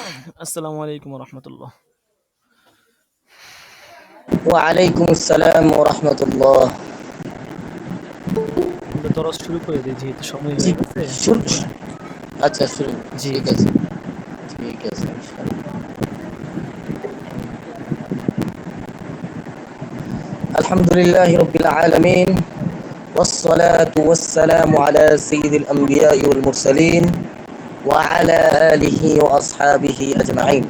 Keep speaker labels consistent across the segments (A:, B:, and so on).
A: আসসালামু আলাইকুম রহমতুল্লাহ।
B: ওয়ালাইকুম আসসালাম ওয়া রাহমাতুল্লাহ।
A: আমরা দরজ শুরু করে দিই যেহেতু সময়
B: জি,
A: হয়ে গেছে।
B: শুরু। আচ্ছা, শুরু।
A: জি
B: ঠিক
A: জি।
B: আছে, ঠিক আছে, ইনশাআল্লাহ। আলহামদুলিল্লাহি রাব্বিল আলামিন والصلاة والسلام على سيد الأنبياء والمرسلين وعلى آله وأصحابه أجمعين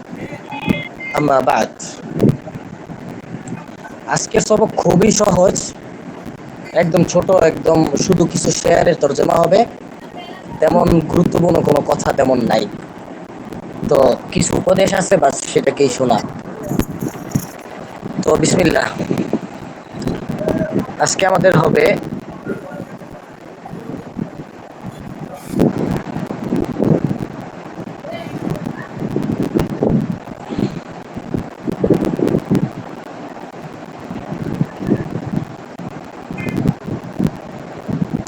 B: أما بعد। আজকের সবক খুবই সহজ, একদম ছোট, একদম শুধু কিছু শেয়ারের তরজমা হবে, তেমন গুরুত্বপূর্ণ কোনো কথা তেমন নাই। তো কিছু উপদেশ আছে, বাস সেটাকেই শোনা। তো বিসমিল্লাহ। আজকে আমাদের হবে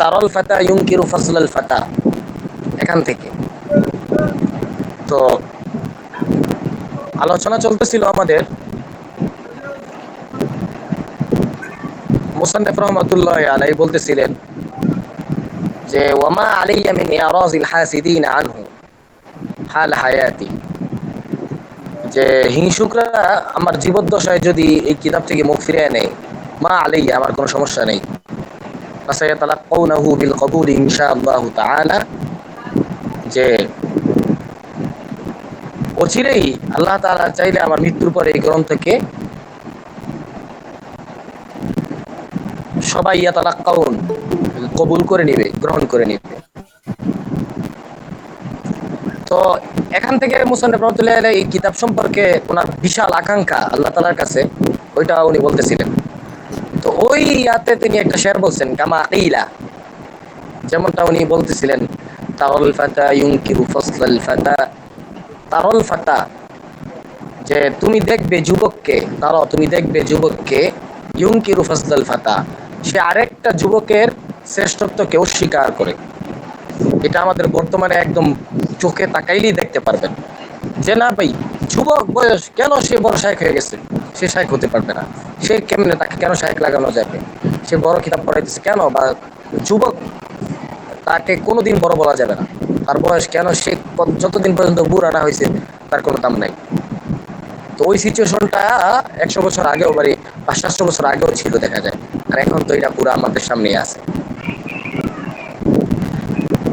B: তারল ফাতা ইউনকিরু ফজলাল ফাতা, এখান থেকে। তো আলোচনা চলতেছিল আমাদের, মুসান্নিফ রহমাতুল্লাহ আলাইহি বলতেছিলেন যে ওয়ামা আলাইয়া মিন ইয়ারাজিল হাসিদিন আনহু হাল হায়াতি, যে হিংসুকরা আমার জীবদ্দশায় যদি এই কিতাব থেকে মুখ ফিরিয়ে নেয়, মা আলাইয়া, আমার কোনো সমস্যা নেই। ফাসায়াতালাক্কাউনাহু বিল কবুল ইনশাআল্লাহু তাআলা, যে অচিরেই আল্লাহ তাআলা চাইলে আমার মৃত্যুর পরে এই গ্রন্থকে সবাই ইয়াতালাক্কাউন, কবুল করে নিবে, গ্রহণ করে নিবে। তো এখান থেকে মুসান্নিফ রহমাতুল্লাহ আলাইহি এই কিতাব সম্পর্কে ওনার বিশাল আকাঙ্ক্ষা আল্লাহ তাআলার কাছে, ওইটা উনি বলতেছিলেন। তো ওই ইয়াতে তিনি একটা শের বলছেন, কামা কিলা, যেমনটা উনি বলতেছিলেন, তারল ফাতা ইউনকিরু ফসলাল ফাতা, তারল ফাতা, যে তুমি দেখবে যুবককে, তারা তুমি দেখবে যুবককে, ইউনকিরু ফসলাল ফাতা, সে আরেকটা যুবকের শ্রেষ্ঠত্বকে অস্বীকার করে। এটা আমাদের বর্তমানে একদম চোখে তাকাইলেই দেখতে পারবেন যে না ভাই, যুবক বয়স কেন সে বড় শায়েখ হয়ে গেছে, সে শায়েখ হতে পারবে না। সে কেমনে, তাকে কেন শায়েখ লাগানো যাবে? সে বড় কিতাব পড়াইতেছে কেন? বা যুবক, তাকে কোনোদিন বড় বলা যাবে না। তার বয়স কেন, সে যতদিন পর্যন্ত বুড়া না হয়েছে তার কোনো দাম নাই। তো ওই সিচুয়েশনটা 100 বছর আগেও, মানে 500-700 বছর আগেও ছিল, দেখা যায়। আর এখন তো এটা পুরো আমাদের সামনেই আছে।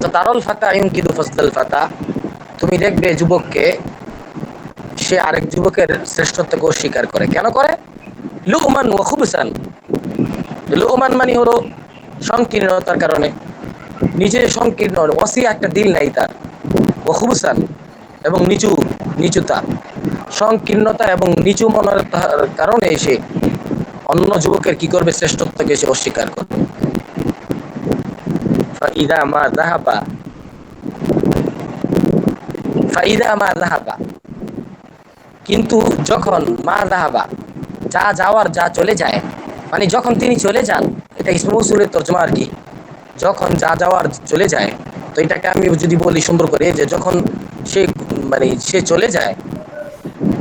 B: তো তারল ফাতা ইউনকিরু ফসলাল ফাতা, তুমি দেখবে যুবককে, সে আরেক যুবকের শ্রেষ্ঠত্বকে অস্বীকার করে। কেন করে? লুকমান ওয়া খুবসান, লুকমান মানে হলো সংকীর্ণতার কারণে, নিজে সংকীর্ণ, ওয়াসিয়া একটা দিল নাই তার, ও খুবসান, এবং নিচুতা, সংকীর্ণতা এবং নিচু মনের কারণে সে অন্য যুবকের কি করবে, শ্রেষ্ঠত্বকে সে অস্বীকার করবে। ফাইদা মা যাহাবা, ফাইদা মা যাহাবা, কিন্তু যখন মা যাহাবা, যা যাওয়ার, যা চলে যায়, মানে যখন তিনি চলে যান, এটা ইসমে মৌসুলের তর্জমা আর কি। যখন যা যাওয়ার চলে যায়, তো এটাকে আমি যদি বলি সুন্দর করে, যে যখন সে, মানে সে চলে যায়,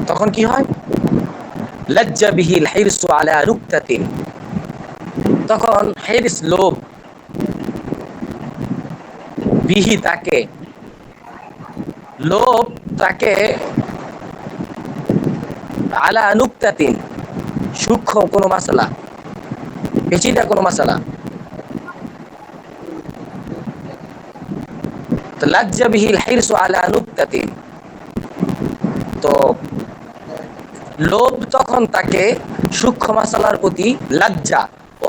B: তখন কি হয়? লজ্জা বিহিল হিরসু আলা নুকতাতিন, তখন হিরস, লোভ, বিহি তাকে, লোভ তাকে, আলা নুকতাতিন, সূক্ষ্ম কোনো মাসালা, পেচিদা কোনো মাসালা, তো লজ্জা বিহিল হিরসু আলা নুকতাতিন, তো লোভ তখন তাকে সূক্ষ্ম মাসালার প্রতি লজ্জা,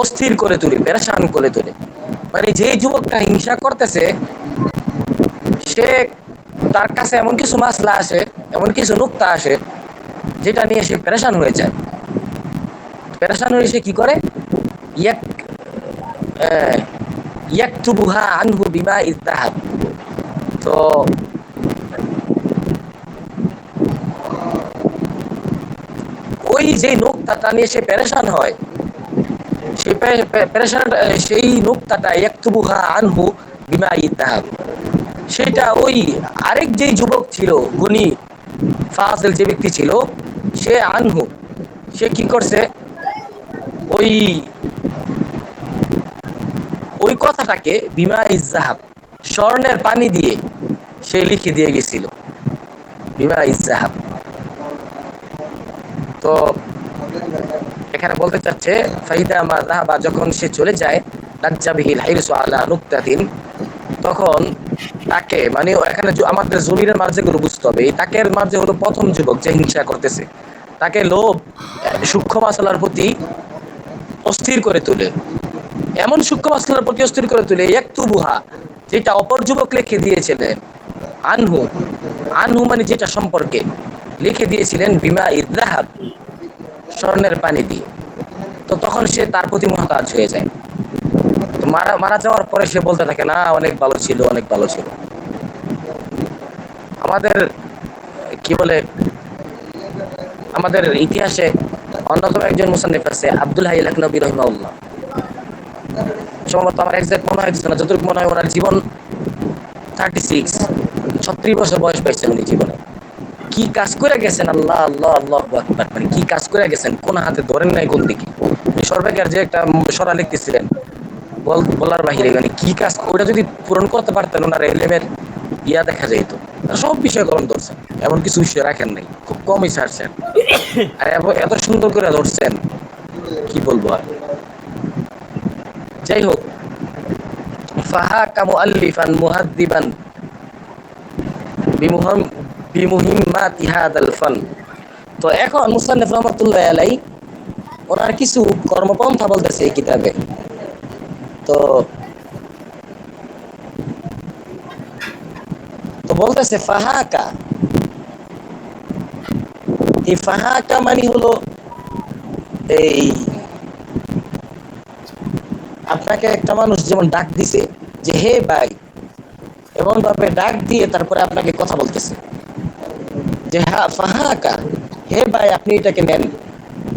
B: অস্থির করে তোলে, পেরেশান করে তোলে। মানে যে যুবকটা হিংসা করতেছে, সে, তার কাছে এমন কিছু মাসলা আসে, এমন কিছু নুক্তা আসে, যেটা নিয়ে সে পেরেশান হয়ে যায়। পেরেশান হয়ে সে কি করে? ইয়াক ইয়াকতুবুহা আনহু বিমা ইযদাহাব, তো ওই যে নুক্তাটা নিয়ে সে পেরেশান হয়, সেই পেরেশান, সেই নুক্তাটা ইয়াকতুবুহা আনহু বিমা ইযদাহাব, সেটা ওই আরেক যে যুবক ছিল গুণী, ফাজিল যে ব্যক্তি ছিল, সে আনহু, সে কি করছে, ওই ওই কথাটাকে বিমা ইজাহাব, স্বর্ণের পানি দিয়ে সে লিখে দিয়ে গেছিল, বিমা ইজাহাব। তো এখানে বলতে চাচ্ছে ফাইদা মা যাহাবা, যখন সে চলে যায়, লাজ্জাবিহিল হাইরসু আলা নুক্তাতিন, তখন তাকে, মানে এখানে আমাদের জমিনের মাঝে গুলো বুঝতে হবে, এই তাকের মাঝে হলো প্রথম যুবক যে হিংসা করতেছে, তাকে লোভ সূক্ষ্ম মাসালার প্রতি অস্থির করে তোলে, এমন সূক্ষ্ম মাসালার প্রতি অস্থির করে তোলে, ইয়াকতুবুহা, যেটা অপর যুবক লিখে দিয়েছিলেন, আনহু, আনহু মানে যেটা সম্পর্কে লিখে দিয়েছিলেন, বিমা ইযাহাব, স্বর্ণের পানি দিয়ে। তো তখন সে তার প্রতি মুহতাজ হয়ে যায়। তো মারা মারা যাওয়ার পরে সে বলতে থাকে, না অনেক ভালো ছিল, অনেক ভালো ছিল। আমাদের কি বলে, আমাদের ইতিহাসে অন্যতম একজন মুসান্নিফ আছে আব্দুল হাই লাখনবী রহিমাহুল্লাহ, সম্ভবত আমার এক্সাক্ট মনে হয় না, যতটুকু মনে হয় ওনার জীবন 36, 36 বছর বয়স পাইছেন উনি জীবনে। কি কাজ করে গেছেন, আল্লাহ আল্লাহ আল্লাহু আকবার, মানে কি কাজ করে গেছেন, কোন হাতে ধরেন নাই কোন দিকে। সর্বেকার যে একটা সরা লিখতেছিলেন বলার বাহিরে, মানে কি কাজ, ওটা যদি পূরণ করতে পারতেন ওনার এলেমের ইয়া দেখা যেত। সব বিষয় কলম ধরছেন, এমন কিছু বিষয় রাখেন নাই, খুব কমই ছাড়ছেন, আর এত সুন্দর করে ধরছেন, কি বলবো আর। যাই হোক, ফাহাকা মুআল্লিফান মুহাদ্দিবান বিমুহিম্মাতি হাদাল ফান। তো এখন মুসান্নিফ রহমাতুল্লাহ আলাইহি ওনার কিছু কর্মপন্থা বলতেছে এই কিতাবে। তো তো বলতেছে ফাহাকা, এই ফাহাকা মানে হলো, এই আপনাকে একটা মানুষ যেমন ডাক দিছে যে হে ভাই, এমন ভাবে ডাক দিয়ে তারপরে আপনাকে কথা বলতেছে যে হ্যাঁ ফাহাকা, হে ভাই আপনি এটাকে নেন,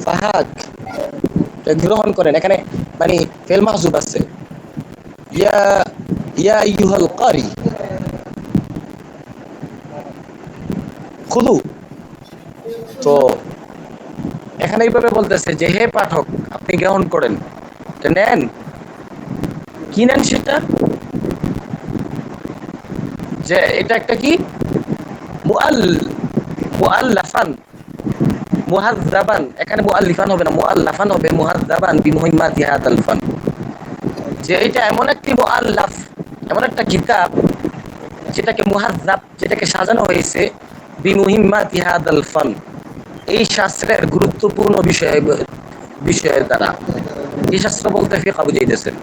B: ফাহাক, গ্রহণ করেন। এখানে মানে ফেল মাহজুব আছে, ইয়া ইয়া আইয়ুহাল কারি খুলু। তো এখানে এইভাবে বলতেছে যে হে পাঠক আপনি গ্রহণ করেন, নেন, কি নেন সেটা, যে এটা একটা কি মুআল্লাফান মুহাযযাবান, এখানে মুআল্লিফান হবে না, মুআল্লাফান হবে, মুহাযযাবান বিমুহিম্মাতি হাদাল ফান, যে এটা এমন একটি মুআল্লাফ, এমন একটা কিতাব যেটাকে মুহাযযাব, যেটাকে সাজানো হয়েছে, বিমুহিম্মাতি হাদাল ফান, এই শাস্ত্রের গুরুত্বপূর্ণ বিষয়ের দ্বারা। এই শাস্ত্র বলতে ফিকহ বুঝাইতেছেন,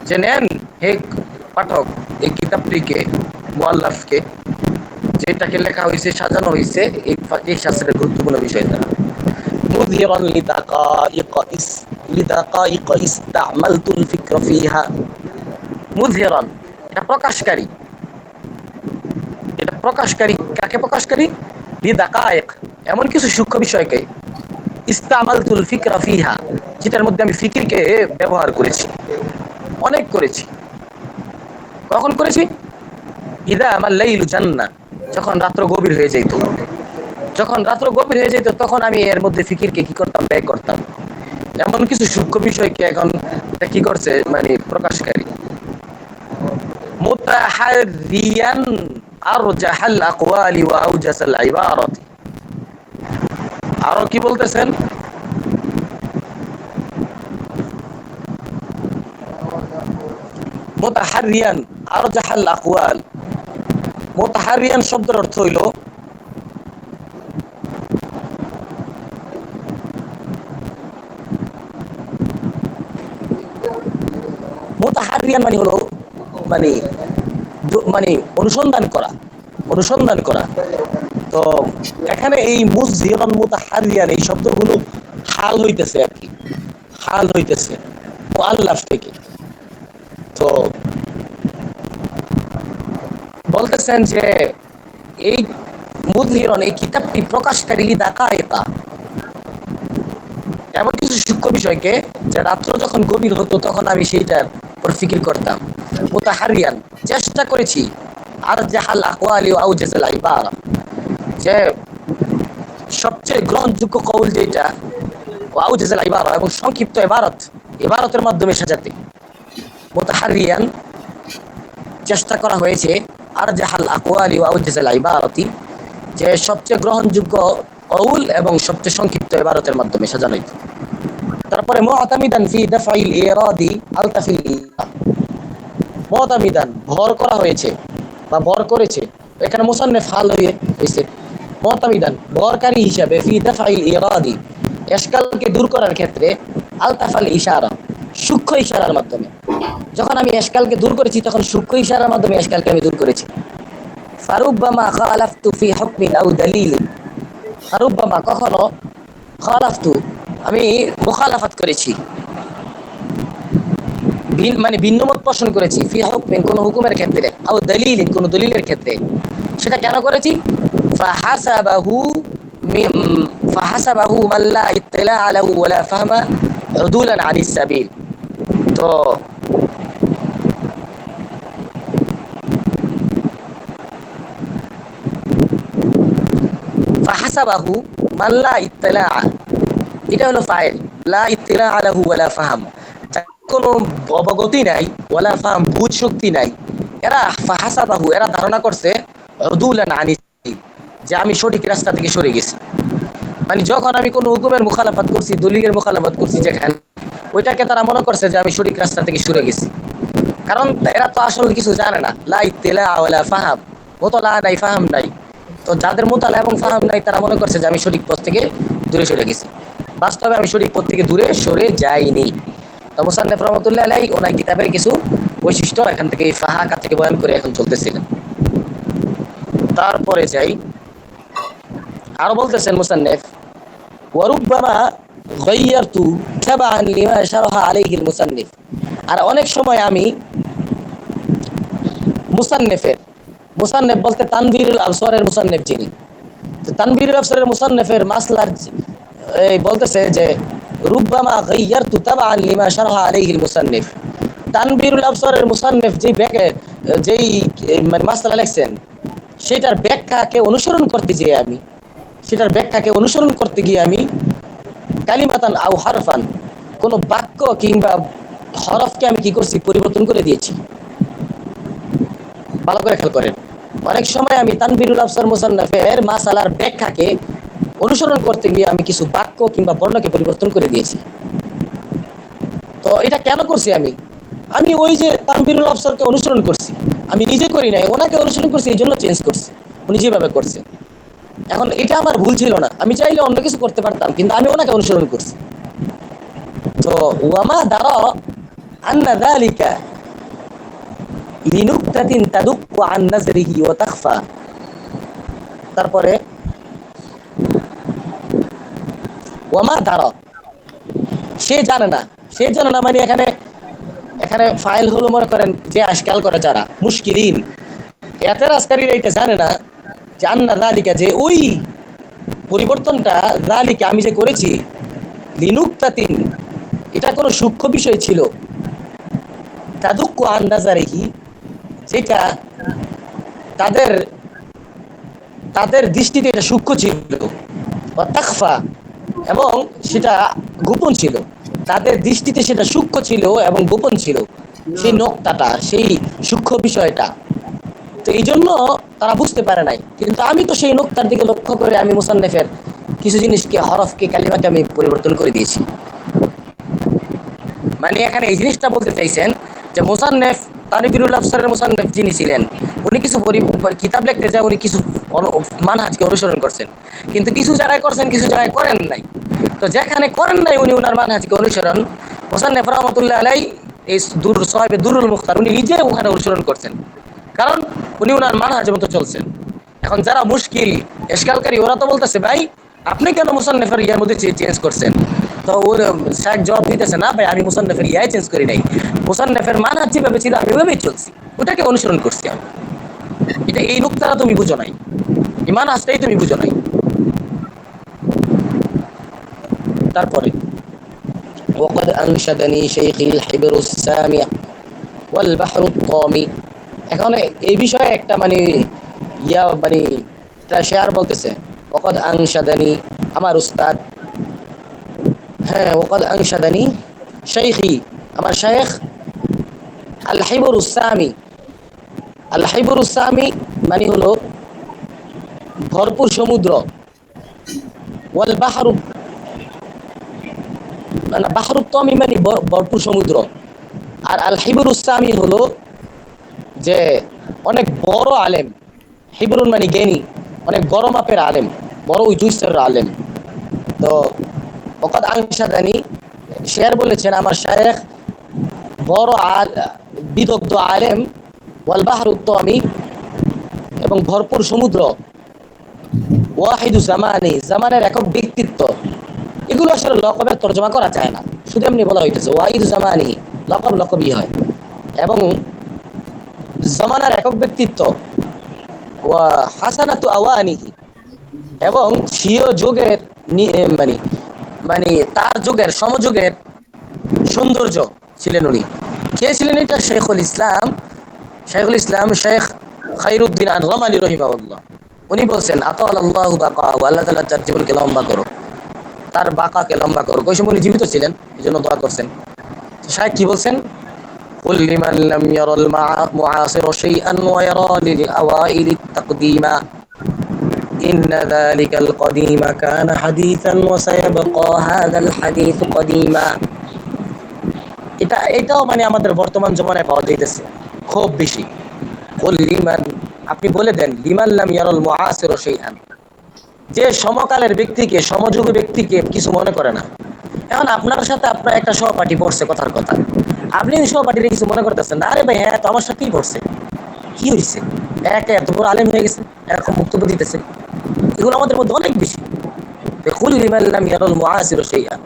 B: যে নেন হে পাঠক এই কিতাবটিকে, মুআল্লাফকে, যেটাকে লেখা হয়েছে, সাজানো হয়েছে এই শাস্ত্রের গুরুত্বপূর্ণ বিষয় দ্বারা। মুযহিরান লিদাকাইক ইসতামালতুল ফিকরা ফিহা, মুযহিরান এটা প্রকাশকারী, এটা প্রকাশকারী, কাকে প্রকাশকারী, লিদাকাইক এমন কিছু সূক্ষ্ম বিষয়কে, ইসতামালতুল ফিকরা ফিহা যেটার মধ্যে আমি ফিকিরকে ব্যবহার করেছি, অনেক করেছি। কখন করেছি, ইদা আমার লাইলু জান্না, যখন রাত্র গভীর হয়ে যেত, যখন রাত্র গভীর হয়ে যেত তখন আমি এর মধ্যে ফিকিরকে কি করতাম, ব্যয় করতাম। এমন কিছু সূক্ষ্ম বিষয়কে এখন এটা কি করছে, মানে প্রকাশকারী। মুতাহাররিয়ান আরজাহাল আকওয়ালি ওয়া আওজাসাল ইবারাতি, আরো কি বলতেছেন, মুতাহাররিয়ান আরজাহাল আকওয়াল, মুতাহাররিয়ান শব্দের অর্থ হইল মুতাহাররিয়ান মানে হলো মানে মানে অনুসন্ধান করা, অনুসন্ধান করা। তো এখানে এই মুযহিরান মুতাহাররিয়ান এই শব্দগুলো হাল হইতেছে আর কি, হাল হইতেছে মুআল্লাফ থেকে। তো বলতেছেন যে এই মুযহিরান এই কিতাবটি প্রকাশকারী লিদাকাইকা, এমন কিছু সূক্ষ্ম বিষয়কে, যে রাত্র যখন গভীর হতো তখন আমি সেইটার উপর ফিকির করতাম। মুতাহাররিয়ান চেষ্টা করেছি, আরজাহাল আকওয়ালি ওয়া আওজাসাল ইবারা, যে সবচেয়ে গ্রহণযোগ্য কৌল যেটা ওয়াউজাল ইবারা এবং সংক্ষিপ্ত ইবারতের মাধ্যমে সাজাতে মুতাহারিয়ান চেষ্টা করা হয়েছে আরজাহাল আকওয়ালি ওয়াউজাল ইবারাতি যে সবচেয়ে গ্রহণযোগ্য কৌল এবং সবচেয়ে সংক্ষিপ্ত ইবারতের মাধ্যমে সাজানো। তারপরে মুআতামিদান ফি দাফাইল ইরাদি আলতাফিল মুআতামিদান ভর করা হয়েছে বা ভর করেছে, এখানে মুসান্নিফ হাল হয়েছে মুআতামিদান ভরকারী হিসাবে ফি দাফাইল ইরাদি ইশকালকে দূর করার ক্ষেত্রে আলতাফাল ইশারা সূক্ষ্ম ইশারার মাধ্যমে। যখন আমি ইশকালকে দূর করেছি তখন সূক্ষ্ম ইশারার মাধ্যমে ইশকালকে আমি দূর করেছি। ফারুব্বামা খালাফতু ফি হুকমিন আও দালিলিন, ফারুব্বামা কখনো খালাফতু আমি মুখালাফাত করেছি, মানে ভিন্নমত পোষণ করেছি, ফি হুকমিন কোন হুকুমের ক্ষেত্রে, আও দালিলিন কোন দলিলের ক্ষেত্রে। সেটা কেন করেছি? ফাহাসাবাহু ফাহাসাবাহু মান লা ইত্তিলা লাহু ওয়ালা ফাহমা উদুলান আনিস সাবিল। তো ফাহাসাবাহু মান লা ইত্তিলা, এটা হলো ফাইল, লা ইত্তিলা লাহু ওয়ালা ফাহম, কোনো অবগতি নাই, ওয়ালা ফাহম বুঝ শক্তি নাই, এরা ফাহাসাবাহু এরা ধারণা করছে উদুলান আনিস যে আমি সঠিক রাস্তা থেকে সরে গেছি। মানে যখন আমি কোনো হুকুমের মুখালাফাত করছি, দলিলের মুখালাফাত করছি যেখানে, ওইটাকে তারা মনে করছে যে আমি সঠিক রাস্তা থেকে সরে গেছি। কারণ এরা তো আসলে কিছু জানে না, লা ইত্তিলা ওয়ালা ফাহাম, মুতলা নাই ফাহাম নাই। তো যাদের মুতালা এবং ফাহাম নাই তারা মনে করছে যে আমি সঠিক পথ থেকে দূরে সরে গেছি। বাস্তবে আমি সঠিক পথ থেকে দূরে সরে যাইনি। তো মুসান্নিফ রাহমাতুল্লাহ আলাইহি ওনার কিতাবের কিছু বৈশিষ্ট্য এখান থেকে ফাহাকা থেকে বয়ান করে এখন চলতেছিলেন। তারপরে যাই, আরো বলতেছেন মুসান্নিফ ওয়ারুব্বামা গায়্যারতু তাবাআন লিমা শারাহা আলাইহিল মুসান্নিফ, আর অনেক সময় আমি মুসান্নিফ বলতে তানবীরুল আবসারের মুসান্নিফ যিনি, তো তানবীরুল আবসারের মুসান্নিফের মাসলার বলতেছে যে রুব্বামা গায়্যারতু তাবাআন লিমা শারাহা আলাইহিল মুসান্নিফ, তানবীরুল আবসারের মুসান্নিফ যেই মানে মাসলা লিখছেন সেটার ব্যাখ্যাকে অনুসরণ করতে গিয়ে আমি কালিমাতান আও হারফান কোন বাক্য কিংবা হরফকে আমি কি করছি, পরিবর্তন করে দিয়েছি। ভালো করে খেয়াল করেন, অনেক সময় আমি তানবীরুল আবসার মুসান্নাফের মাসালার ব্যাখ্যাকে অনুসরণ করতে গিয়ে আমি কিছু বাক্য কিংবা বর্ণকে পরিবর্তন করে দিয়েছি। তো এটা কেন করছি? আমি ওই যে তানবীরুল আবসারকে অনুসরণ করছি, আমি নিজে করি নাই, ওনাকে অনুসরণ করছি, এই জন্য চেঞ্জ করছি, উনি যেভাবে করছে। এখন এটা আমার ভুল ছিল না, আমি চাইলে অন্য কিছু করতে পারতাম, কিন্তু আমি ওনাকে অনুসরণ করছি। তো ওয়ামা দারা আন্না যালিকা লিনুকতাতিন তাদুক্কু আন নাজরিহি ওয়া তাখফা, তারপরে ওয়ামা দারা সে জানে না মানে এখানে ফাইল হলো মনে করেন যে আশকাল করে যারা মুশকিলিন, এতেরাজকারীরা এটা জানে না যে আন্না যালিকা যে ওই পরিবর্তনটা যালিকা আমি যে করেছি লিনুকতাতিন এটা কোনো সূক্ষ্ম বিষয় ছিল, তাদুক্কু আন নাজারিহি যেটা তাদের দৃষ্টিতে এটা সূক্ষ্ম ছিল, ওয়া তাখফা এবং সেটা গোপন ছিল, তাদের দৃষ্টিতে সেটা সূক্ষ্ম ছিল এবং গোপন ছিল সেই নোক্তাটা, সেই সূক্ষ্ম বিষয়টা। তো এই জন্য তারা বুঝতে পারে নাই, কিন্তু আমি তো সেই নোক্তার দিকে লক্ষ্য করে আমি মুসান্নিফের কিছু জিনিসকে, হরফকে, কালিমাকে আমি পরিবর্তন করে দিয়েছি। মানে এখানে এই জিনিসটা বলতে চাইছেন যে মুসান্নিফ তানবীরুল আবসারের মুসান্নিফ যিনি ছিলেন, উনি কিছু কিতাব লিখতে যায়, উনি কিছু মানহাজকে অনুসরণ করছেন, কিন্তু কিছু জায়গায় করছেন, কিছু জায়গায় করেন নাই। তো যেখানে করেন নাই উনি ওনার মানহাজকে অনুসরণ, মুসান্নিফ রাহমাতুল্লাহ আলাইহি এই সাহেবে দুরুল মুখতার উনি নিজে ওখানে অনুসরণ করছেন, কারণ উনি ওনার মানহাজের মতো চলছেন। এখন যারা মুশকিল ইশকালকারী ওরা তো বলতেছে ভাই আপনি কেন মুসান্নিফের ইয়ার মধ্যে চেঞ্জ করছেন? তো ওর শেখ জবাব দিতেছে না ভাই আমি মুসান্নিফের ইয়াই চেঞ্জ করি নাই, মুসান্নিফের মানহাজ যেভাবে ছিল আমি ওইভাবেই চলছি, ওটাকে অনুসরণ করছি আমি। এটা এই নুকতাটা তুমি বুঝো নাই, এই মানহাজটাই তুমি বুঝো নাই। তারপরে ওয়াকাদ আনশাদানি শাইখুল হিবরুস সামি ওয়াল বাহরুত তামি, এখন এই বিষয়ে একটা মানে সে আর বলতেছে ওকদ আনশাদানি, আমার উস্তাদ, হ্যাঁ ওকদ আনশাদানি শাইখি, আমার শাইখ আল হিবর উসামি। আল হিবর উসামি মানে হলো ভরপুর সমুদ্র, ওয়াল বাহরু মানে বাহরুত তামি মানে ভরপুর সমুদ্র, আর আল হিবর উসামি হলো যে অনেক বড় আলেম। হিবরুন মানে জ্ঞানী, অনেক বড় মাপের আলেম, বড় উঁচু স্তরের আলেম। তো ওকাদ আনশাদানি, শের বলেছেন আমার শায়েখ বড় বিদগ্ধ আলেম, ওয়াল বাহরুত তামি এবং ভরপুর সমুদ্র, ওয়াহিদু জামানি, জামানের একক ব্যক্তিত্ব। এগুলো আসলে লকবের তর্জমা করা যায় না, শুধু এমনি বলা হইতেছে ওয়াহিদু জামানি, লকব লকবই হয়। এবং জামানার একক ব্যক্তিত্ব, ওয়া হাসানাতু আওয়ানিহি, এবং স্বীয় যুগের মানে মানে তার যুগের সমযুগের সৌন্দর্য ছিলেন উনি। কে ছিলেন এটা? শেখুল ইসলাম, শেখুল ইসলাম শেখ খায়রুদ্দিন আল-গমালি রহিমাহুল্লাহ। উনি বলছেন আতাল্লাহু বাকাহু, আল্লাহ তাআলা তার জীবনকে লম্বা করো, তার বাকাকে লম্বা করো। ওই সময় উনি জীবিত ছিলেন, এই জন্য দোয়া করছেন। শায়েখ কি বলছেন? قل لمن لم يرى المعاصر شيئا ويرى للأوائل التقديم إن ذلك القديم كان حديثا وسيبقى هذا الحديث قديما। এটাও মানে আমাদের বর্তমান জমানায় পাওয়া যাইতেছে খুব বেশি। কুল লিমান, আপনি বলে দেন, লিমান লাম ইয়ারাল মুআসির শাইআন, যে সমকালের ব্যক্তিকে, সমযুগী ব্যক্তিকে কিছু মনে করে না। এখন আপনার সাথে আপনার একটা সহপাঠী পড়ছে, কথার কথা, আপনি সহপাঠীর কিছু মনে করতেছেন না, আরে ভাই হ্যাঁ তো আমার সাথেই পড়ছে, কি হয়েছে, এত বড় আলেম হয়ে গেছে, এরকম বক্তব্য দিতেছে। এগুলো আমাদের মধ্যে অনেক বেশি। কুল লিমান লাম ইয়ারাল মুআসির শাইআন।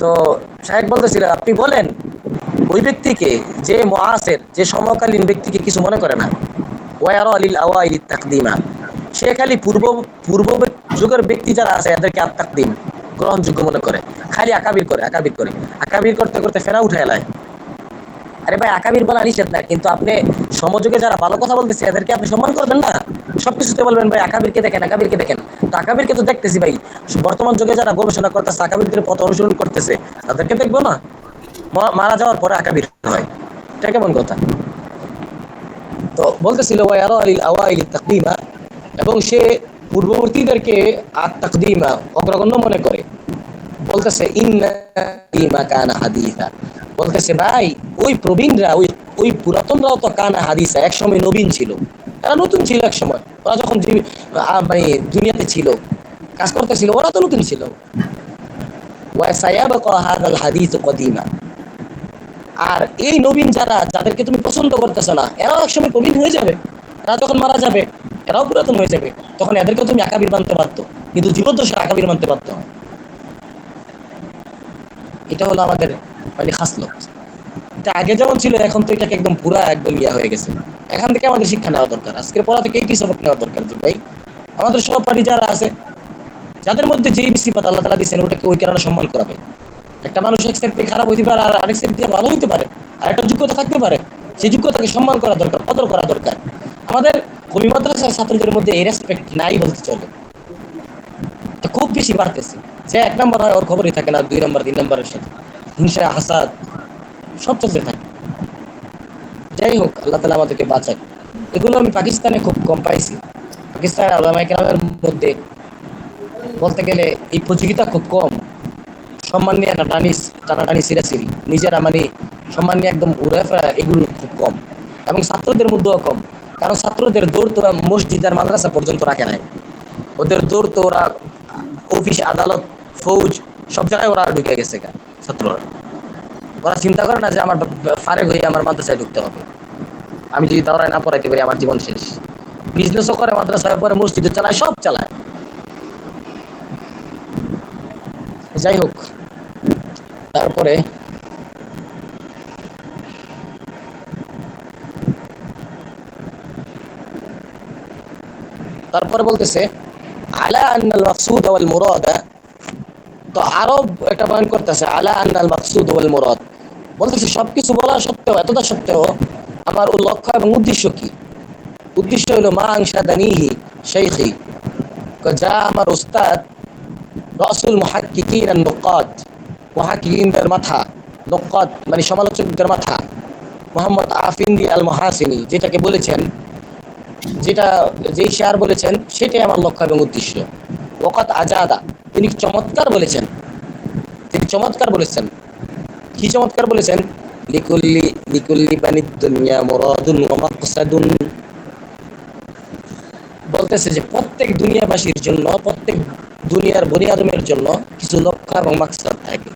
B: তো শায়েখ বলতেছিলেন আপনি বলেন ওই ব্যক্তিকে যে মুআসির, যে সমকালীন ব্যক্তিকে কিছু মনে করে না, ওয়ারা লিল আওয়াইল তাকদিমা, সে খালি পূর্ব যুগের ব্যক্তি যারা আছে এদেরকে তাকদিম গ্রহণযোগ্য মনে করে, খালি আকাবির করে, আকাবির করতে করতে ফেরা উঠে এলায়। আরে ভাই আকাবির বলা নিষেধ না, কিন্তু আপনি সমযুগে যারা ভালো কথা বলতেছে এদেরকে আপনি সম্মান করবেন না, সবকিছুতে বলবেন ভাই আকাবিরকে দেখেন, আকাবিরকে দেখেন। তো আকাবিরকে তো দেখতেছি ভাই, বর্তমান যুগে যারা গবেষণা করতেছে, আকাবিরদের পথ অনুসরণ করতেছে, তাদেরকে দেখবো না? মারা যাওয়ার পরে আকাবির হয়, এটা কেমন কথা? তো বলতেছিল ওয়ারা লিল আওয়াইল তাকদিমা, এবং সে পূর্ববর্তীদেরকে তাকদিমা অগ্রগণ্য মনে করে। বলতেছে ইন্না কানা হাদিসা, বলতেছে ভাই ওই প্রবীণরা, ওই পুরাতনরাও তো কানা হাদিসা, একসময় নবীন ছিল, এরা নতুন ছিল এক সময়, ওরা যখন মানে দুনিয়াতে ছিল, কাজ করতেছিল, ওরা তো নতুন ছিল। ওয়া সায়াবাকা হাযাল হাদিস কদিমা, আর এই নবীন যারা, যাদেরকে তুমি পছন্দ করতেছ না, এরাও একসময় প্রবীণ হয়ে যাবে, এরা যখন মারা যাবে এরাও পুরাতন হয়ে যাবে, তখন এদেরকে তুমি আকাবির মানতে পারতো, কিন্তু জীবদ্দশায় আকাবির মানতে পারতো না। এটা হলো আমাদের মানে খাসলত। এটা আগে যেমন ছিল, এখন তো এটাকে একদম পুরা একদম ইয়া হয়ে গেছে। এখান থেকে আমাদের শিক্ষা নেওয়া দরকার, আজকের পড়া থেকে এই সবক নেওয়া দরকার যে ভাই আমাদের সহপাঠী যারা আছে, যাদের মধ্যে যেই সিফাত আল্লাহ তাআলা দিয়েছেন, ওটাকে ওই কারণে সম্মান করা হয়। একটা মানুষ এক সাইড থেকে খারাপ হইতে পারে, আর আরেক সাইড থেকে ভালো হইতে পারে, আর একটা যোগ্যতা থাকতে পারে, সেই যোগ্যতাকে সম্মান করা দরকার, কদর করা দরকার। আমাদের কবি মাদ্রাসার ছাত্রদের মধ্যে এই রেসপেক্ট নাই বলতে চলে, এটা খুব বেশি বাড়তেছে। যে এক নম্বর হয় ওর খবরই থাকে না, 2 নম্বর 3 নম্বরের সাথে হিংসা হাসাদ সব চলতে থাকে। যাই হোক, আল্লাহ তাআলা আমাদেরকে বাঁচায়। এগুলো আমি পাকিস্তানে খুব কম পাইছি। পাকিস্তানের উলামায়ে কেরামের মধ্যে বলতে গেলে এই প্রতিযোগিতা খুব কম, সম্মান নিয়ে টানাটানি সিরাসিরি, নিজেরা মানে সম্মান নিয়ে একদম উড়ে ফেরা, এগুলো খুব কম। এবং ছাত্রদের মধ্যেও কম, কারণ ছাত্রদের দৌড় তো ওরা মসজিদ আর মাদ্রাসা পর্যন্ত রাখে নাই, ওদের দৌড় তো ওরা অফিস, আদালত, ফৌজ সব জায়গায় ওরা ঢুকে গেছে। ছাত্ররা ওরা চিন্তা করে না যে আমার ফারেক হয়ে আমার মাদ্রাসায় ঢুকতে হবে, আমি যদি দাওরায় না পড়াইতে পারি আমার জীবন শেষ। বিজনেসও করে, মাদ্রাসায় পরে, মসজিদে চালায়, সব চালায়। যাই হোক, তারপরে বলতেছে আলা আন্নাল মাকসুদ ওয়াল মুরাদ। তো আরো একটা পয়েন্ট করতেছে আলা আন্নাল মাকসুদ ওয়াল মুরাদ, বলতেছে সবকিছু বলা সত্ত্বেও, এতটা সত্ত্বেও আমার লক্ষ্য এবং উদ্দেশ্য কি? উদ্দেশ্য হলো মা আনশাদানিহি শাইখি, যা আমার উস্তাদ রাসুল মুহাক্কিকিন আন নুকাত, মুহাক্কিকিনদের মাথা, নুকাত মানে সমালোচকদের মাথা, মোহাম্মদ আফিন্দি আল মহাসিনী যেটাকে বলেছেন, যেটা যেই শেয়ার বলেছেন সেটাই আমার লক্ষ্য এবং উদ্দেশ্য। ওকাত আজাদা, তিনি চমৎকার বলেছেন, তিনি চমৎকার বলেছেন। কি চমৎকার বলেছেন? লিকুল্লি লিকুল্লি বানিদ দুনিয়া মুরাদুন ওয়া মাকসাদুন, বলতেছে যে প্রত্যেক দুনিয়াবাসীর জন্য, প্রত্যেক দুনিয়ার বনি আদমের জন্য কিছু লক্ষ্য এবং মাকসাদ থাকে।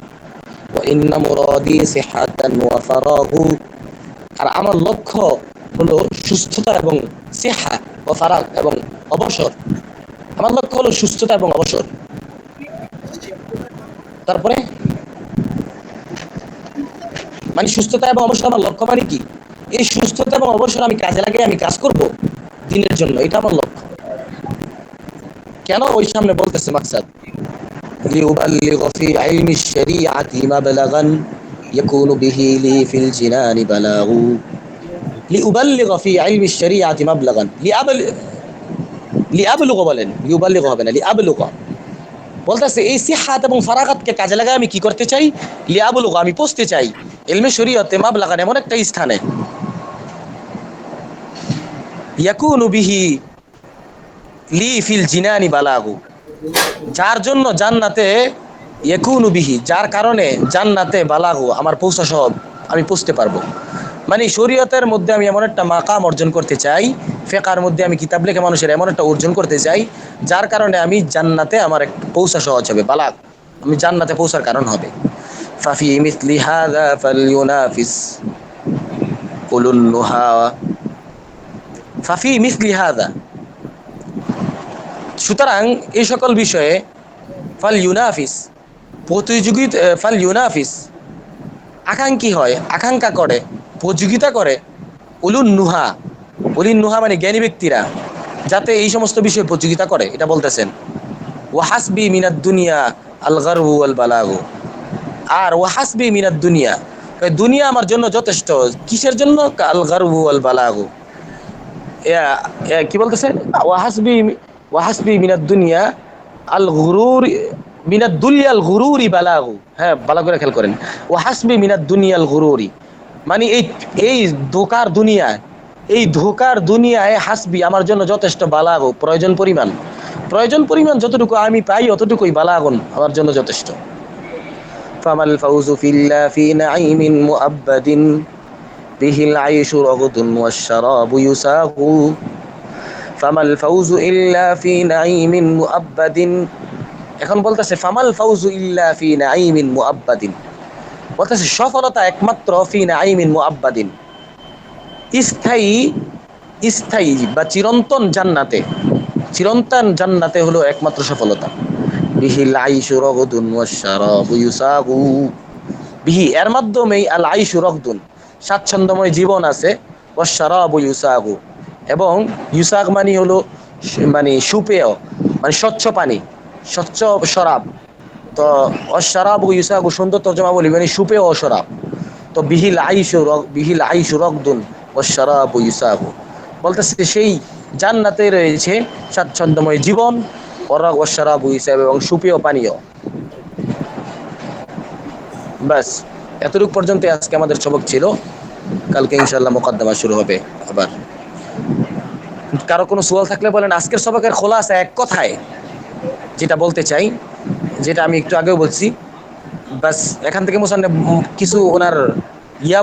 B: ওয়া ইন্না মুরাদি সিহাতান ওয়া ফারাগু, আর আমার লক্ষ্য হলো সুস্থতা এবং সিহা ও ফারাগ এবং অবসর। আমার লক্ষ্য হলো সুস্থতা এবং অবসর। তারপরে মানে সুস্থতা এবং অবসর আমার লক্ষ্য মানে কি? এই সুস্থতা এবং অবসর আমি কাজে লাগিয়ে আমি কাজ করব দিনের জন্য, এটা আমার লক্ষ্য। কেন? ওই সামনে বলতেছে মাকসাদ, লিউবাল্লিগ ফি ইলমি শরিয়াতি মাবলাগান ইয়াকুনু বিহি লি ফিল জিনানি বালাগু, লিউবাল্লিগ ফি ইলমি শরিয়াতি মাবলাগান, লিআবলুগ বলেন, লিউবাল্লিগ হবে না, লিআবলুগ বলতেছে এই সিহাত এবং ফারাগাতকে কাজে লাগায় আমি কি করতে চাই? লিআবলুগ, আমি পৌঁছতে চাই ইলমে শরীয়তে মাবলাগান, এমন একটা স্থানে, ইয়াকুনু বিহি লি ফিল জিনানি বালাগু, যার জন্য জান্নাতে, ইয়াকুনু বিহি যার কারণে জান্নাতে বালাগু আমার পৌঁছা সব আমি পৌঁছতে পারবো। মানে শরীয়তের মধ্যে আমি এমন একটা মাকাম অর্জন করতে চাই, ফিকহের মধ্যে আমি কিতাব লিখে মানুষের এমন একটা অর্জন করতে চাই যার কারণে আমি জান্নাতে আমার পৌঁছা সহজ হবে, বালাগ, আমি জান্নাতে পৌঁছার কারণ হবে। ফাফি মিসলি হাযা ফালইউনাফিস উলুন নুহা, ফাফি মিসলি হাযা, সুতরাং এই সকল বিষয়ে ফাল ইউনাফিস, প্রতিযোগিতা, ফাল ইউনাফিস আকাঙ্ক্ষী হয়, আকাঙ্ক্ষা করে, প্রতিযোগিতা করে, উলুন নুহা, উলিন নুহা মানে জ্ঞানী ব্যক্তিরা যাতে এই সমস্ত বিষয়ে প্রতিযোগিতা করে, এটা বলতেছেন। ওয়াহাসবি মিনাদ দুনিয়া আল গারবু ওয়াল বালাগু, আর ওয়াহাসবি মিনাদ দুনিয়া, দুনিয়া আমার জন্য যথেষ্ট, কিসের জন্য? আল গারবু ওয়াল বালাগু, কি বলতেছে? ওয়াহাসবি, ওয়াহাসবি মিনাদ দুনিয়া আল গুরুর, মিনাদ দুনিয়া আল গুরুরি বালাগু, হ্যাঁ ভালো করে খেয়াল করেন, ওয়াহাসবি মিনাদ দুনিয়া আল গুরুরি, মানে এই এই ধোকার দুনিয়া, এই ধোকার দুনিয়ায় হাসবি আমার জন্য যথেষ্ট, বালাগু প্রয়োজন পরিমাণ, প্রয়োজন পরিমাণ যতটুকু আমি পাই অতটুকুই বালাগুন আমার জন্য যথেষ্ট। ফামাল ফাউজু ফিল্লা ফি নাঈমিন মুআব্বাদিন বিহিল আইশু রাগদুন ওয়াশ শারাবু ইউসাগু, ফামাল ফাউজু ইল্লা ফি নাঈমিন মুআব্বাদিন, এখন বলতেছে ফামাল ফাউজু ইল্লা ফি নাঈমিন মুআব্বাদিন, বলতেছে সফলতা একমাত্র ফি নাঈমিন মুআব্বাদিন, স্থায়ী, স্থায়ী বা চিরন্তন জান্নাতে, চিরন্তন জান্নাতে হলো একমাত্র সফলতা। বিহিল আইশু রাগদুন ওয়াশ শারাবু ইউসাগু, বিহি এর মাধ্যমেই আল আইশু রাগদুন স্বাচ্ছন্দ্যময় জীবন আছে, ওয়াশ শারাবু ইউসাগু এবং ইউসাগ মানে হলো মানে সুপেয়, মানে স্বচ্ছ পানি, স্বচ্ছ শরাব। তো অশরাবু ইউসাগু সুন্দর তর্জমা বলি মানে সুপেয় ও শরাব। তো বিহিল আইশু, বিহিল আইশু রাগদুন ওয়াশ শারাবু ইউসাগু, বলতেছে সেই জান্নাতে রয়েছে স্বাচ্ছন্দ্যময় জীবন, ওরা ওয়াশ শারাবু ইউসাগু এবং সুপেয় পানীয়। বাস এতটুকু পর্যন্ত আজকে আমাদের সবক ছিল, কালকে ইনশাআল্লাহ মুকদ্দমা শুরু হবে আবার। কারো কোনো সওয়াল থাকলে বলেন। আজকের সবকের খোলাসা এক কথায় যেটা বলতে চাই, যেটা আমি একটু আগেও বলছি, বাস এখান থেকে মুসান্নেফ কিছু ওনার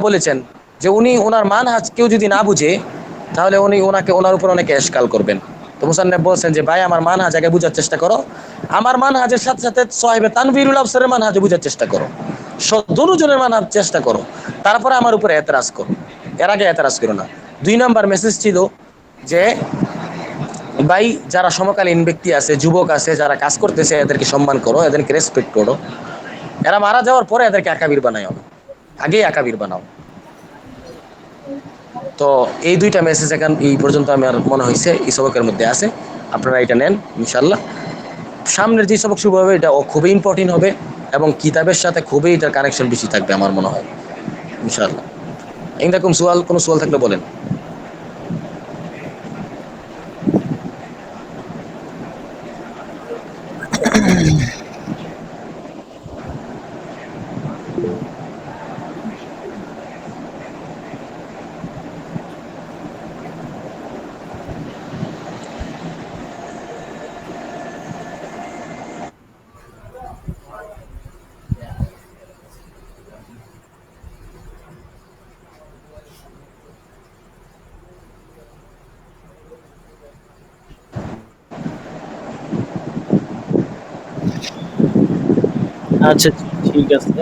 B: বলেছেন যে উনি ওনার মানহাজ কেউ যদি না বুঝে তাহলে উনি ওনার উপর অনেক এশকাল করবেন। তো মুসান্নেফ বলছেন যে ভাই আমার মানহাজ আগে বুঝার চেষ্টা করো, আমার মানহাজের সাথে সাথে সাহেবে তানভীরুল আফসারের মানহাজে বুঝার চেষ্টা করো, দুজনের মানহাজ চেষ্টা করো, তারপরে আমার উপরে এতরাজ করো, এর আগে এতরাজ করো না। 2 নাম্বার মেসেজ ছিল যে ভাই যারা সমকালীন ব্যক্তি আছে, যুবক আছে, যারা কাজ করতেছে এদেরকে সম্মান করো, এদেরকে রেসপেক্ট করো, এরা মারা যাওয়ার পরে এদেরকে আকাবির বানাও না, আগেই আকাবির বানাও। তো এই 2টা মেসেজ এখন এই পর্যন্ত আমার মনে হয়েছে এই সবকের মধ্যে আছে, আপনারা এটা নেন ইনশাল্লাহ। সামনের যে সবক শুরু হবে এটা খুবই ইম্পর্টেন্ট হবে এবং কিতাবের সাথে খুবই এটার কানেকশন বেশি থাকবে আমার মনে হয় ইনশাল্লাহ। এইরকম কোনো সোয়াল থাকলে বলেন।
A: আচ্ছা, ঠিক আছে।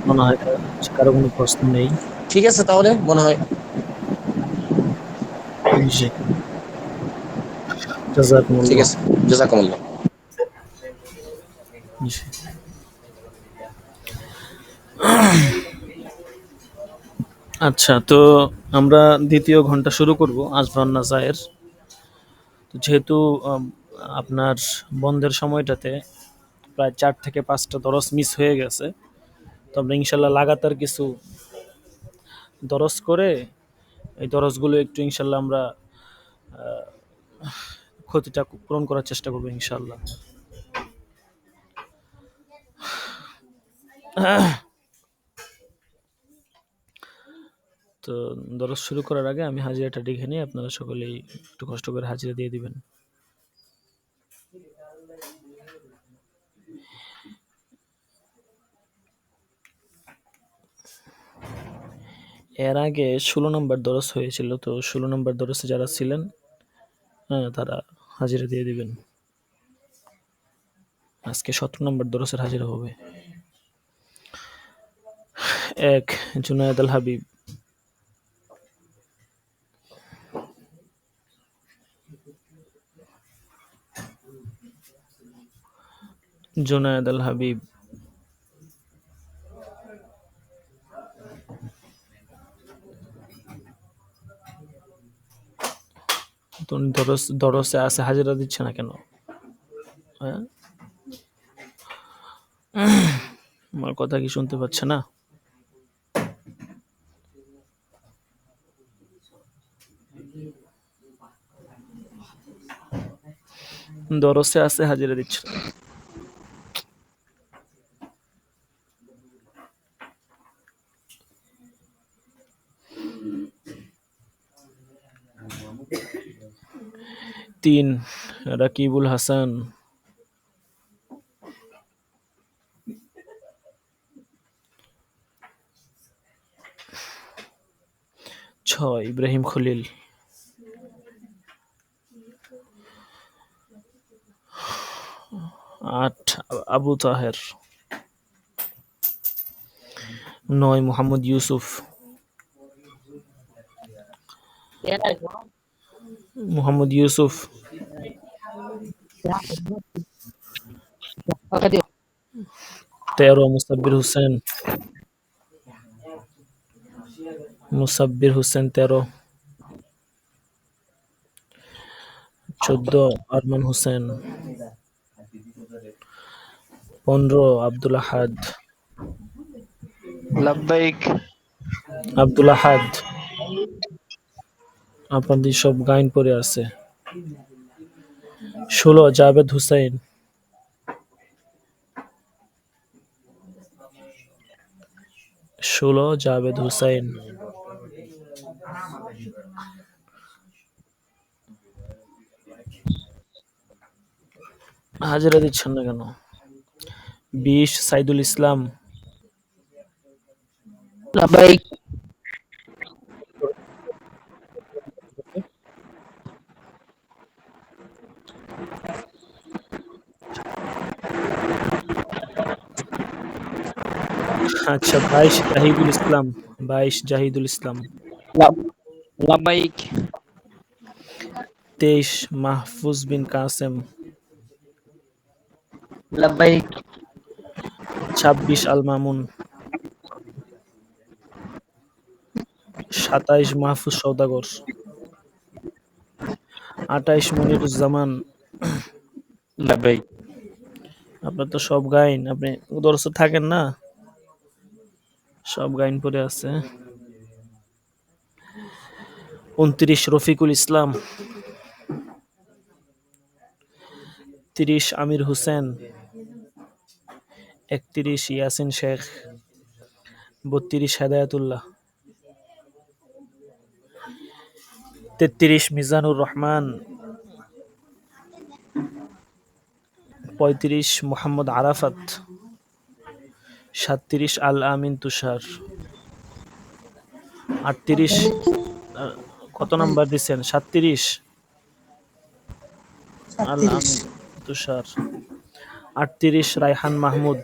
A: মনে হয় কারো কোনো প্রশ্ন নেই।
B: ঠিক আছে তাহলে মনে হয়।
A: জি,
B: ঠিক
A: জাযাকুমুল্লাহ।
B: আছে, জাযাকুমুল্লাহ।
A: জি। আচ্ছা, তো আমরা দ্বিতীয় ঘন্টা শুরু করব আসবান নাজায়ের। তো যেহেতু আম আপনার বন্ধের সময়টাতে প্রায় ৪ থেকে ৫ টা দরস মিস হয়ে গেছে। তো আমরা ইনশাআল্লাহ লাগাতার কিছু দরস করে এই দরসগুলো একটু ইনশাআল্লাহ আমরা আ ক্ষতিটা পূরণ করার চেষ্টা করব ইনশাআল্লাহ। তো দরস শুরু করার আগে আমি হাজিরাটা লিখে নিই। আপনারা সকলেই একটু কষ্ট করে হাজিরা দিয়ে দিবেন। এর আগে ১৬ নাম্বার দরস হয়েছিল। তো ১৬ নাম্বার দরসে যারা ছিলেন, তারা হাজিরা দিয়ে দিবেন। আজকে ১৭ নাম্বার দরসের হাজিরা হবে। ১ জুনায়েদ আল হাবিব, জুনায়েদ আল হাবিব। তো উনি দরসে আছে, হাজিরা দিচ্ছে না কেন? হ্যাঁ? আমার কথা কি শুনতে পাচ্ছে না? দরসে আছে, হাজিরা দিচ্ছে না। তিন রাকিবুল হাসান, ৬ ইব্রাহিম খলিল, ৮ আবু তাহের, ৯ মোহাম্মদ ইউসুফ, মোহাম্মদ ইউসুফ, ১৩ মুসাব্বির হোসেন, মুসাব্বির হোসেন ১৩, ১৪ আরমান হোসেন, ১৫ আব্দুল আহাদ,
C: লাব্বাইক।
A: আব্দুল আহাদ। আপনাদের সব গাইন পড়ে আছে। ১৬ জাভেদ হুসাইন, ১৬ জাভেদ হুসাইন, হাজিরা দিচ্ছেন না কেন? ২০ সাইদুল ইসলাম,
C: লাব্বাইক।
A: আচ্ছা ২২ জাহিদুল ইসলাম, ২২ জাহিদুল ইসলাম,
C: লাব্বাইক।
A: ২৩ মাহফুজ বিন কাসেম,
C: লাব্বাইক।
A: ২৬ আল মামুন, ২৭ মাহফুজ সওদাগর, ২৮ মনিরুজ্জামান।
C: লাব্বাইক।
A: আপনার তো সব গাইন, আপনি দরজে থাকেন না, সব গাইন পড়ে আছে। ২৯ রফিকুল ইসলাম, 30 আমির হোসেন, 31 ইয়াসিন শেখ, 32 হেদায়েতুল্লাহ, 33 মিজানুর রহমান, 35 মোহাম্মদ আরাফাত, 37 আল আমিন তুষার, 38 কত নাম্বার দিচ্ছেন? 37 আল আমিন তুষার, 38 রায়হান মাহমুদ,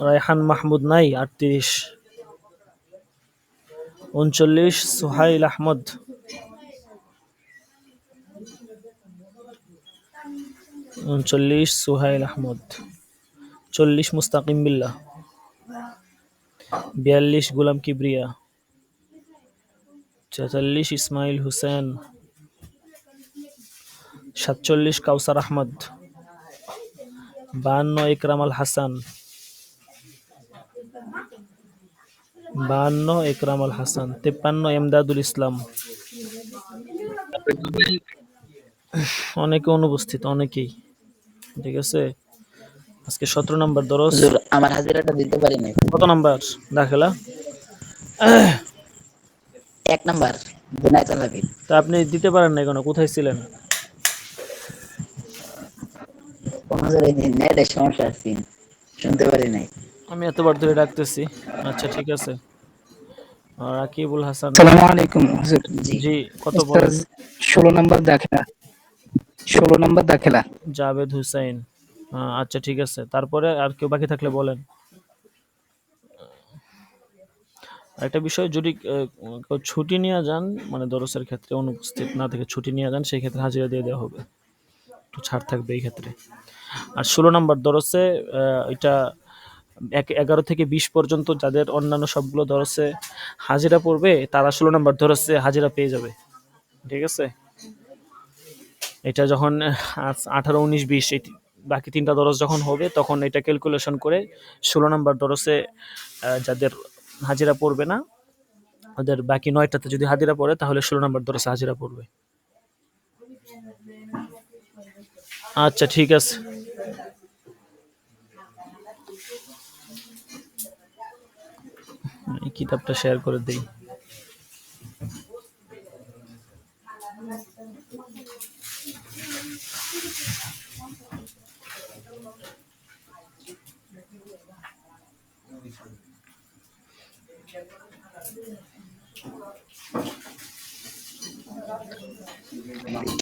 A: রায়হান মাহমুদ নাই 38, 39 সোহাইল আহমদ, 39 সোহাইল আহমদ, 40 মুস্তাকিম বিল্লাহ, 42 গোলাম কিবরিয়া, 43 ইসমাইল হুসেন, 47 কাউসার আহমদ, 52 ইকরাম আল হাসান, 52 ইকরাম আল হাসান, 53 এমদাদুল ইসলাম। অনেকে অনুপস্থিত, অনেকেই। ঠিক আছে, আজকে 17 নম্বর দরস।
C: হুজুর আমার হাজিরাটা দিতে পারি নাই।
A: কত নাম্বার দাখিলা?
C: 1 নাম্বার জুনায়েদ আলাবি।
A: তা আপনি দিতে পারেন না কেন? কোথায় ছিলেন?
C: হুজুর এই নেটের সমস্যা আছে, শুনতে পারি নাই।
A: আমি এতবার ধরে ডাকতেছি। আচ্ছা ঠিক আছে। রাকিবুল হাসান,
D: সালামু আলাইকুম হুজুর।
C: জি
A: জি কত বলেন?
D: উস্তাজ 16 নাম্বার দাখিলা, 16 নাম্বার দাখিলা।
A: জাভেদ হুসাইন। আচ্ছা ঠিক আছে, তারপরে আর কেউ বাকি থাকলে বলেন। একটা বিষয়, যদি কেউ ছুটি নিয়ে যান, মানে দরসের ক্ষেত্রে অনুপস্থিত না থেকে ছুটি নিয়ে যান, সেই ক্ষেত্রে হাজিরা দিয়ে দেওয়া হবে, একটু ছাড় থাকবে এই ক্ষেত্রে। আর 16 নম্বর দরসে এটা 11 থেকে 20 পর্যন্ত যাদের অন্যান্য সবগুলো দরসে হাজিরা পড়বে, তারা 16 নম্বর দরসে হাজিরা পেয়ে যাবে। ঠিক আছে, এটা যখন 18, 19, 20 এই বাকি তিনটা দরস যখন হবে, তখন এটা ক্যালকুলেশন করে 16 নম্বর দরসে যাদের হাজিরা পড়বে না, ওদের বাকি 9টাতে যদি হাজিরা পড়ে, তাহলে 16 নম্বর দরসে হাজিরা পড়বে। আচ্ছা ঠিক আছে। এই কিতাবটা শেয়ার করে দেই।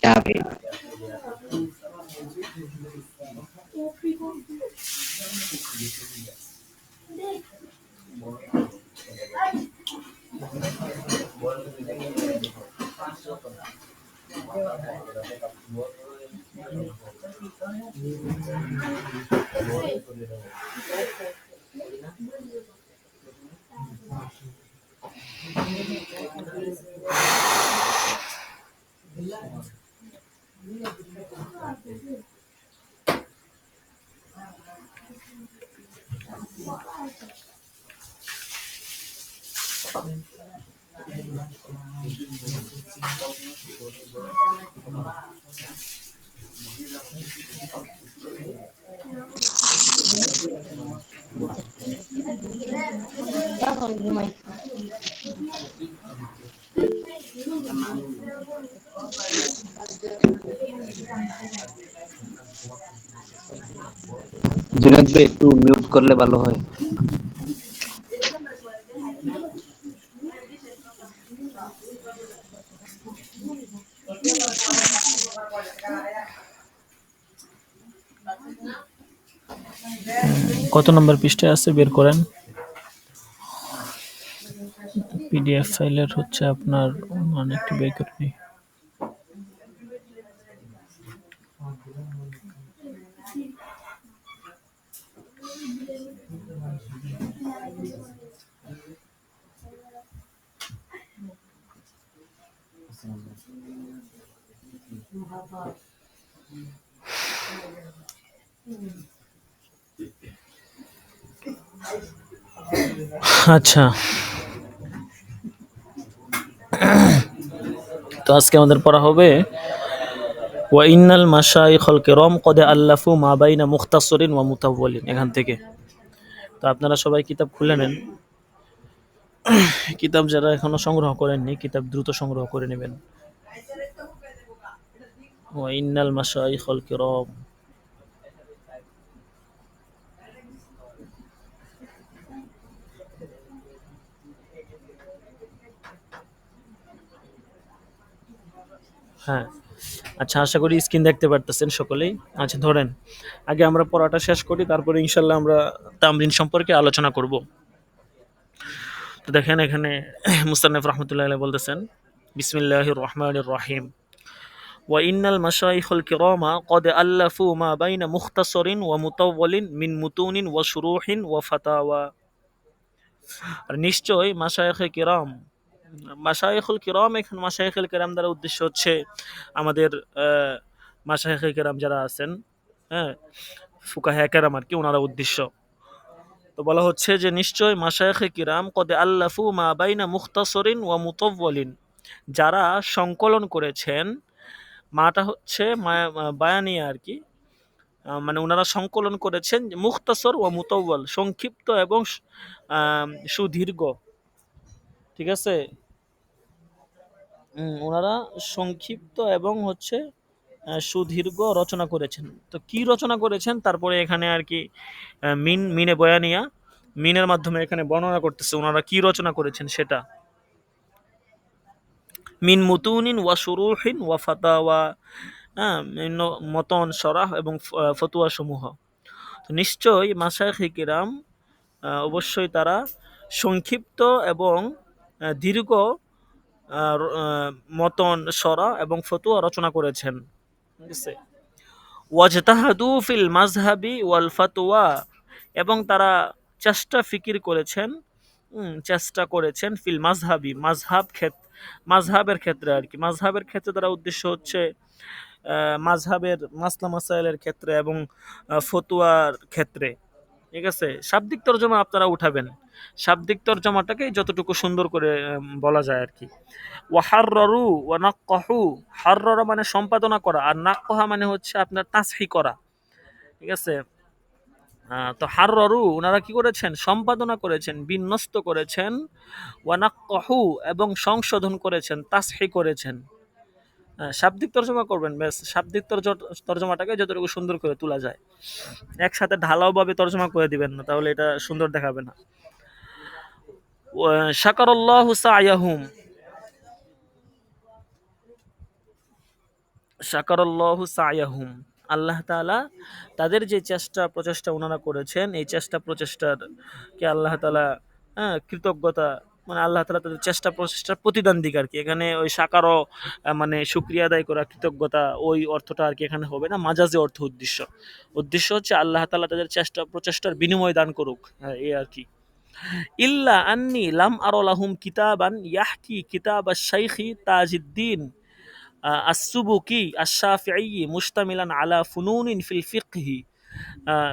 C: যাবে।
E: জুনায়েদ ভাই একটু মিউট করলে ভালো হয়।
A: কত নম্বর পৃষ্ঠায় আছে বের করেন। পিডিএফ ফাইলের হচ্ছে আপনার, মানে একটু বের করে নিই। আচ্ছা, তো আজকে আমাদের পড়া হবে ওয়া ইন্নাল মাশাইখল কিরাম কদ আল্লাফু মা বাইনা মুখতাসরিন ওয়া মুতাওয়ালিন, এখান থেকে। তো আপনারা সবাই কিতাব খুলে নেন। কিতাব যারা এখনো সংগ্রহ করেননি, কিতাব দ্রুত সংগ্রহ করে নেবেন। ওয়া ইন্নাল মাশাইখল কিরাম। হ্যাঁ, আচ্ছা, আশা করি স্ক্রিন দেখতে পারতেছেন সকলেই। আচ্ছা ধরেন, আগে আমরা পড়াটা শেষ করি, তারপরে ইনশাল্লাহ আমরা তামরিন সম্পর্কে আলোচনা করব। তো দেখেন এখানে মুস্তান্নিফ রাহমাতুল্লাহি আলাইহি বলতেছেন, বিসমিল্লাহির রহমানির রহিম, ওয়া ইন্নাল মাশাইখল কিরামা কদ আল্লাফু মা বাইনা মুখতাসরিন ওয়া মুতাওয়ালিন মিন মুতুনিন ওয়া শুরুহিন ওয়া ফাতাওয়া। আর নিশ্চয় মাশায়েখে কিরাম, মাশায়েখুল কিরাম, এখানে মাশায়েখুল কিরাম দ্বারা উদ্দেশ্য হচ্ছে আমাদের মাশায়েখে কিরাম যারা আছেন, হ্যাঁ, ফুকাহে কেরাম আর কি, ওনারা উদ্দেশ্য। তো বলা হচ্ছে যে নিশ্চয় মাশায়েখে কিরাম কদ আল্লাফু মা বাইনা মুখতাসরিন ওয়া মুতাওয়ালিন, যারা সংকলন করেছেন, মাটা হচ্ছে বায়ানিয়া আর কি, মানে ওনারা সংকলন করেছেন মুখতাসর ওয়া মুতাওয়াল, সংক্ষিপ্ত এবং সুদীর্ঘ, ঠিক আছে। ওনারা সংক্ষিপ্ত এবং হচ্ছে সুদীর্ঘ রচনা করেছেন। তো কি রচনা করেছেন তারপরে এখানে আর কি মিনে বয়ানিয়া, মিনের মাধ্যমে এখানে বর্ণনা করতেছে ওনারা কি রচনা করেছেন সেটা। মিন মুতুনিন ওয়া শুরুহিন ওয়া ফাতাওয়া, হ্যাঁ, মতন শরাহ এবং ফতুয়া সমূহ। তো নিশ্চয়ই মাশায়েখে কিরাম অবশ্যই তারা সংক্ষিপ্ত এবং দীর্ঘ মতন শরা এবং ফতুয়া রচনা করেছেন, ঠিক আছে। ওয়াজতাহাদু ফিল মাজহাবি ওয়াল ফাতওয়া, এবং তারা ফিকির করেছেন, চেষ্টা করেছেন ফিল মাজহাবি, মাজহাবের ক্ষেত্রে আর কি। মাজহাবের ক্ষেত্রে তারা উদ্দেশ্য হচ্ছে মাজহাবের মাসলা মাসাইলের ক্ষেত্রে এবং ফতুয়ার ক্ষেত্রে, ঠিক আছে। শাব্দিক তর্জমা আপনারা উঠাবেন, শাব্দিক তর্জমাটাকে যতটুকু সুন্দর করে বলা যায় আর কি। ওয়াহাররু ওয়া নাক্কাহু, হাররা মানে সম্পাদনা করা, আর নাক্কাহা মানে হচ্ছে আপনার তাসহিহ করা, ঠিক আছে। তো হাররু ওনারা কি করেছেন, সম্পাদনা করেছেন, বিন্যস্ত করেছেন, ওয়া নাক্কাহু এবং সংশোধন করেছেন, তাসহিহ করেছেন। শাব্দিক তর্জমা করবেন, ব্যাস শাব্দিক তর্জমাটাকে যতটুকু সুন্দর করে তোলা যায়। একসাথে ঢালাও ভাবে তর্জমা করে দিবেন না, তাহলে এটা সুন্দর দেখাবে না। শাকারাল্লাহু সায়াহুম, শাকারাল্লাহু সায়াহুম, আল্লাহ তাআলা তাদের যে প্রচেষ্টা ওনারা করেছেন, এই প্রচেষ্টার কে আল্লাহ তাআলা কৃতজ্ঞতা, মানে আল্লাহ তাআলা তাদের প্রচেষ্টার প্রতিদান দিক আর কি। এখানে ওই শাকারও মানে শুকরিয়া আদায় করা, কৃতজ্ঞতা, ওই অর্থটা আর কি এখানে হবে না, মাজাজি অর্থ উদ্দেশ্য হচ্ছে আল্লাহ তাআলা তাদের প্রচেষ্টার বিনিময় দান করুক, এই আর কি। ইল্লা আন্নি লাম আরা লাহুম কিতাবান ইয়াহকি কিতাব আশ-শাইখি তাজউদ্দিন আস-সুবুকি আশ-শাফিঈ মুশতামিলান আলা ফুনুনিন ফিল ফিকহি।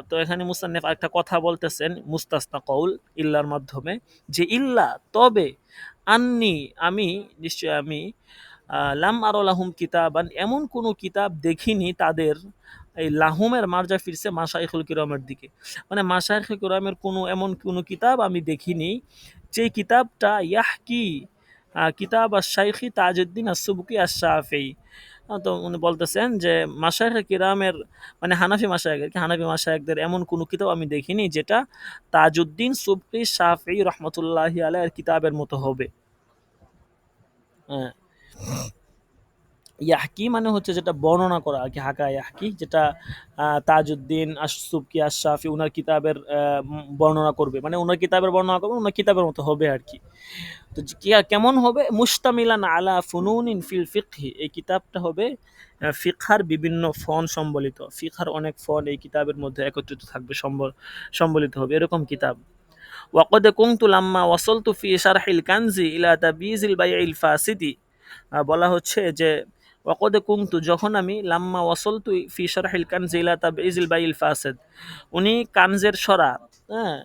A: তো এখানে মুসান্নিফ একটা কথা বলতেছেন মুস্তাসনা কওল ইল্লার মাধ্যমে, যে ইল্লা তবে, আন্নি আমি, নিশ্চয় আমি, লাম আরা লাহুম কিতাবান এমন কোন কিতাব দেখিনি তাদের, এই লাহুমের মার্জা ফিরছে মাশাইখুল কিরামের দিকে, মানে মাশাইখুল কিরামের এমন কোনো কিতাব আমি দেখিনি যে কিতাবটা ইয়াহকি কিতাব আশ-শাইখি তাজউদ্দিন আস-সুবকি আশ-শাফিঈ। তো উনি বলতেছেন যে মাশায়েখে কিরামের, মানে হানাফি মাশায়েখদের এমন কোনো কিতাব আমি দেখিনি যেটা তাজউদ্দিন সুবকি শাফিঈ রহমতুল্লাহি আলাইহির কিতাবের মতো হবে। হ্যাঁ, ইয়াহকি মানে হচ্ছে যেটা বর্ণনা করা আর কি, হাকা ইয়াহকি, যেটা তাজউদ্দিন আশ-সুবকি আশ-শাফি ওনার কিতাবের বর্ণনা করবে, মানে ওনার কিতাবের বর্ণনা করবে, ওনার কিতাবের মতো হবে আর কি। তো কেমন হবে, মুশতামিলান আলা ফুনুনিন ফিল ফিকহি, এই কিতাবটা হবে ফিকহার বিভিন্ন ফন সম্বলিত, ফিকহার অনেক ফন এই কিতাবের মধ্যে একত্রিত থাকবে, সম্বলিত হবে, এরকম কিতাব। ওয়াকদ কুনতু লাম্মা ওয়াসালতু ফি শারহিল কানজি ইলা তাবিজিল বাইইল ফাসিদি, বলা হচ্ছে যে ওয়াকদ কুনতু, যখন আমি, লাম্মা ওয়াসালতু ফি শারহিল কানজি ইলা তাবিজিল বাইইল ফাসিদ, উনি কানজের সরা, হ্যাঁ,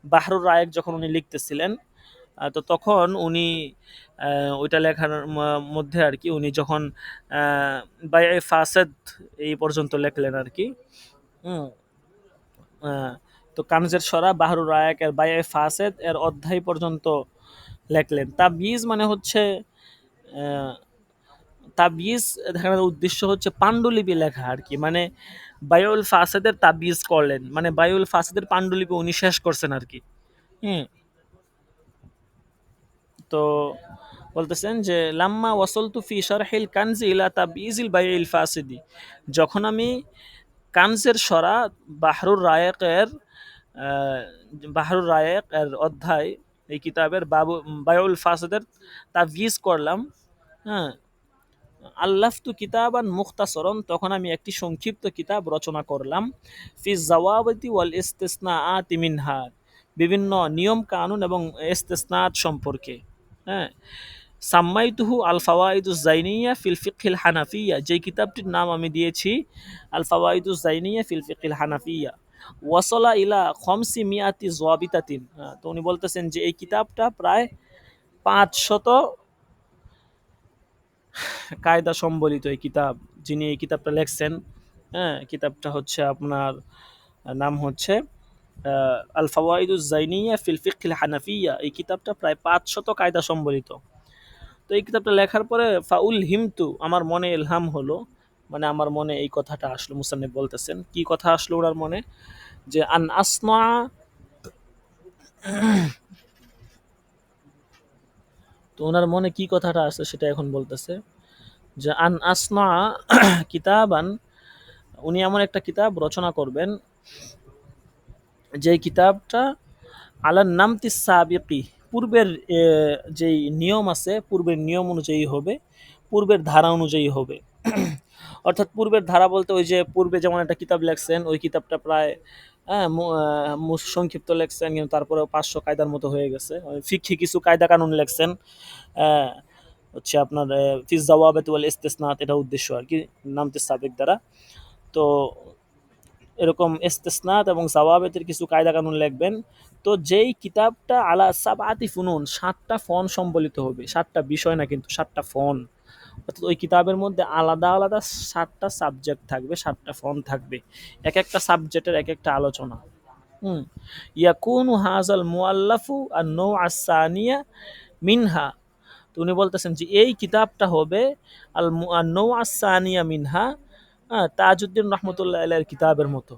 A: বাহরুর রায়েক যখন উনি লিখতেছিলেন, তো তখন উনি ওইটা লেখার মধ্যে আর কি উনি যখন বায়ায়ে ফাসেদ এই পর্যন্ত লেখলেন আর কি। হুম, আহ, তো কানজের সরা বাহরুর রায়াক এর বায়ায়ে ফাসেদ এর অধ্যায় পর্যন্ত লেখলেন। তাবিজ মানে হচ্ছে আহ, তাবিজ দেখানোর উদ্দেশ্য হচ্ছে পাণ্ডুলিপি লেখা আর কি, মানে বায়ুল ফাসেদের তাবিজ করলেন, মানে বায়ুল ফাসেদের পাণ্ডুলিপি উনি শেষ করছেন আর কি। হুম, তো বলতেছেন যে লাম্মা ওয়াসলতু ফি শারহিল কানজি ইলা তাবিজিল বাইল ফাসিদি, যখন আমি কানজের সরা বাহরুর রায়েকের আহ, বাহরুর রায়েক এর অধ্যায় এই কিতাবের বায়ুল ফাসিদের তাবিজ করলাম, হ্যাঁ, আল্লাফতু কিতাবান মুখতাসরন, তখন আমি একটি সংক্ষিপ্ত কিতাব রচনা করলাম, ফি জাওয়াবিতি ওয়াল ইস্তিসনাআতি মিনহা, বিভিন্ন নিয়ম কানুন এবং ইস্তিসনাত সম্পর্কে। হ্যাঁ, সাম্মাইতুহু আল ফাওয়াইদুজ জাইনিয়া ফিল ফিকহিল হানাফিয়া, যে কিতাবটির নাম আমি দিয়েছি আল ফাওয়াইদুজ জাইনিয়া ফিল ফিকহিল হানাফিয়া। ওয়াসলা ইলা খমসি মিয়াতি জওয়াবিতাতিন, তো উনি বলতেছেন যে এই কিতাবটা প্রায় 500 কায়দা সম্বলিত এই কিতাব। যিনি এই কিতাবটা লেখছেন, হ্যাঁ, কিতাবটা হচ্ছে আপনার নাম হচ্ছে আল ফাওয়াইদুজ জাইনিয়া ফিল ফিকহিল হানাফিয়া, এই কিতাবটা প্রায় 500 কায়দা সম্বলিত। তো এই কিতাবটা লেখার পরে ফাউল হিমতু, আমার মনে ইলহাম হলো, মানে আমার মনে এই কথাটা আসলো, মুসান্নিফ বলতেছেন কি কথা আসলো ওনার মনে, যে আন আসনা, তো ওনার মনে কি কথাটা আসছে সেটা এখন বলতেছে, যে আন আসনা কিতাবান, উনি এমন একটা কিতাব রচনা করবেন যে কিতাবটা আলান নামতি সাবিকি, পূর্বের যেই নিয়ম আছে পূর্বের নিয়ম অনুযায়ী হবে, পূর্বের ধারা অনুযায়ী হবে। অর্থাৎ পূর্বের ধারা বলতে ওই যে পূর্বে যেমন একটা কিতাব লেখছেন ওই কিতাবটা প্রায় হ্যাঁ সংক্ষিপ্ত লেখছেন, কিন্তু তারপরেও 500 কায়দার মতো হয়ে গেছে। ফিকহি কিছু কায়দা কানুন লেখছেন, আহ, হচ্ছে আপনার ফিজ জাওয়াবাত ওয়াল ইস্তিসনাত, এটা উদ্দেশ্য আর কি নামতে সাবেক দ্বারা। তো এরকম ইস্তিসনাত এবং জাওয়াবেতের কিছু কায়দা কানুন লিখবেন। তো যেই কিতাবটা আলা সাবআতি ফুনুন, 7টা ফন সম্বলিত হবে, 7টা বিষয় না কিন্তু 7টা ফন, অর্থাৎ ওই কিতাবের মধ্যে আলাদা আলাদা 7টা সাবজেক্ট থাকবে, 7টা ফন থাকবে, এক একটা সাবজেক্টের এক একটা আলোচনা। হুম, ইয়াকুনু হাজাল মুআল্লাফু আন নৌ আসানিয়া মিনহা, তো উনি বলতেছেন যে এই কিতাবটা হবে আল নৌ আসানিয়া মিনহা, তাজউদ্দিন রহমতুল্লাহ আলাইহির কিতাবের মতো।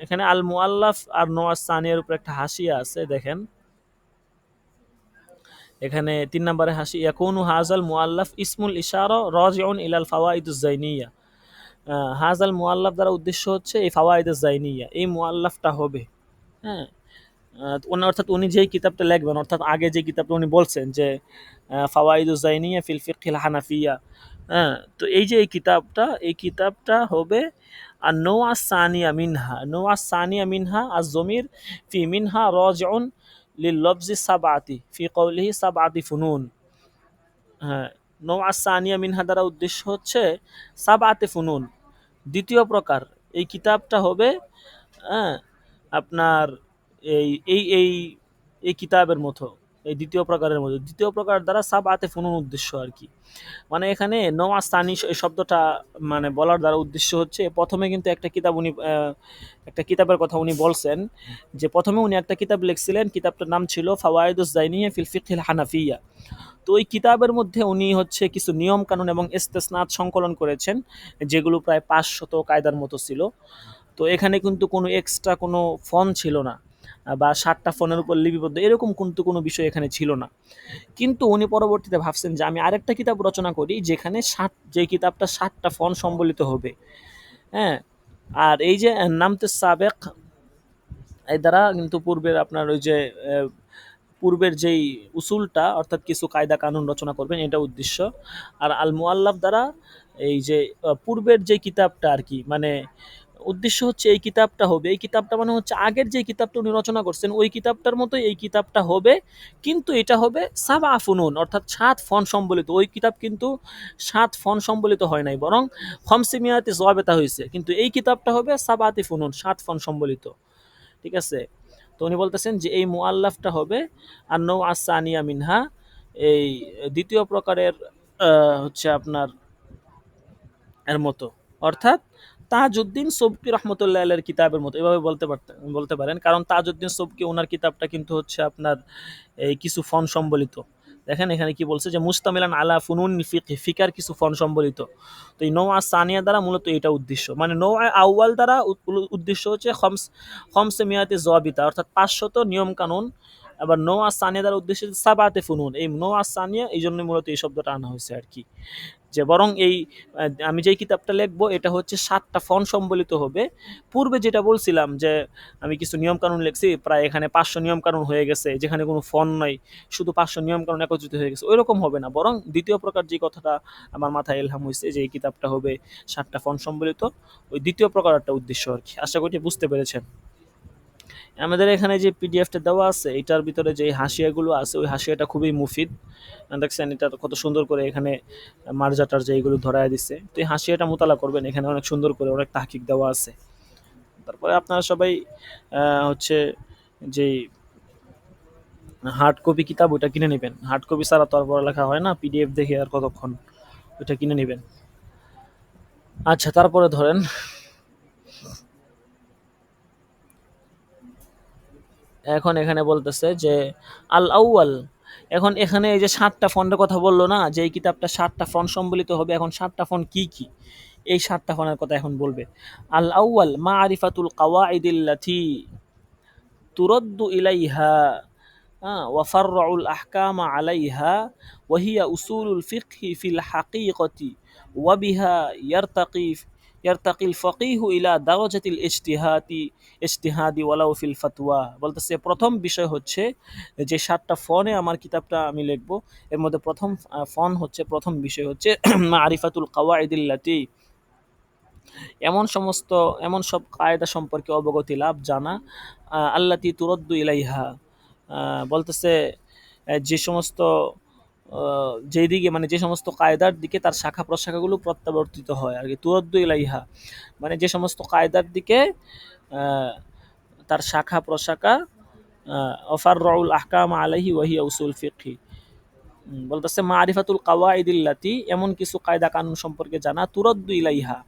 A: এখানে আল মুআল্লাফ আর নোয়াজ সানিয়ার উপর একটা হাসিয়া আছে, দেখেন এখানে 3 নম্বরে হাসি, ইয়াকুনু হাজাল মুআল্লাফ ইসমুল ইশারা রাজিউন ইলাল ফাওয়াইদুজ জাইনিয়া, হাজাল মুআল্লাফ দ্বারা উদ্দেশ্য হচ্ছে এই ফাওয়াইদুজ জাইনিয়া, এই মুআল্লাফটা হবে। হ্যাঁ, অর্থাৎ উনি যেই কিতাবটা লিখবেন, অর্থাৎ আগে যে কিতাবটা উনি বলছেন যে ফাওয়াইদুজ জাইনিয়া ফিল ফিকহিল হানাফিয়া, হ্যাঁ, তো এই যে এই কিতাবটা হবে আর নোয়া সানিয়া মিনহা, নোয়া সানিয়া মিনহা আর জমির ফি মিনহা রাজিউন লিল লফজি সাবআতি ফি কওলিহি সাবআতি ফুনুন। হ্যাঁ, নোয়া সানিয়া মিনহা দ্বারা উদ্দেশ্য হচ্ছে সাবআতি ফুনুন, দ্বিতীয় প্রকার। এই কিতাবটা হবে হ্যাঁ আপনার এই এই এই এই কিতাবের মতো, এই দ্বিতীয় প্রকারের মতো, দ্বিতীয় প্রকার দ্বারা সাবআতে ফুনুন উদ্দেশ্য আর কি। মানে এখানে নওয়াস্তানি এই শব্দটা মানে বলার দ্বারা উদ্দেশ্য হচ্ছে প্রথমে কিন্তু একটা কিতাব উনি একটা কিতাবের কথা উনি বলছেন, যে প্রথমে উনি একটা কিতাব লিখছিলেন, কিতাবটার নাম ছিল ফাওয়াইদুজ জাইনিয়া ফিল ফিকহিল হানাফিয়া। তো ওই কিতাবের মধ্যে উনি হচ্ছে কিছু নিয়ম কানুন এবং ইস্তেসনাত সংকলন করেছেন, যেগুলো প্রায় 500 কায়দার মতো ছিল। তো এখানে কিন্তু কোনো এক্সট্রা কোনো ফোন ছিল না, বা 7টা ফোনের উপর লিপিবদ্ধ এরকম কিন্তু কোনো বিষয় এখানে ছিল না। কিন্তু উনি পরবর্তীতে ভাবছেন যে আমি আরেকটা কিতাব রচনা করি যেখানে যে কিতাবটা 7টা ফন সম্বলিত হবে। হ্যাঁ, আর এই যে নামতে সাবেক এই দ্বারা কিন্তু পূর্বের আপনার ওই যে পূর্বের যেই উসুলটা, অর্থাৎ কিছু কায়দা কানুন রচনা করবেন, এটা উদ্দেশ্য। আর আল মুআল্লাফ দ্বারা এই যে পূর্বের যে কিতাবটা আর কি, মানে উদ্দেশ্য হচ্ছে এই কিতাবটা হবে, এই কিতাবটা মানে হচ্ছে আগের যে কিতাবটা উনি রচনা করছেন ওই কিতাবটার মতোই এই কিতাবটা হবে, কিন্তু এটা হবে সাবা ফুনুন, অর্থাৎ 7 ফন সম্বলিত। ওই কিতাব কিন্তু 7 ফন সম্বলিত হয় নাই, বরং খমসিমিয়াতে জবেতা হয়েছে, কিন্তু এই কিতাবটা হবে সাবাতি ফুনুন, 7 ফন সম্বলিত। ঠিক আছে, তো উনি বলতেছেন যে এই মুআল্লাফটা হবে আর নৌ আসানিয়া মিনহা, এই দ্বিতীয় প্রকারের হচ্ছে আপনার এর মতো, অর্থাৎ তাজউদ্দিন সবকি রহমতুল্লাহ আলাইহির কিতাবের মতো, এভাবে বলতে পারেন। কারণ তাজউদ্দিন সবকি ওনার কিতাবটা কিন্তু হচ্ছে আপনার এই কিছু ফন সম্বলিত। দেখেন এখানে কি বলছে যে মুস্তামিলান আলা ফুনুন ফিকার কিছু ফন সম্বলিত। তো এই নওয়া সানিয়া দ্বারা মূলত এটা উদ্দেশ্য, মানে নওয়া আউয়াল দ্বারা উদ্দেশ্য হচ্ছে খমসে মিয়াতে জবিতা, অর্থাৎ 500 নিয়ম কানুন। আবার নওয়া সানিয়া দ্বারা উদ্দেশ্য হচ্ছে সাবাতে ফুনুন। এই নওয়া সানিয়া এই জন্য মূলত এই শব্দটা আনা হয়েছে আর কি, যে বরং এই আমি যেই কিতাবটা লিখবো এটা হচ্ছে 7টা ফন সম্বলিত হবে। পূর্বে যেটা বলছিলাম যে আমি কিছু নিয়ম কানুন লিখছি, প্রায় এখানে 500 নিয়ম কানুন হয়ে গেছে, যেখানে কোনো ফন নাই, শুধু 500 নিয়ম কানুন একত্রিত হয়ে গেছে, ওই রকম হবে না। বরং দ্বিতীয় প্রকার যে কথাটা আমার মাথায় ইলহাম হয়েছে যে এই কিতাবটা হবে 7টা ফন সম্বলিত, ওই দ্বিতীয় প্রকার একটা উদ্দেশ্য আর কি। আশা করি বুঝতে পেরেছেন। আমাদের এখানে যে পিডিএফটা দেওয়া আছে এটার ভিতরে যে হাসিয়াগুলো আছে, ওই হাসিয়াটা খুবই মুফিদ। দেখছেন এটা কত সুন্দর করে এখানে মার্জাটার যে এইগুলো ধরায় দিচ্ছে। তো এই হাসিয়াটা মোতালা করবেন, এখানে অনেক সুন্দর করে অনেক তাহকিক দেওয়া আছে। তারপরে আপনারা সবাই হচ্ছে যে হার্ড কপি কিতাব ওইটা কিনে নেবেন। হার্ড কপি ছাড়া তো আর পড়ালেখা হয় না, পিডিএফ দেখে আর কতক্ষণ, ওইটা কিনে নেবেন। আচ্ছা, তারপরে ধরেন এখন এখানে বলতেছে যে আল আউয়াল। এখন এখানে এই যে 7টা ফন্টের কথা বললো না, যে এই কিতাবটা 7টা ফন্ট সম্বলিত হবে, এখন 7টা ফন্ট কি কি, এই 7টা ফন্টের কথা এখন বলবে। আল আউয়াল মারিফাতুল কাওয়াইদিল্লাতি তুরাদ্দু ইলাইহা ওয়াফাররাউল আহকামা আলাইহা ওয়াহিয়া উসুলুল ফিকহি ফিল হাকিকতি ওয়াবিহা ইয়ারতাকিল ফকিহু ইলা দারাজাতিল ইজতিহাদি ওয়ালাউ ফিল ফাতওয়া। বলতেছে প্রথম বিষয় হচ্ছে যে 7টা ফনে আমার কিতাবটা আমি লিখব, এর মধ্যে প্রথম ফন হচ্ছে, প্রথম বিষয় হচ্ছে মারিফাতুল কাওয়াইদিল্লাতি, এমন সব কায়দা সম্পর্কে অবগতি লাভ, জানা। আল্লাতি তুরদ্দু ইলাইহা, বলতেছে যে সমস্ত যেই দিকে, মানে যে সমস্ত কায়দার দিকে তার শাখা প্রশাখাগুলো প্রত্যাবর্তিত হয় আর কি। তুরদ্দু ইলাইহা মানে যে সমস্ত কায়দার দিকে তার শাখা প্রশাখা, অফার রাউল আহকাম আলাইহি ওয়াহিয়া উসুল ফিকহি। বলতেছে মারিফাতুল কাওয়াইদিল্লাতি, এমন কিছু কায়দা কানুন সম্পর্কে জানা, তুরদ্দু ইলাইহা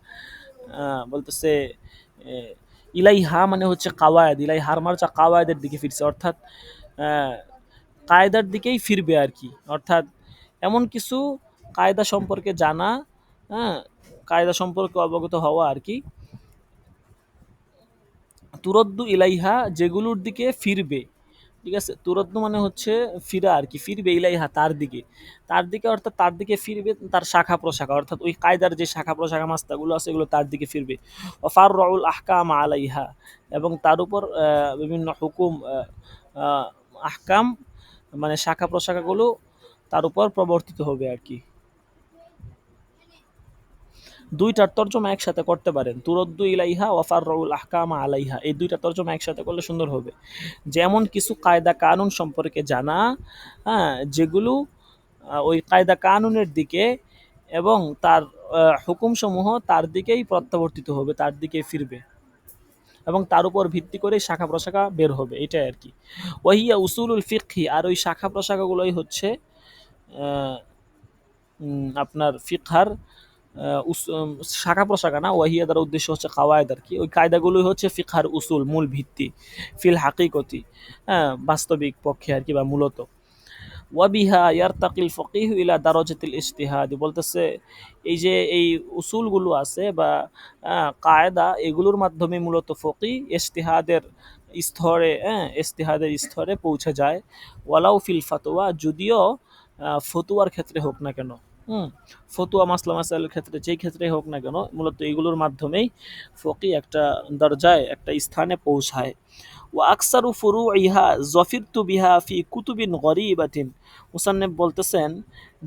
A: বলতেছে ইলাইহা মানে হচ্ছে কাওয়ায়দ, ইলাইহার মার্জা কাওয়ায়দের দিকে ফিরছে, অর্থাৎ কায়দার দিকেই ফিরবে আর কি। অর্থাৎ এমন কিছু কায়দা সম্পর্কে জানা, হ্যাঁ, কায়দা সম্পর্কে অবগত হওয়া আর কি। তুরদ্দু ইলাইহা যেগুলোর দিকে ফিরবে, ঠিক আছে। তুরদ্দু মানে হচ্ছে ফিরা আর কি, ফিরবে ইলাইহা তার দিকে, তার দিকে অর্থাৎ তার দিকে ফিরবে তার শাখা প্রশাখা, অর্থাৎ ওই কায়দার যে শাখা প্রশাখা মাস্তাগুলো আছে এগুলো তার দিকে ফিরবে। ওয়াফার রাউল আহকাম আলাইহা, এবং তার উপর বিভিন্ন হুকুম, আহকাম মানে শাখা প্রশাখাগুলো তার উপর প্রবর্তিত হবে আর কি। দুইটার তর্জমা একসাথে করতে পারেন, তুরদ্দু ইলাইহা ওয়াফার রাউল আহকামা আলাইহা, এই দুইটা তর্জমা একসাথে করলে সুন্দর হবে। যেমন কিছু কায়দা কানুন সম্পর্কে জানা, হ্যাঁ, যেগুলো ওই কায়দা কানুনের দিকে এবং তার হুকুমসমূহ তার দিকেই প্রত্যাবর্তিত হবে, তার দিকে ফিরবে, এবং তার উপর ভিত্তি করে শাখা প্রশাখা বের হবে, এটাই আর কি। ওয়াহিয়া উসুলুল ফিকহি, আর ওই শাখা প্রশাখাগুলোই হচ্ছে আপনার ফিকহার শাখা প্রশাখা না, ওয়াহিয়া দ্বারা উদ্দেশ্য হচ্ছে কাওয়ায়েদ আর কি। ওই কায়দাগুলোই হচ্ছে ফিকহার উসুল, মূল ভিত্তি, ফিল হাকিকতি, হ্যাঁ, বাস্তবিক পক্ষে আর কি, বা মূলত। ওয়াবিহা ইয়ারতাকিল ফকিহ ইলা দারাজাতিল ইজতিহাদ, বলতেছে এই যে এই উসুলগুলো আছে বা কায়দা, এগুলোর মাধ্যমে মূলত ফকি ইজতিহাদের স্তরে, ইজতিহাদের স্তরে পৌঁছে যায়। ওয়ালাউ ফিল ফাতোয়া, যদিও ফতুয়ার ক্ষেত্রে হোক না কেন, ফতুয়া মাসলা মাসাইলের ক্ষেত্রে, যেই ক্ষেত্রেই হোক না কেন, মূলত এগুলোর মাধ্যমেই ফকি একটা দরজায়, একটা স্থানে পৌঁছায়। ওয়া আকসারু ফুরুইহা যফিরতু বিহা ফি কুতুবিন গরিবাতিন, মুসান্নিফ বলতেছেন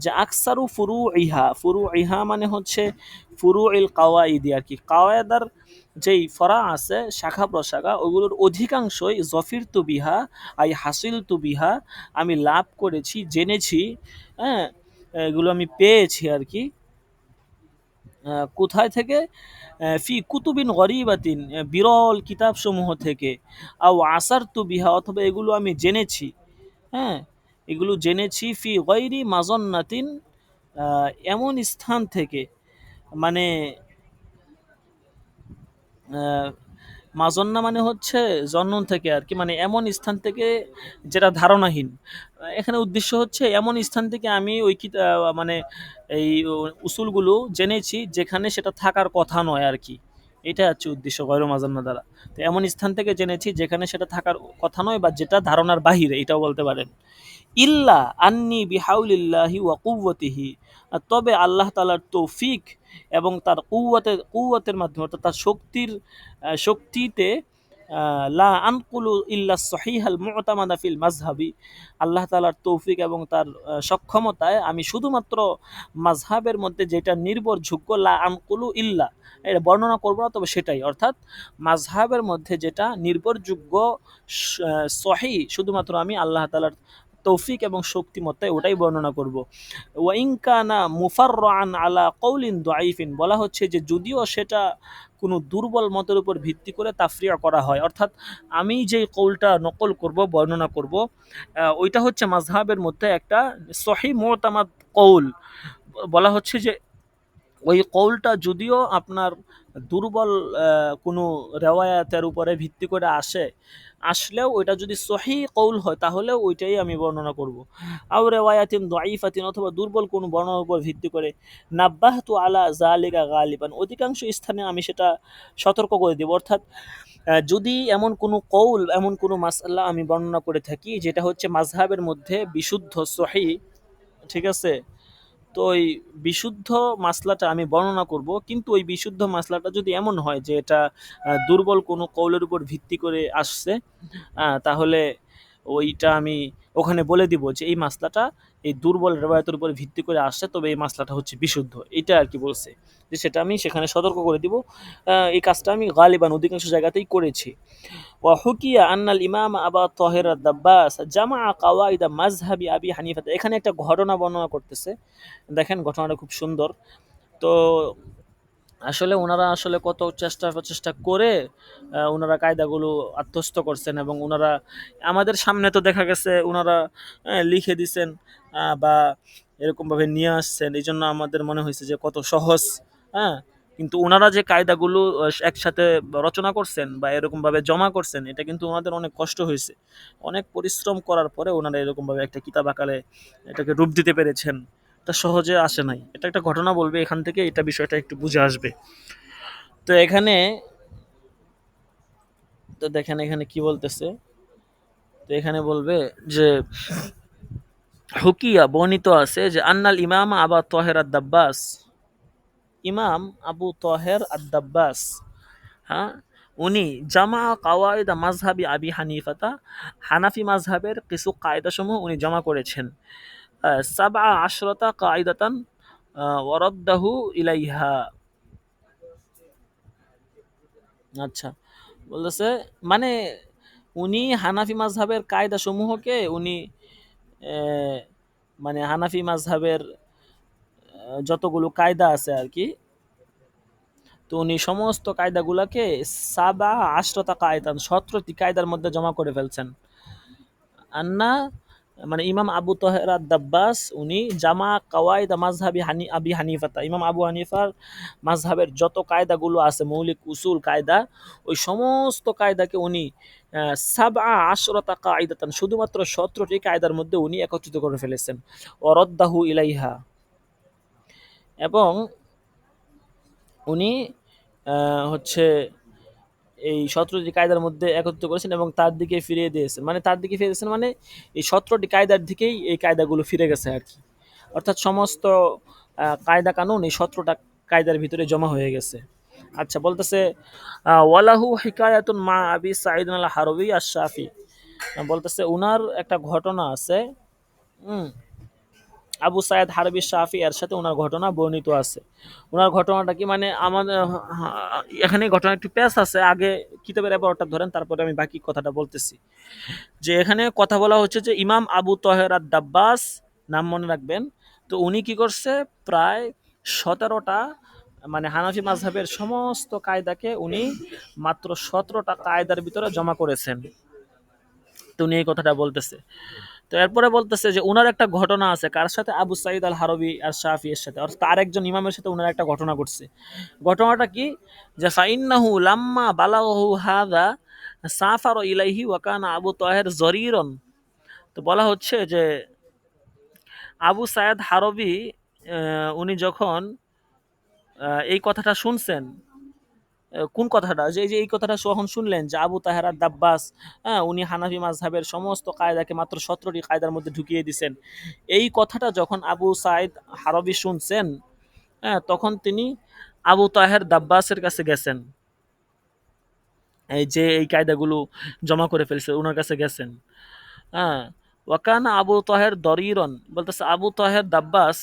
A: যে আকসারু ফুরুইহা মানে হচ্ছে ফুরুইল কাওয়াইদি আর কি, কাওয়ায়দার যেই ফরা আছে শাখা প্রশাখা, ওগুলোর অধিকাংশই যফিরতু বিহা আই হাসিলতু বিহা, আমি লাভ করেছি, জেনেছি, হ্যাঁ, এগুলো আমি পেয়েছি আর কি। কোথায় থেকে? ফি কুতুবিন গরিবাতিন, বিরল কিতাবসমূহ থেকে, আও আসারতু বিহা, অথবা এগুলো আমি জেনেছি, হ্যাঁ, এগুলো জেনেছি ফি গৈরি মাজন্নাতিন, এমন স্থান থেকে, মানে আহ, মাজন্না মানে হচ্ছে জন্ম থেকে আর কি, মানে এমন স্থান থেকে যেটা ধারণাহীন। এখানে উদ্দেশ্য হচ্ছে এমন স্থান থেকে আমি ওই মানে এই উসুলগুলো জেনেছি যেখানে সেটা থাকার কথা নয় আর কি। এটা হচ্ছে উদ্দেশ্য গয়র মাজান্না দ্বারা। তো এমন স্থান থেকে জেনেছি যেখানে সেটা থাকার কথা নয় বা যেটা ধারণার বাহিরে, এটাও বলতে পারেন। ইল্লা আন্নি বিহাউলিল্লাহি ওয়া কুওয়াতিহি, তবে আল্লাহ তাআলার তৌফিক এবং তার কুওয়াতের মাধ্যমে, অর্থাৎ তার শক্তিতে, লা আনকুলু ইল্লা সহিহাল মুতামাদা ফিল মাযহাবি, আল্লাহ তাআলার তৌফিক এবং তার সক্ষমতায় আমি শুধুমাত্র মাযহাবের মধ্যে যেটা নির্ভরযোগ্য, লা আনকুলু ইল্লা, এটা বর্ণনা করব না, তবে সেটাই, অর্থাৎ মাযহাবের মধ্যে যেটা নির্ভরযোগ্য সহি, শুধুমাত্র আমি আল্লাহ তাআলার তৌফিক এবং শক্তিমত্তায় ওটাই বর্ণনা করব। ওয়াইন কানা মুফাররান আলা কওলিন দাঈফিন, বলা হচ্ছে যে যদিও সেটা কোনো দুর্বল মতের উপর ভিত্তি করে তাফরিয়া করা হয়, অর্থাৎ আমি যে কৌলটা নকল করব, বর্ণনা করব, ওইটা হচ্ছে মাযহাবের মধ্যে একটা সহি মুতামাদ কৌল। বলা হচ্ছে যে ওই কৌলটা যদিও আপনার দুর্বল কোনো রেওয়ায়াতের উপরে ভিত্তি করে আসলেও ওইটা যদি সহি কৌল হয় তাহলে ওইটাই আমি বর্ণনা করব। আও রেওয়ায়াতিন দাঈফাতিন, অথবা দুর্বল কোনো বর্ণনার উপর ভিত্তি করে, নাব্বাহতু আলা যালিকা গালিবান, অধিকাংশ স্থানে আমি সেটা সতর্ক করে দেব। অর্থাৎ যদি এমন কোনো কৌল, এমন কোনো মাসআলা আমি বর্ণনা করে থাকি যেটা হচ্ছে মাযহাবের মধ্যে বিশুদ্ধ সহি, ঠিক আছে, তো ওই বিশুদ্ধ মাসলাটা আমি বর্ণনা করব, কিন্তু ওই বিশুদ্ধ মাসলাটা যদি এমন হয় যে এটা দুর্বল কোনো কৌলের উপর ভিত্তি করে আসছে, তাহলে ওইটা আমি ওখানে বলে দিব যে এই মাসলাটা এই দুর্বল রেওয়ায়তের উপর ভিত্তি করে আসছে, তবে এই মাসলাটা হচ্ছে বিশুদ্ধ, এটা আর কি বলছে, যে সেটা আমি সেখানে সতর্ক করে দিব। এই কাজটা আমি গালিবান অধিকাংশ জায়গাতেই করেছি। ওয়াহুকিয়া আন্নাল ইমাম আবা তাহের দাব্বাস জামা কাওয়াইদা মাজহাবি আবি হানিফা, এখানে একটা ঘটনা বর্ণনা করতেছে, দেখেন ঘটনাটা খুব সুন্দর। তো আসলে ওনারা আসলে কত চেষ্টা প্রচেষ্টা করে ওনারা কায়দাগুলো আত্মস্থ করছেন, এবং ওনারা আমাদের সামনে তো দেখা গেছে ওনারা লিখে দিছেন, বা এরকমভাবে নিয়ে আসছেন, এই জন্য আমাদের মনে হয়েছে যে কত সহজ। হ্যাঁ, কিন্তু ওনারা যে কায়দাগুলো একসাথে রচনা করছেন বা এরকমভাবে জমা করছেন, এটা কিন্তু ওনাদের অনেক কষ্ট হয়েছে, অনেক পরিশ্রম করার পরে ওনারা এরকমভাবে একটা কিতাব আকারে এটাকে রূপ দিতে পেরেছেন। এটা সহজে আসে নাই, এটা একটা ঘটনা বলবে, এখান থেকে এটা বিষয়টা একটু বুঝে আসবে। তো এখানে, তো দেখেন এখানে কি বলতেছে, তো এখানে বলবে যে হুকিয়া বর্ণিত আছে যে আন্নাল ইমাম আবা তাহের আদ-দাব্বাস, ইমাম আবু তাহের আদ-দাব্বাস, হ্যাঁ, উনি জামা কাওয়াইদা মাযহাবি আবি হানিফাতা, হানাফি মাযহাবের কিছু কায়দাসমূহ উনি জমা করেছেন। সাবআ আশরাতা কায়দাতান ওয়ারাদ্দাহু ইলাইহা। আচ্ছা, বলতেছে মানে উনি হানাফি মাযহাবের কায়দা সমূহকে উনি আহ, মানে হানাফি মাযহাবের যতগুলো কায়দা আছে আর কি, তো উনি সমস্ত কায়দাগুলাকে সাবা আশরতা কায়দান 17টি কায়দার মধ্যে জমা করে ফেলছেন। আন্না মানে ইমাম আবু তাহের আদ-দাব্বাস উনি জামা কাওয়াইদ মাযহাবি আবি হানিফাতা, ইমাম আবু হানিফার মাযহাবের যত কায়দাগুলো আছে, মৌলিক উসুল কায়দা, ওই সমস্ত কায়দাকে উনি সাবআ আশরাতা কায়দাতান, শুধুমাত্র 17টি কায়দার মধ্যে উনি একত্রিত করে ফেলেছেন। ওয়ারাদ্দাহু ইলাইহা, এবং উনি হচ্ছে এই 17টি কায়দার মধ্যে একত্রিত করেছেন এবং তার দিকে ফিরিয়ে দিয়েছেন, মানে তার দিকে ফিরে দিয়েছেন, মানে এই 17টি কায়দার দিকেই এই কায়দাগুলো ফিরে গেছে আর কি। অর্থাৎ সমস্ত কায়দা কানুন এই 17টা কায়দার ভিতরে জমা হয়ে গেছে। আচ্ছা, বলতেছে ওয়ালাহু হিকায়াতুন মা আবি সাঈদ আল হারবি আশ-শাফি, বলতেছে উনার একটা ঘটনা আছে, হুম, আবু সাইদ হারবি শাফি এর সাথে ওনার ঘটনা বর্ণিত আছে। ওনার ঘটনাটা কি, মানে আমাদের এখানে ঘটনা একটু প্যাচ আছে, আগে কিতাবের ব্যাপারটা ধরেন, তারপরে আমি বাকি কথাটা বলতেছি। যে এখানে কথা বলা হচ্ছে যে ইমাম আবু তাহের আদ-দাব্বাস, নাম মনে রাখবেন, তো উনি কি করছে, প্রায় 17টা মানে হানাফি মাযহাবের সমস্ত কায়দাকে উনি মাত্র 17টা কায়দার ভিতরে জমা করেছেন। তো উনি এই কথাটা বলতেছে। তো এরপরে বলতেছে যে উনার একটা ঘটনা আছে কার সাথে, আবু সাঈদ আল হারবি আর শাফি এর সাথে, অর্থাৎ আরেকজন ইমামের সাথে উনার একটা ঘটনা ঘটছে। ঘটনাটা কি, যে ফাইন্নাহু লাম্মা বালাগাহু হাযা সাফার ইলাইহি ওয়া কানা আবু তাহের জরিরন। তো বলা হচ্ছে যে আবু সাঈদ হারবি উনি যখন এই কথাটা শুনছেন, কোন কথাটা, যে এই যে এই কথাটা যখন শুনলেন যে আবু তাহের আর দাব্বাস, হ্যাঁ, উনি হানাফি মাযহাবের সমস্ত কায়দাকে মাত্র 17টি কায়দার মধ্যে ঢুকিয়ে দিয়েছেন, এই কথাটা যখন আবু সাঈদ হারবি শুনছেন, হ্যাঁ, তখন তিনি আবু তাহের দাব্বাসের কাছে গেছেন, এই যে এই কায়দাগুলো জমা করে ফেলছে ওনার কাছে গেছেন। হ্যাঁ, ওয়াকানা আবু তাহের দরিরন, বলতেছে আবু তাহের দাব্বাস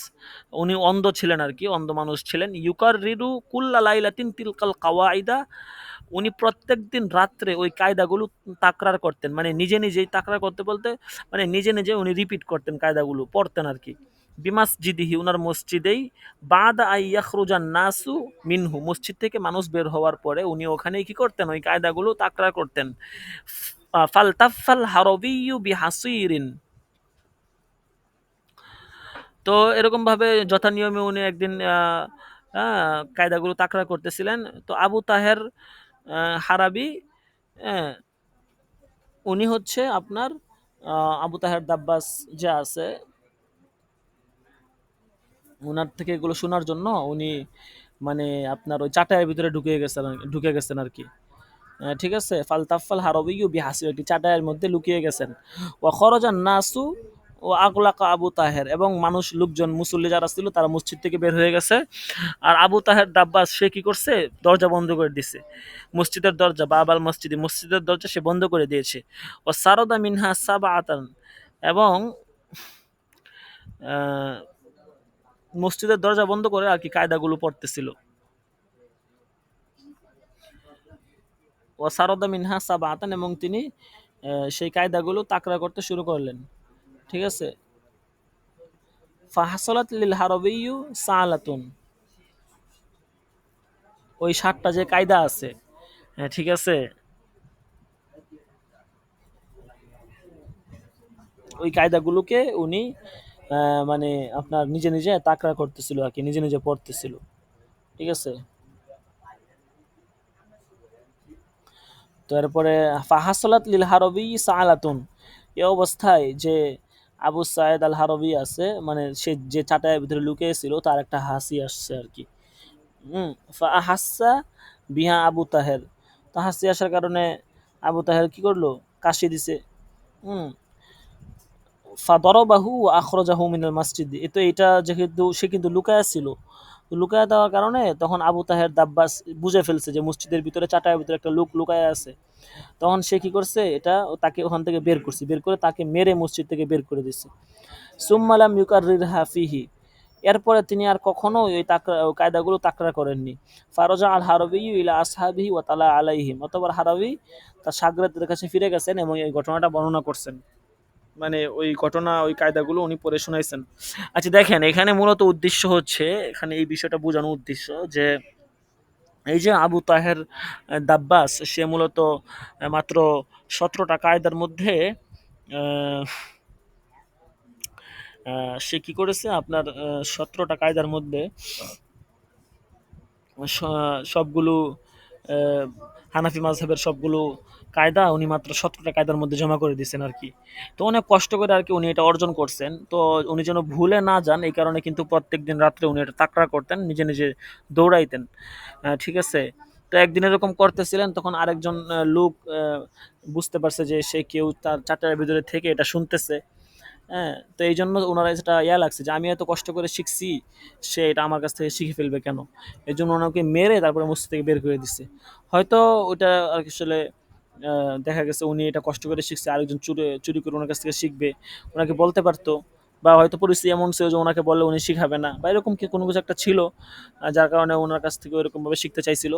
A: উনি অন্ধ ছিলেন আর কি, অন্ধ মানুষ ছিলেন। ইউকার রিরু কুল্লা লাইলাতিন তিলকাল কাওয়াইদা, উনি প্রত্যেকদিন রাত্রে ওই কায়দাগুলো তাকরার করতেন, মানে নিজে নিজেই তাকরার করতে বলতে মানে নিজে নিজে উনি রিপিট করতেন, কায়দাগুলো পড়তেন আর কি। বিমাসজিদিহি, উনার মসজিদেই, বাদা আই ইয়াখরুজান নাসু মিনহু, মসজিদ থেকে মানুষ বের হওয়ার পরে উনি ওখানেই কি করতেন, ওই কায়দাগুলো তাকরার করতেন। ফালতাফাল হারবিয়্যু বিহাসিরিন, তো এরকম ভাবে যথা নিয়মে উনি একদিন কায়দাগুলো তাকরার করতেছিলেন। তো আবু তাহের হারাবি, হ্যাঁ, উনি হচ্ছে আপনার আবু তাহের দাব্বাস যে আছে, ওনার থেকে এগুলো শোনার জন্য উনি মানে আপনার ওই চাটায়ের ভিতরে ঢুকে গেছেন আর কি। ঠিক আছে, ফালতাফাল হারবিয়্যু বিহাসিরতি, চাটায়ের মধ্যে লুকিয়ে গেছেন। ওয়া খরাজান নাসু ও আগলাকা আবু তাহের, এবং মানুষ লোকজন মুসল্লি যারা ছিল তারা মসজিদ থেকে বের হয়ে গেছে। আর আবু তাহের দাব্বাস সে কি করছে, দরজা বন্ধ করে দিছে, মসজিদের দরজা, বাবাল মসজিদে, মসজিদের দরজা সে বন্ধ করে দিয়েছে। ও সারদা মিনহা সাবআতান, এবং আহ, মসজিদের দরজা বন্ধ করে আর কি কায়দাগুলো পড়তেছিল। ও সারদা মিনহা সাবআতান, এবং তিনি সেই কায়দাগুলো তাকরা করতে শুরু করলেন। ঠিক আছে, ফাহাসলাত লিল হারবিয়্যু সালাতুন, ওই 7টা যে কায়দা আছে, হ্যাঁ, ঠিক আছে, ওই কায়দাগুলোকে উনি মানে আপনার নিজে নিজে তাকরা করতেছিল আর কি, নিজে নিজে পড়তেছিল। ঠিক আছে, তো এরপরে ফাহাসলাত লিল হারবি সালাতুন, এ অবস্থায় যে আবু সায়েদ আল হারবি আছে, মানে সে যে চাটায়ের ভিতরে লুকিয়ে ছিল, তার একটা হাসি আসছে আর কি। ফাহাসা বিহা আবু তাহের, তো হাসি আসার কারণে আবু তাহের কি করলো, কাশি দিছে। হুম, ফাদরাবাহু ওয়া আখরাজাহু মিনাল মাসজিদ, তো এটা যেহেতু সে কিন্তু লুকায়া ছিল, তো লুকায়া দেওয়ার কারণে তখন আবু তাহের দাব্বাস বুঝে ফেলছে যে মসজিদের ভিতরে, চাটায়ের ভিতরে একটা লোক লুকায়া আছে। তখন সে কি করছে, এটা তাকে ওখান থেকে বের করছে, বের করে তাকে মেরে মসজিদ থেকে বের করে দিচ্ছে। সুম্মালাম ইউকাররিরহা ফিহি, এরপরে তিনি আর কখনো ওই কায়দাগুলো তাকরার করেননি। ফারজা আল হারবি ইলা আসহাবিহি ওয়া তালা আলাইহিম, অতঃপর হারবি তার শাগরেদদের কাছে ফিরে গেছেন এবং এই ঘটনাটা বর্ণনা করছেন, মানে ওই ঘটনা, ওই কায়দাগুলো উনি পড়ে শোনাইছেন। আচ্ছা দেখেন, এখানে মূলত উদ্দেশ্য হচ্ছে, এখানে এই বিষয়টা বোঝানোর উদ্দেশ্য যে এই যে আবু তাহের দাব্বাস, সে মূলত মাত্র 17টা কায়দার মধ্যে আহ, সে কি করেছে আপনার 17টা কায়দার মধ্যে সবগুলো আহ, হানাফি মাযহাবের সবগুলো কায়দা উনি মাত্র 17টা কায়দার মধ্যে জমা করে দিয়েছেন আর কি। তো অনেক কষ্ট করে আর কি উনি এটা অর্জন করছেন। তো উনি যেন ভুলে না যান, এই কারণে কিন্তু প্রত্যেকদিন রাত্রে উনি এটা তাকরা করতেন, নিজে নিজে দৌড়াইতেন। ঠিক আছে, তো একদিন এরকম করতেছিলেন, তখন আরেকজন লোক বুঝতে পারছে যে সে কেউ তার চাটার ভিতরে থেকে এটা শুনতেছে। হ্যাঁ, তো এই জন্য ওনারা যেটা লাগছে যে আমি এত কষ্ট করে শিখছি, সে এটা আমার কাছ থেকে শিখে ফেলবে কেন, এই জন্য ওনাকে মেরে তারপরে মসজিদ থেকে বের করে দিচ্ছে। হয়তো ওটা আর কি আসলে দেখা গেছে উনি এটা কষ্ট করে শিখছে, আরেকজন চুরি চুরি করে ওনার কাছ থেকে শিখবে, ওনাকে বলতে পারতো, বা হয়তো পরিস্থিতি এমন ছিল যে ওনাকে বললে উনি শিখাবে না, বা এরকম কি কোনো কিছু একটা ছিল, যার কারণে ওনার কাছ থেকে ওইরকম ভাবে শিখতে চাইছিল।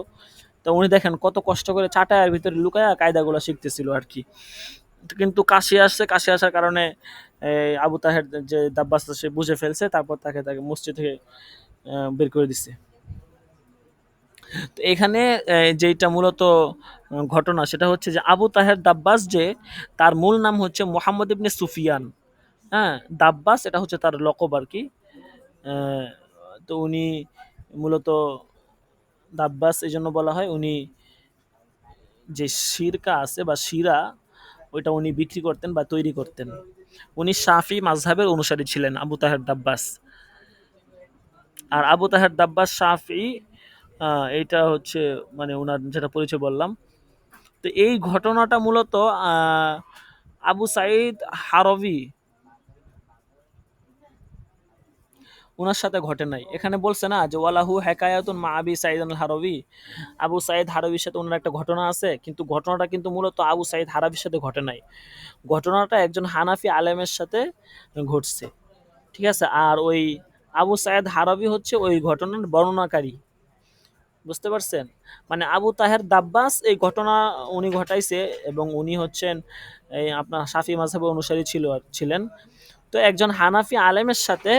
A: তো উনি দেখেন কত কষ্ট করে চাটায়ের ভিতরে লুকায়া কায়দাগুলো শিখতেছিল আর কি। কিন্তু কাশি আসছে, কাশি আসার কারণে আবু তাহের যে দাব্বাস সে বুঝে ফেলছে, তারপর তাকে তাকে মসজিদ থেকে বের করে দিচ্ছে। তো এখানে যেইটা মূলত ঘটনা সেটা হচ্ছে যে আবু তাহের দাব্বাস যে তার মূল নাম হচ্ছে মোহাম্মদ ইবনে সুফিয়ান। হ্যাঁ, দাব্বাস এটা হচ্ছে তার লকব আর কি। আহ, তো উনি মূলত দাব্বাস এই জন্য বলা হয়, উনি যে সিরকা আছে বা শিরা ওইটা উনি বিক্রি করতেন বা তৈরি করতেন। উনি শাফি মাযহাবের অনুসারী ছিলেন আবু তাহের দাব্বাস। আর আবু তাহের দাব্বাস শাফি, এইটা হচ্ছে মানে ওনার যেটা পরিচয় বললাম। তো এই ঘটনাটা মূলত আহ, আবু সাঈদ হারভি উনার সাথে ঘটে নাই। এখানে বলছে না যে ওয়ালাহু হেকায়াতুন মা আবি সাঈদ আল হারভি, আবু সাঈদ হারভির সাথে ওনার একটা ঘটনা আছে, কিন্তু ঘটনাটা কিন্তু মূলত আবু সাঈদ হারভির সাথে ঘটে নাই। ঘটনাটা একজন হানাফি আলেমের সাথে ঘটছে। ঠিক আছে, আর ওই আবু সাঈদ হারভি হচ্ছে ওই ঘটনার বর্ণনাকারী। বুঝতে পারছেন? মানে আবু তাহের দাব্বাস এই ঘটনা উনি ঘটাইছে, এবং উনি হচ্ছেন এই আপনার শাফি মাযহাবের অনুসারী ছিলেন। তো একজন হানাফি আলেমের সাথে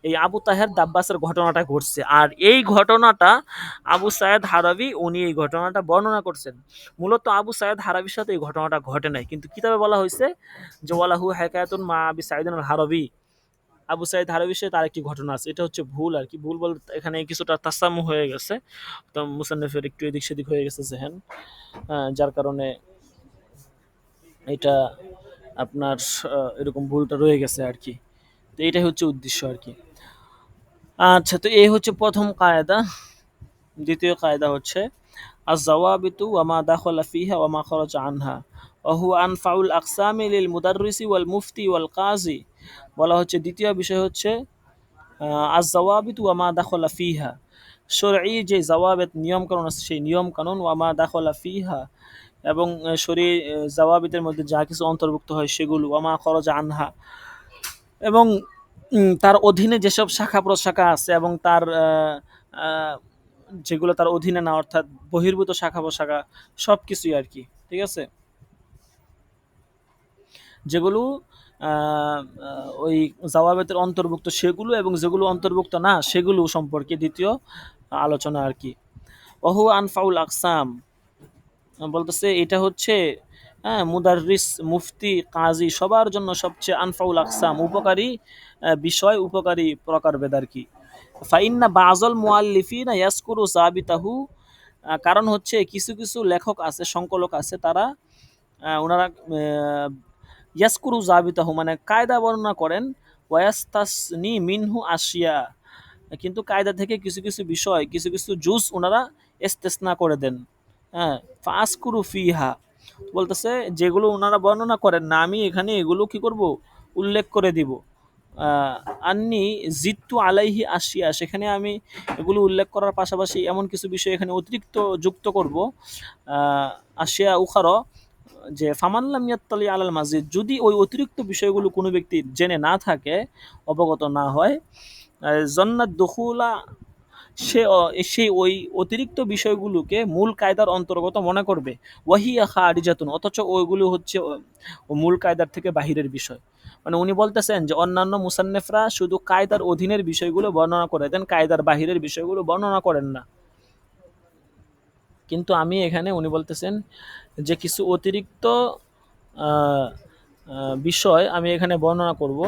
A: এই আবু তাহের দাব্বাসের ঘটনাটা ঘটছে, আর এই ঘটনাটা আবু সায়েদ হারাবি উনি এই ঘটনাটা বর্ণনা করছেন। মূলত আবু সায়েদ হারাবির সাথে এই ঘটনাটা ঘটে নাই, কিন্তু কিতাবে বলা হয়েছে যে ওয়ালাহু হেকায়াতুন মা আবি সাইদিন আল হারাবি, আবু সাইদ হারাবির সাথে তার একটি ঘটনা আছে। এটা হচ্ছে ভুল আর কি, ভুল বলতে এখানে কিছুটা তাসাম্মু হয়ে গেছে, তো মুসান্নিফের একটু এদিক সেদিক হয়ে গেছে জেহেন, যার কারণে এটা আপনার এরকম ভুলটা রয়ে গেছে আর কি। তো এটাই হচ্ছে উদ্দেশ্য আর কি। আচ্ছা, তো এই হচ্ছে প্রথম কায়দা। দ্বিতীয় কায়দা হচ্ছে আজ-জাওয়াবিতু ওয়া মা দাখালা ফিহা ওয়া মা খারাজা আনহা ওয়া হুয়া আনফাউল আকসামি লিল মুদাররিসি ওয়াল মুফতি ওয়াল কাজী। বলা হচ্ছে দ্বিতীয় বিষয় হচ্ছে আজ-জাওয়াবিতু ওয়া মা দাখালা ফিহা, শরঈ যে জাওয়াবিত নিয়ম কানুন আছে সেই নিয়ম কানুন, ওয়া মা দাখালা ফিহা এবং শরঈ জাওয়াবিতের মধ্যে যা কিছু অন্তর্ভুক্ত হয় সেগুলো, ওয়া মা খারাজা আনহা এবং তার অধীনে যেসব শাখা প্রশাখা আছে এবং তার আহ, যেগুলো তার অধীনে না, অর্থাৎ বহির্ভূত শাখা প্রশাখা সব কিছুই আর কি। ঠিক আছে, যেগুলো ওই জাওয়াবেতের অন্তর্ভুক্ত সেগুলো, এবং যেগুলো অন্তর্ভুক্ত না সেগুলো সম্পর্কে দ্বিতীয় আলোচনা আর কি। ওহু আনফাউল আকসাম বলতেছে এটা হচ্ছে হ্যাঁ মুদাররিস মুফতি কাজী সবার জন্য সবচেয়ে আনফাউল আকসাম উপকারী বিষয়, উপকারী প্রকারভেদ আর কি। ফাইন্না বাজল মুআল্লিফিনা ইয়াসকুরু সাবিতাহু, কারণ হচ্ছে কিছু কিছু লেখক আছে, সংকলক আছে, তারা ওনারা ইয়াসকুরু জাবিতাহু মানে কায়দা বর্ণনা করেন, ওয়াস্তাসনি মিনহু আশিয়া, কিন্তু কায়দা থেকে কিছু কিছু বিষয়, কিছু কিছু জুস ওনারা ইস্তেসনা করে দেন। হ্যাঁ, ফাসকুরু ফিহা বলতেছে যেগুলো ওনারা বর্ণনা করেন না, আমি এখানে এগুলো কি করব, উল্লেখ করে দিব। আন্নি জিত্তু আলাইহি আশিয়া, সেখানে আমি এগুলো উল্লেখ করার পাশাপাশি এমন কিছু বিষয় এখানে অতিরিক্ত যুক্ত করব। আশিয়া উখার, যে ফামাল্লাম ইয়াত্তালি আলাল মাজিদ, যদি ওই অতিরিক্ত বিষয়গুলো কোনো ব্যক্তি জেনে না থাকে, অবগত না হয়, জন্নাত দখুলা, সেই ওই অতিরিক্ত বিষয়গুলোকে মূল কায়দার অন্তর্গত মনে করবে। ওয়াহিয়া খারিজাতুন, অথচ ওইগুলো হচ্ছে মূল কায়দার থেকে বাহিরের বিষয়। মানে উনি বলতেছেন যে অন্যান্য মুসান্নেফরা শুধু কায়দার অধীনের বিষয়গুলো বর্ণনা করে দেন, কায়দার বাহিরের বিষয়গুলো বর্ণনা করেন না। কিন্তু আমি এখানে উনি বলতেছেন যে কিছু অতিরিক্ত বিষয় আমি এখানে বর্ণনা করব,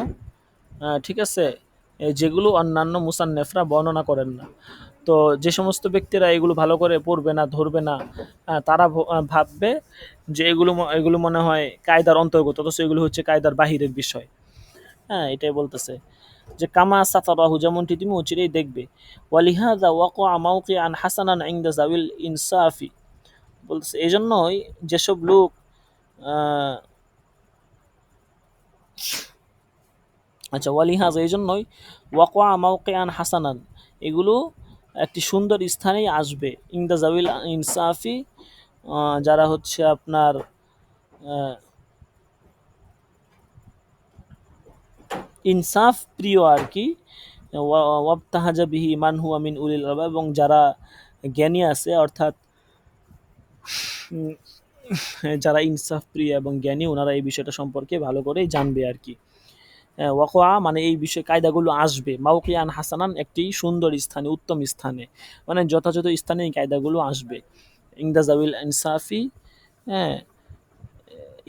A: ঠিক আছে, যেগুলো অন্যান্য মুসান্নেফরা বর্ণনা করেন না। তো যে সমস্ত ব্যক্তিরা এগুলো ভালো করে পড়বে না, ধরবে না, তারা ভাববে যে এগুলো এগুলো মনে হয় কায়দার অন্তর্গত, অথচ এগুলো হচ্ছে কায়দার বাহিরের বিষয়। হ্যাঁ, এটাই বলতেছে যে কামা সাতারাহু, যেমনটি তুমি অচিরেই দেখবে। ওয়ালিহাযা ওয়াকা মাওকিআন হাসানান ইনদা যাবিল ইনসাফি, বলতেছে এই জন্যই যেসব লোক আচ্ছা ওয়ালিহাযা এই জন্যই ওয়াকা মাওকিআন হাসানান, এগুলো একটি সুন্দর স্থানেই আসবে, ইনদা যাবিল ইনসাফি, যারা হচ্ছে আপনার ইনসাফ প্রিয় আর কি। ওয়াবতাহাজা বিহি মান হুয়া মিন উলিল আলবাব, এবং যারা জ্ঞানী আছে, অর্থাৎ যারা ইনসাফ প্রিয় এবং জ্ঞানী, ওনারা এই বিষয়টা সম্পর্কে ভালো করেই জানবে আর কি। ওয়াকোয়া মানে এই বিষয়ে কায়দাগুলো আসবে, মাউকিয়ান হাসানান একটি সুন্দর স্থানে, উত্তম স্থানে, মানে যথাযথ স্থানে এই কায়দাগুলো আসবে। ইংদাজাউল ইনসাফি, হ্যাঁ,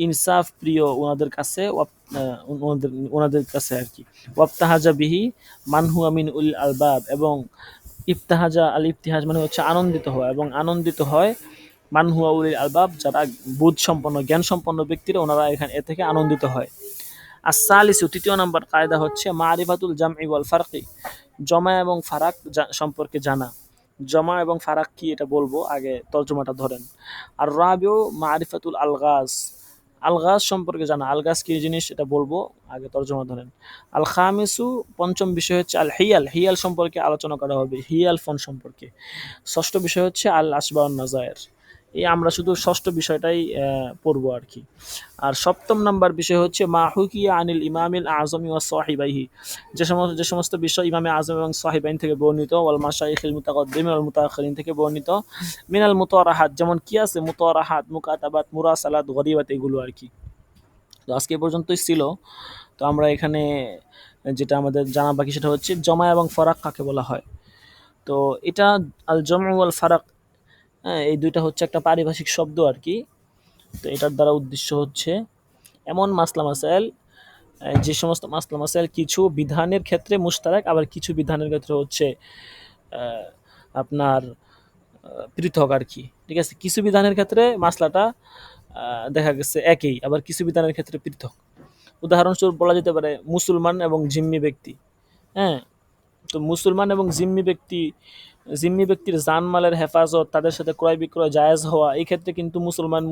A: ইনসাফ প্রিয় ওনাদের কাছে, ওনাদের কাছে আর কি। ওয়াবতাহাজা বিহি মানহু আমিন উল আলবাব, এবং ইফতাহাজা আল ইফতিহাজ মানে হচ্ছে আনন্দিত হয়, এবং আনন্দিত হয় মানহুয়া উল আলবাব যারা বুধ সম্পন্ন জ্ঞান সম্পন্ন ব্যক্তিরা, ওনারা এখানে এ থেকে আনন্দিত হয়। আসালিসু তৃতীয় নাম্বার কায়দা হচ্ছে মারিফাতুল জামই ওয়াল ফারকি, জমা এবং ফারাক সম্পর্কে জানা। জমা এবং ফারাক কি এটা বলবো, আগে তর্জমাটা ধরেন। আর রাবিউ মারিফাতুল আলগাজ, আলগাজ সম্পর্কে জানা। আলগাজ কি জিনিস এটা বলবো, আগে তর্জমা ধরেন। আল খামিসু পঞ্চম বিষয় হচ্ছে আল হিয়াল, হিয়াল সম্পর্কে আলোচনা করা হবে, হিয়াল ফোন সম্পর্কে। ষষ্ঠ বিষয় হচ্ছে আল আসবাউন নাজায়ের। এই আমরা শুধু ষষ্ঠ বিষয়টাই পড়বো আর কি। আর সপ্তম নাম্বার বিষয় হচ্ছে মা হুকিয়া আনিল ইমামিল আজমি ওয়া সাহিবাইহি, যে সমস্ত বিষয় ইমামে আজম এবং সাহিবাইন থেকে বর্ণিত, ওয়াল মাশাইখিল মুতাকদ্দিম ওয়াল মুতাআখিরিন থেকে বর্ণিত, মিনাল মুতারাহাত যেমন কি আছে, মুতারাহাত, মুকাতাবাত, মুরাসালাত, গরিবাত, এগুলো আর কি। তো আজকে এ পর্যন্তই ছিল। তো আমরা এখানে যেটা আমাদের জানা বাকি সেটা হচ্ছে জমা এবং ফারাক কাকে বলা হয়। তো এটা আল জমউ ওয়াল ফারাক, হ্যাঁ, এই দুইটা হচ্ছে একটা পারিভাষিক শব্দ আর কি। তো এটার দ্বারা উদ্দেশ্য হচ্ছে এমন মাসলা মাসাইল, যে সমস্ত মাসলা মাসাইল কিছু বিধানের ক্ষেত্রে মুশতারাক, আবার কিছু বিধানের ক্ষেত্রে হচ্ছে আহ, আপনার পৃথক আর কি। ঠিক আছে, কিছু বিধানের ক্ষেত্রে মাসলাটা দেখা গেছে একই, আবার কিছু বিধানের ক্ষেত্রে পৃথক। উদাহরণস্বরূপ বলা যেতে পারে মুসলমান এবং জিম্মি ব্যক্তি, হ্যাঁ। তো মুসলমান এবং জিম্মি ব্যক্তির জানমালের হেফাজত, তাদের সাথে ক্রয় বিক্রয় জায়েজ হওয়া, এই ক্ষেত্রে কিন্তু মুসলমান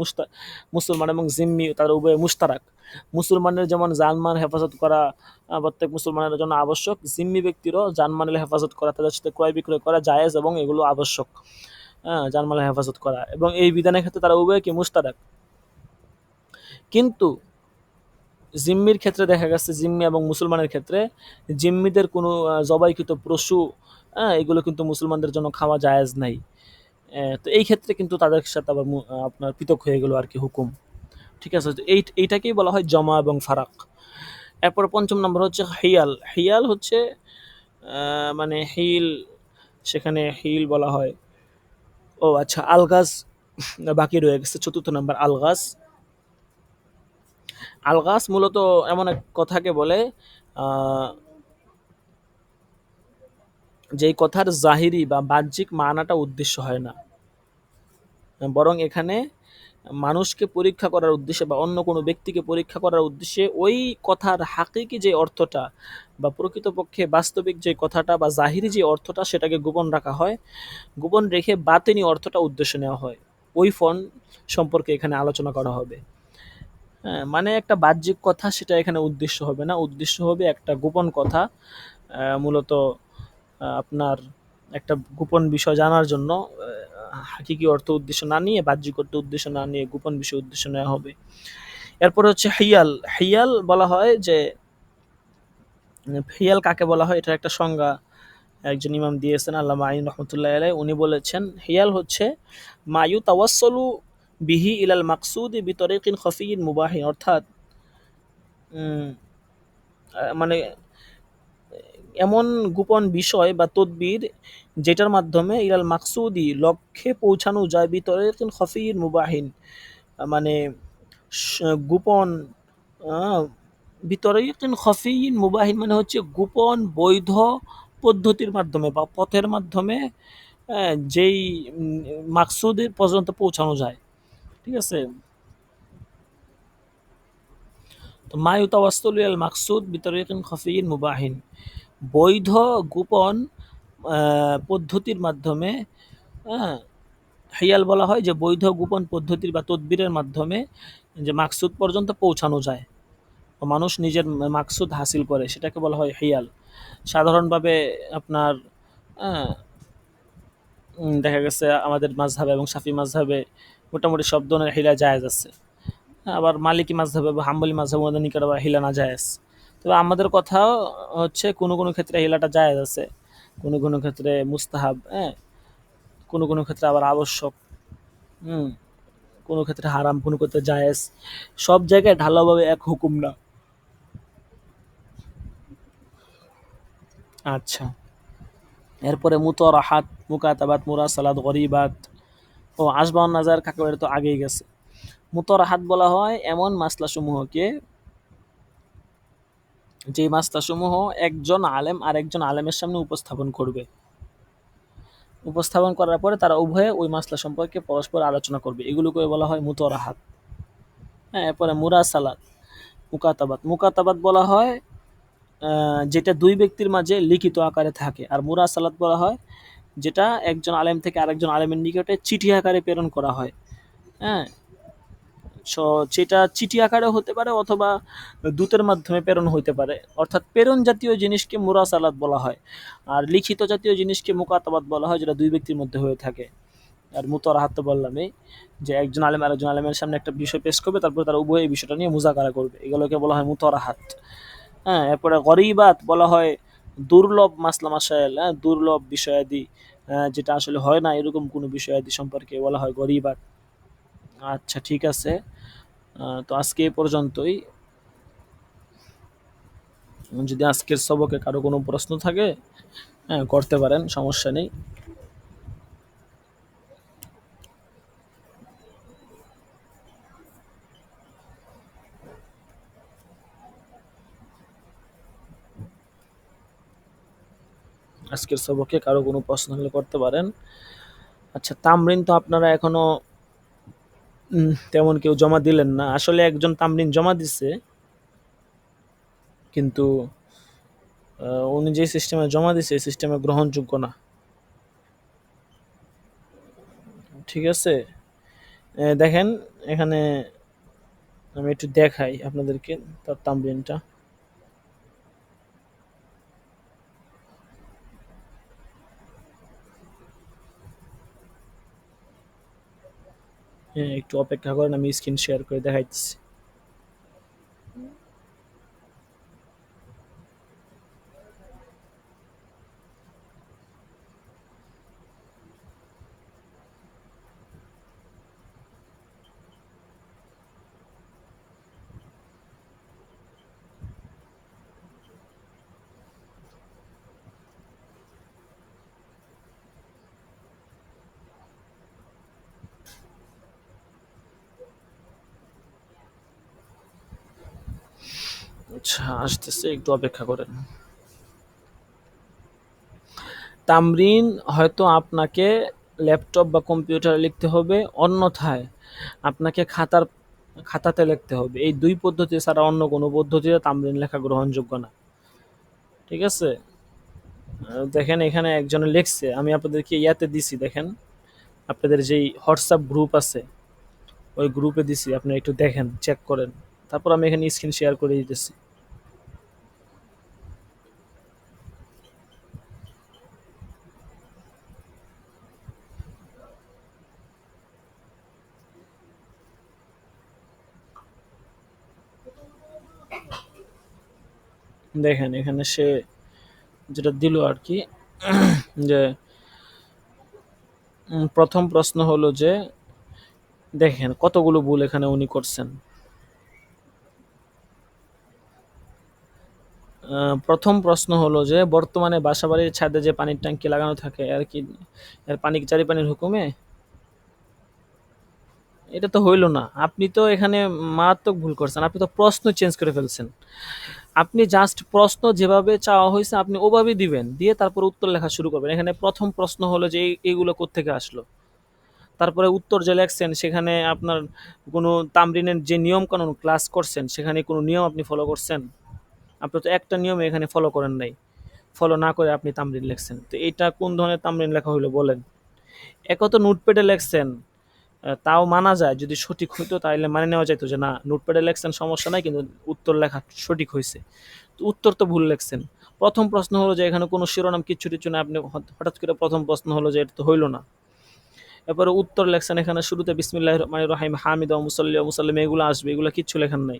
A: এবং জিম্মি তাদের উভয় মুশতারাক। মুসলমানের যেমন জানমাল হেফাজত করা প্রত্যেক মুসলমানের জন্য আবশ্যক, জিম্মি ব্যক্তিরও জানমালের হেফাজত করা, তাদের সাথে ক্রয় বিক্রয় করা জায়েজ এবং এগুলো আবশ্যক, হ্যাঁ, জানমালের হেফাজত করা, এবং এই বিধানের ক্ষেত্রে তারা উভয় কি মুশতারাক। কিন্তু জিম্মির ক্ষেত্রে দেখা গেছে, জিম্মি এবং মুসলমানের ক্ষেত্রে জিম্মিদের কোনো জবাইকৃত পশু, এগুলো কিন্তু মুসলমানদের জন্য খাওয়া জায়েজ নাই। তো এই ক্ষেত্রে কিন্তু তাদের সাথে আবার আপনার পৃথক হয়ে গেল আর কি হুকুম। ঠিক আছে, তো এইটাকেই বলা হয় জমা এবং ফারাক। এরপর পঞ্চম নম্বর হচ্ছে হিয়াল। হিয়াল হচ্ছে মানে হিল, সেখানে হিল বলা হয়। ও আচ্ছা, আলগাজ বাকি রয়ে গেছে, চতুর্থ নম্বর আলগাজ। আলগাজ মূলত এমন এক কথাকে বলে যেই কথার জাহিরি বা বাহ্যিক মানাটা উদ্দেশ্য হয় না, বরং এখানে মানুষকে পরীক্ষা করার উদ্দেশ্যে বা অন্য কোনো ব্যক্তিকে পরীক্ষা করার উদ্দেশ্যে ওই কথার হাকিকি যে অর্থটা বা প্রকৃতপক্ষে বাস্তবিক যে কথাটা বা জাহিরি যে অর্থটা, সেটাকে গোপন রাখা হয়। গোপন রেখে বাতেনি অর্থটা উদ্দেশ্য নেওয়া হয়। ওই ফোন সম্পর্কে এখানে আলোচনা করা হবে। হ্যাঁ, মানে একটা বাহ্যিক কথা সেটা এখানে উদ্দেশ্য হবে না, উদ্দেশ্য হবে একটা গোপন কথা। মূলত আপনার একটা গোপন বিষয় জানার জন্য হাকিকি অর্থ উদ্দেশ্য না নিয়ে, বাহ্যিক অর্থ উদ্দেশ্য না নিয়ে গোপন বিষয় উদ্দেশ্য নেওয়া হবে। এরপর হচ্ছে হিয়াল। হিয়াল বলা হয় যে, হিয়াল কাকে বলা হয় এটার একটা সংজ্ঞা একজন ইমাম দিয়েছেন, আল্লামা আইন রহমতুল্লাহ আলাই। উনি বলেছেন হিয়াল হচ্ছে মায়ু তাওয়াসসলু বিহি ইলাল মাকসুদি বিতরিকিন খফিয়িন মুবাহিন, অর্থাৎ মানে এমন গোপন বিষয় বা তদবির যেটার মাধ্যমে ইলাল মাকসুদি লক্ষ্যে পৌঁছানো যায়, বিতরিকিন খফিয়িন মুবাহিন মানে গোপন, বিতরিকিন খফিয়িন মুবাহিন মানে হচ্ছে গোপন বৈধ পদ্ধতির মাধ্যমে বা পথের মাধ্যমে যেই মাকসুদের পর্যন্ত পৌঁছানো যায়। ঠিক আছে, তো মায়ু তাওয়াসসুলু ইলাল মাকসুদ বিতরিকিন খফিয়িন মুবাহিন, বৈধ গোপন পদ্ধতির মাধ্যমে, হ্যাঁ, হিয়াল বলা হয় যে বৈধ গোপন পদ্ধতির বা তদবিরের মাধ্যমে যে মাকসুদ পর্যন্ত পৌঁছানো যায়, মানুষ নিজের মাকসুদ হাসিল করে, সেটাকে বলা হয় হিয়াল। সাধারণভাবে আপনার দেখা গেছে আমাদের মাযহাবে এবং শাফি মাযহাবে মোটামুটি সব ধরনের হিলা জায়েজ আছে। আবার মালিকি মাযহাবে বা হাম্বলি মাযহাবে ওদের নিকট আবার হিলা না জায়েজ। তবে আমাদের কথা হচ্ছে কোনো কোনো ক্ষেত্রে হিলাটা জায়েজ আছে, কোনো কোনো ক্ষেত্রে মুস্তাহাব, হ্যাঁ, কোনো কোনো ক্ষেত্রে আবার আবশ্যক, কোনো ক্ষেত্রে হারাম, কোনো ক্ষেত্রে জায়েজ। সব জায়গায় ঢালাওভাবে এক হুকুম না। আচ্ছা, এরপরে মুতরাহাত, মুকাতাবাত, মুরাসালাত, গরিবাত ও আসবাউন নাজার কাকে বলে তো আগেই গেছে। মুতরাহাত বলা হয় এমন মাসলাসমূহকে, যে মাসলাসমূহ একজন আলেম আর একজন আলেমের সামনে উপস্থাপন করবে। উপস্থাপন করার পরে তারা উভয়ে ওই মাসলা সম্পর্কে পরস্পর আলোচনা করবে, এগুলোকে বলা হয় মুতরাহাত। হ্যাঁ, এরপরে মুরাসালাত, মুকাতাবাত। মুকাতাবাত বলা হয় যেটা দুই ব্যক্তির মাঝে লিখিত আকারে থাকে, আর মুরাসালাত বলা হয় যেটা একজন আলেম থেকে আরেকজন আলেমের নিকটে চিঠি আকারে প্রেরণ করা হয়। হ্যাঁ, সো সেটা চিঠি আকারে হতে পারে অথবা দূতের মাধ্যমে প্রেরণ হইতে পারে, অর্থাৎ প্রেরণ জাতীয় জিনিসকে মুরাসালাত বলা হয়, আর লিখিত জাতীয় জিনিসকে মুকাতাবাত বলা হয়, যেটা দুই ব্যক্তির মধ্যে হয়ে থাকে। আর মুতরাহাত তো বললামই, যে একজন আলেম আরেকজন আলেমের সামনে একটা বিষয় পেশ করবে, তারপর তারা উভয় এই বিষয়টা নিয়ে মুজাকারা করবে, এগুলোকে বলা হয় মুতরাহাত। হ্যাঁ, এরপরে গরিবাত বলা হয় দুর্লভ মাসলা মাসায়েল, হ্যাঁ, দুর্লভ বিষয়াদি, যেটা আসলে হয় না এরকম কোনো বিষয়াদি সম্পর্কে বলা হয় গরিবাত। আচ্ছা, ঠিক আছে। তো আজকে এই পর্যন্তই। যদি আজকের সবকে কারো কোনো প্রশ্ন থাকে, হ্যাঁ, করতে পারেন, সমস্যা নেই। আজকের সবকে কারো কোনো প্রশ্ন হলে করতে পারেন। আচ্ছা, তামরিন তো আপনারা এখনো তেমন কেউ জমা দিলেন না। আসলে একজন তামরিন জমা দিছে, কিন্তু উনি যে সিস্টেমে জমা দিছে এই সিস্টেমে গ্রহণযোগ্য না। ঠিক আছে, দেখেন এখানে আমি একটু দেখাই আপনাদেরকে তার তামরিনটা। হ্যাঁ, একটু অপেক্ষা করেন, আমি স্ক্রিন শেয়ার করে দেখাইতেছি। আচ্ছা, আসতেছে, একটু অপেক্ষা করেন। তামরিন হয়তো আপনাকে ল্যাপটপ বা কম্পিউটারে লিখতে হবে, অন্যথায় আপনাকে খাতাতে লিখতে হবে। এই দুই পদ্ধতি ছাড়া অন্য কোনো পদ্ধতিতে তামরিন লেখা গ্রহণযোগ্য না। ঠিক আছে, দেখেন এখানে একজনে লিখছে, আমি আপনাদেরকে ইয়াতে দিছি, দেখেন আপনাদের যেই হোয়াটসঅ্যাপ গ্রুপ আছে ওই গ্রুপে দিছি, আপনি একটু দেখেন, চেক করেন, তারপর আমি এখানে স্ক্রিন শেয়ার করে দিতেছি। দেখেন এখানে সে যেটা দিল আর কি, যে প্রথম প্রশ্ন হলো যে, দেখেন কতগুলো ভুল এখানে উনি করছেন। প্রথম প্রশ্ন হলো যে, বর্তমানে বাসাবাড়ির ছাদে যে পানির ট্যাঙ্কি লাগানো থাকে আর কি, এর পানি কি জারি পানির হুকুমে? এটা তো হইল না। আপনি তো এখানে মারাত্মক ভুল করছেন, আপনি তো প্রশ্ন চেঞ্জ করে ফেলছেন। আপনি জাস্ট প্রশ্ন যেভাবে চাওয়া হয়েছে আপনি ওভাবেই দিবেন, দিয়ে তারপর উত্তর লেখা শুরু করবেন। এখানে প্রথম প্রশ্ন হলো যে এইগুলো কোত্থেকে আসলো, তারপরে উত্তর যে লেখছেন সেখানে আপনার কোনো তামরিনের যে নিয়ম কানুন ক্লাস করছেন সেখানে কোনো নিয়ম আপনি ফলো করছেন? আপনি তো একটা নিয়ম এখানে ফলো করেন নাই, ফলো না করে আপনি তামরিন লেখছেন। তো এটা কোন ধরনের তামরিন লেখা হইলো বলেন? একত নোটপ্যাডে লেখছেন, তাও মানা যায়, যদি সঠিক হইতো তাহলে মানে নেওয়া যেত যে না নোটপ্যাডে লেখছেন সমস্যা নাই, কিন্তু উত্তর লেখা সঠিক হয়েছে। তো উত্তর তো ভুল লেখছেন। প্রথম প্রশ্ন হলো যে এখানে কোনো শিরোনাম কিচ্ছু টিচ্ছু না, আপনি হঠাৎ করে প্রথম প্রশ্ন হলো যে এটা তো হইলো না। এরপরে উত্তর লেখছেন এখানে শুরুতে বিসমিল্লাহির রহমানির রহিম, হামিদ ও মুসাল্লি ও মুসাল্লিম, এগুলো আসবে, এগুলো কিচ্ছু লেখেন নাই।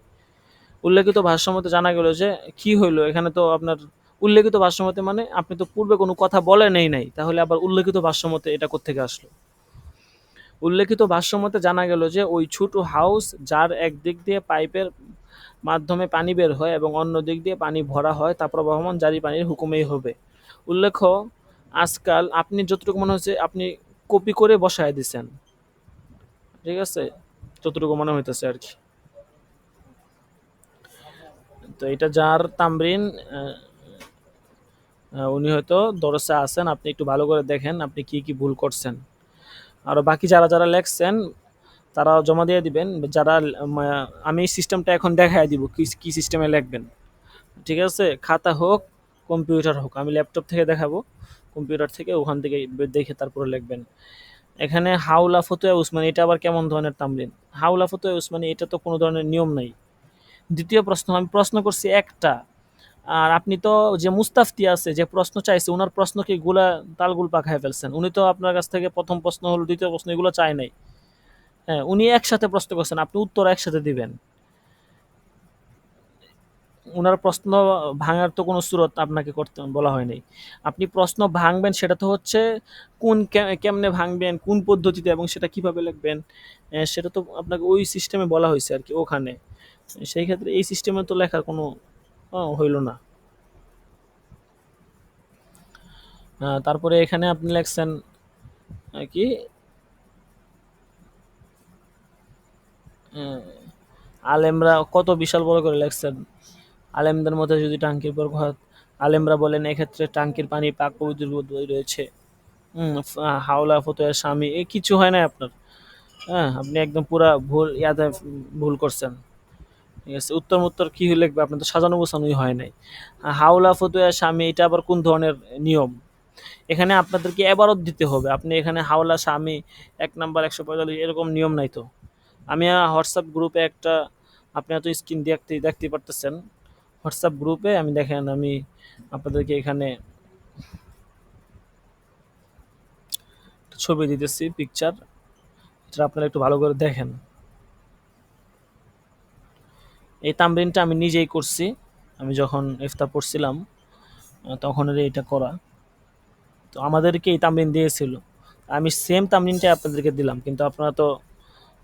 A: উল্লেখিত ভাষ্যমতে জানা গেল যে কি হইলো, এখানে তো আপনার উল্লেখিত ভাষ্যমতে মানে আপনি তো পূর্বে কোনো কথা বলেনই নাই, তাহলে আবার উল্লেখিত ভাষ্যমতে এটা কোত্থেকে আসলো? উল্লেখিত ভাষ্যমতে জানা গেল যে ওই ছোট হাউস যার একদিক দিয়ে পাইপের মাধ্যমে পানি বের হয় এবং অন্য দিক দিয়ে পানি ভরা হয় তা প্রবহমান জারি পানির হুকুমেই হবে। উল্লেখ্য, আজকাল আপনি যতটুকু মনে হচ্ছে আপনি কপি করে বসায় দিছেন, ঠিক আছে, যতটুকু মনে হইতেছে আর কি। তো এটা যার তামরিন, উনি হয়তো দরসে আছেন, আপনি একটু ভালো করে দেখেন আপনি কি কি ভুল করছেন। আর বাকি যারা যারা লেখছেন তারা জমা দিয়ে দিবেন। যারা আমি সিস্টেমটা এখন দেখায় দিব কি কি সিস্টেমে লিখবেন, ঠিক আছে, খাতা হোক কম্পিউটার হোক, আমি ল্যাপটপ থেকে দেখাবো, কম্পিউটার থেকে ওখান থেকে দেখে তারপরে লিখবেন। এখানে হাওলা ফতুয়া উসমানী, এটা আবার কেমন ধরনের তামরিন? হাওলা ফতুয়া উসমানী, এটা তো কোনো ধরনের নিয়ম নাই। দ্বিতীয় প্রশ্ন, আমি প্রশ্ন করছি একটা, আর আপনি তো যে মুস্তাফতি আছে যে প্রশ্ন চাইছে ওনার প্রশ্নকে গুলা তালগুল পাকায় ফেলছেন। উনি তো আপনার কাছ থেকে প্রথম প্রশ্ন হলো, দ্বিতীয় প্রশ্ন, এগুলো চায় নাই। হ্যাঁ, উনি একসাথে প্রশ্ন করছেন, আপনি উত্তর একসাথে দিবেন। উনার প্রশ্ন ভাঙার তো কোনো সুরত আপনাকে করতে বলা হয় নাই। আপনি প্রশ্ন ভাঙবেন সেটা তো হচ্ছে কোন কেমনে ভাঙবেন, কোন পদ্ধতিতে, এবং সেটা কিভাবে লিখবেন, সেটা তো আপনাকে ওই সিস্টেমে বলা হয়েছে আর কি ওখানে। সেই ক্ষেত্রে এই সিস্টেমে তো লেখার কোনো হইল না। তারপরে এখানে আপনি লেখছেন কি, আহ, আলেমরা কত বিশাল বড় করে লেখছেন, আলেমদের মধ্যে যদি টাঙ্কির পর আলেমরা বলেন এক্ষেত্রে টাঙ্কির পানি পাক পবিত্র রয়েছে। হাওলা ফতোয়া স্বামী, এ কিছু হয় না আপনার। হ্যাঁ, আপনি একদম পুরা ভুল ইয়াতে ভুল করছেন, ঠিক আছে। উত্তর উত্তর কি লিখবে, আপনার তো সাজানো গোছানোই হয় নাই। হাওলা ফতোয়া স্বামী, এটা আবার কোন ধরনের নিয়ম? এখানে আপনাদেরকে এবারত দিতে হবে। আপনি এখানে হাওলা স্বামী 1 নাম্বার 145 এরকম নিয়ম নাই তো। আমি হোয়াটসঅ্যাপ গ্রুপে একটা, আপনি হয়তো স্ক্রিন দেখতে দেখতে পারতেছেন, হোয়াটসঅ্যাপ গ্রুপে আমি দেখেন আমি আপনাদেরকে এখানে ছবি দিতেছি, পিকচার, এটা আপনারা একটু ভালো করে দেখেন। এই তামরিনটা আমি নিজেই করছি, আমি যখন ইফতার পড়ছিলাম তখন এটা করা। তো আমাদেরকে এই তামরিন দিয়েছিল, আমি সেম তামরিনটাই আপনাদেরকে দিলাম, কিন্তু আপনারা তো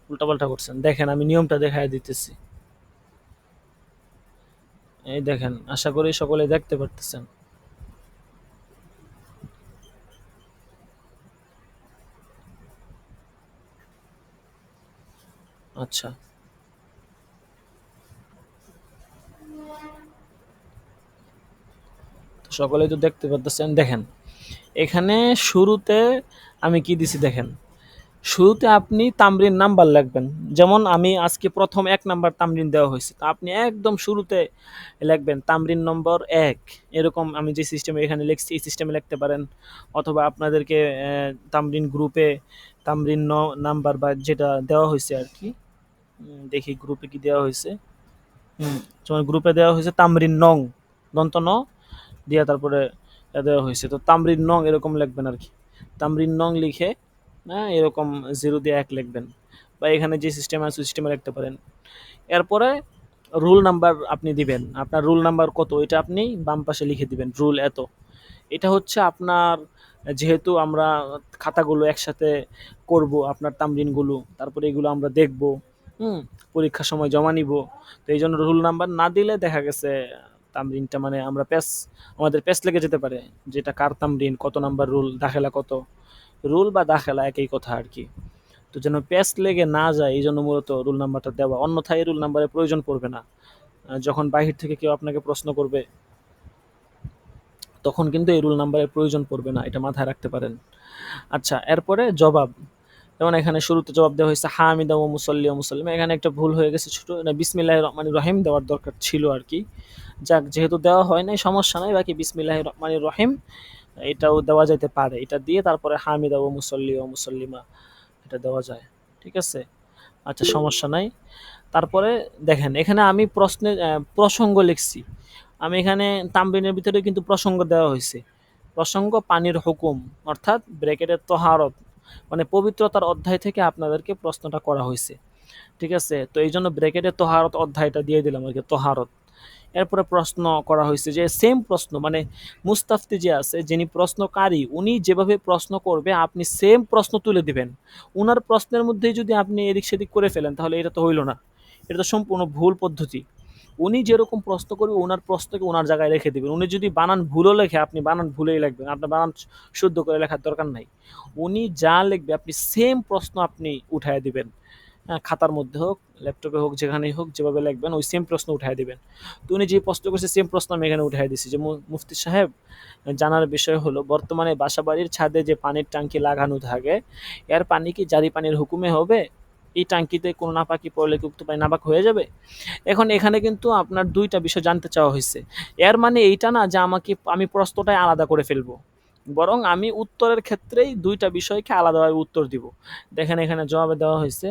A: উল্টাপাল্টা করছেন। দেখেন আমি নিয়মটা দেখায় দিতেছি, এই দেখেন, আশা করি সকলে দেখতে পারতেছেন। আচ্ছা, তো সকলেই তো দেখতে পারতেছেন। দেখেন এখানে শুরুতে আমি কি দিছি দেখেন, শুরুতে আপনি তামরিন নাম্বার লিখবেন। যেমন আমি আজকে প্রথম 1 নাম্বার তামরিন দেওয়া হয়েছে, তো আপনি একদম শুরুতে লিখবেন তামরিন নম্বর 1, এরকম আমি যে সিস্টেমে এখানে লিখছি এই সিস্টেমে লিখতে পারেন। অথবা আপনাদেরকে তামরিন গ্রুপে তামরিন নাম্বার বা যেটা দেওয়া হয়েছে আর কি, দেখি গ্রুপে কি দেওয়া হয়েছে। যেমন গ্রুপে দেওয়া হয়েছে তামরিন নং, দন্ত ন দিয়া তারপরে দেওয়া হয়েছে, তো তামরিন নং এরকম লিখবেন আর কি। তামরিন নং লিখে, হ্যাঁ, এরকম 0 দিয়ে 1 লিখবেন, বা এখানে যে সিস্টেম আছে সিস্টেমে লিখতে পারেন। এরপরে রুল নাম্বার আপনি দিবেন, আপনার রুল নাম্বার কত এটা আপনি বাম পাশে লিখে দিবেন, রুল এত। এটা হচ্ছে আপনার, যেহেতু আমরা খাতাগুলো একসাথে করব, আপনার তামরিনগুলো, তারপরে এগুলো আমরা দেখব, হুম, পরীক্ষার সময় জমা নিব। তো এই জন্য রুল নাম্বার না দিলে দেখা গেছে তামরিনটা মানে আমরা আমাদের প্যাচ লেগে যেতে পারে, যেটা কার তামরিন, কত নাম্বার রুল, দাখেলা কত। রুল বা দাখেলা একই কথা আর কি। তো যেন প্যাচ লেগে না যায় এই জন্য মূলত রুল নাম্বারটা দেওয়া, অন্যথায় এই রুল নাম্বারের প্রয়োজন পড়বে না। যখন বাহির থেকে কেউ আপনাকে প্রশ্ন করবে তখন কিন্তু এই রুল নাম্বারের প্রয়োজন পড়বে না, এটা মাথায় রাখতে পারেন। আচ্ছা, এরপরে জবাব, যেমন এখানে শুরুতে জবাব দেওয়া হয়েছে হামিদা ও মুসল্লি ও মুসল্লিমা, এখানে একটা ভুল হয়ে গেছে ছোট, বিসমিল্লাহির রহমানির রহিম দেওয়ার দরকার ছিল আর কি। যাক, যেহেতু দেওয়া হয় নাই সমস্যা নাই, বাকি বিসমিল্লাহির রহমানির রহিম এটাও দেওয়া যেতে পারে, এটা দিয়ে তারপরে হামিদা ও মুসল্লি ও মুসল্লিমা এটা দেওয়া যায়, ঠিক আছে। আচ্ছা, সমস্যা নাই। তারপরে দেখেন এখানে আমি প্রসঙ্গ লিখছি, আমি এখানে তামরিনের ভিতরে কিন্তু প্রসঙ্গ দেওয়া হয়েছে। প্রসঙ্গ পানির হুকুম, অর্থাৎ ব্রেকেটের তহারত, মানে পবিত্রতার অধ্যায় থেকে আপনাদেরকে প্রশ্নটা করা হয়েছে, ঠিক আছে। তো এই জন্য ব্রেকেটের তহারত অধ্যায়টা দিয়ে দিলাম আর কি, তহারত। এরপরে প্রশ্ন করা হয়েছে যে সেম প্রশ্ন, মানে মুস্তাফতি যে আছে যিনি প্রশ্নকারী উনি যেভাবে প্রশ্ন করবে আপনি সেম প্রশ্ন তুলে দিবেন। উনার প্রশ্নের মধ্যেই যদি আপনি এদিক সেদিক করে ফেলেন তাহলে এটা তো হইল না, এটা তো সম্পূর্ণ ভুল পদ্ধতি। উনি যেরকম প্রশ্ন করবে ওনার প্রশ্নকে ওনার জায়গায় রেখে দিবেন। উনি যদি বানান ভুলও লেখে আপনি বানান ভুলেই লিখবেন, আপনার বানান শুদ্ধ করে লেখার দরকার নাই। উনি যা লিখবে আপনি সেম প্রশ্ন আপনি উঠায় দিবেন। হ্যাঁ, খাতার মধ্যে হোক, ল্যাপটপে হোক, যেখানেই হোক, যেভাবে লিখবেন ওই সেম প্রশ্ন উঠায় দিবেন। তো উনি যে প্রশ্ন করছে সেম প্রশ্ন আমি এখানে উঠায় দিছি যে, মুফতি সাহেব, জানার বিষয় হলো বর্তমানে বাসাবাড়ির ছাদে যে পানির ট্যাঙ্কি লাগানো থাকে, এর পানি কি জারি পানির হুকুমে হবে? এই ট্যাঙ্কিতে কোনো নাপাকি পড়লে কি উক্ত পানি নাপাক হয়ে যাবে? এখন এখানে কিন্তু আপনার ২ টা বিষয় জানতে চাওয়া হইছে। এর মানে এইটা না যে আমি প্রশ্নটাই আলাদা করে ফেলবো। বরং আমি উত্তরের ক্ষেত্রেই ২ টা বিষয়কে আলাদাভাবে উত্তর দিব। দেখেন এখানে জবাবে দেওয়া হইছে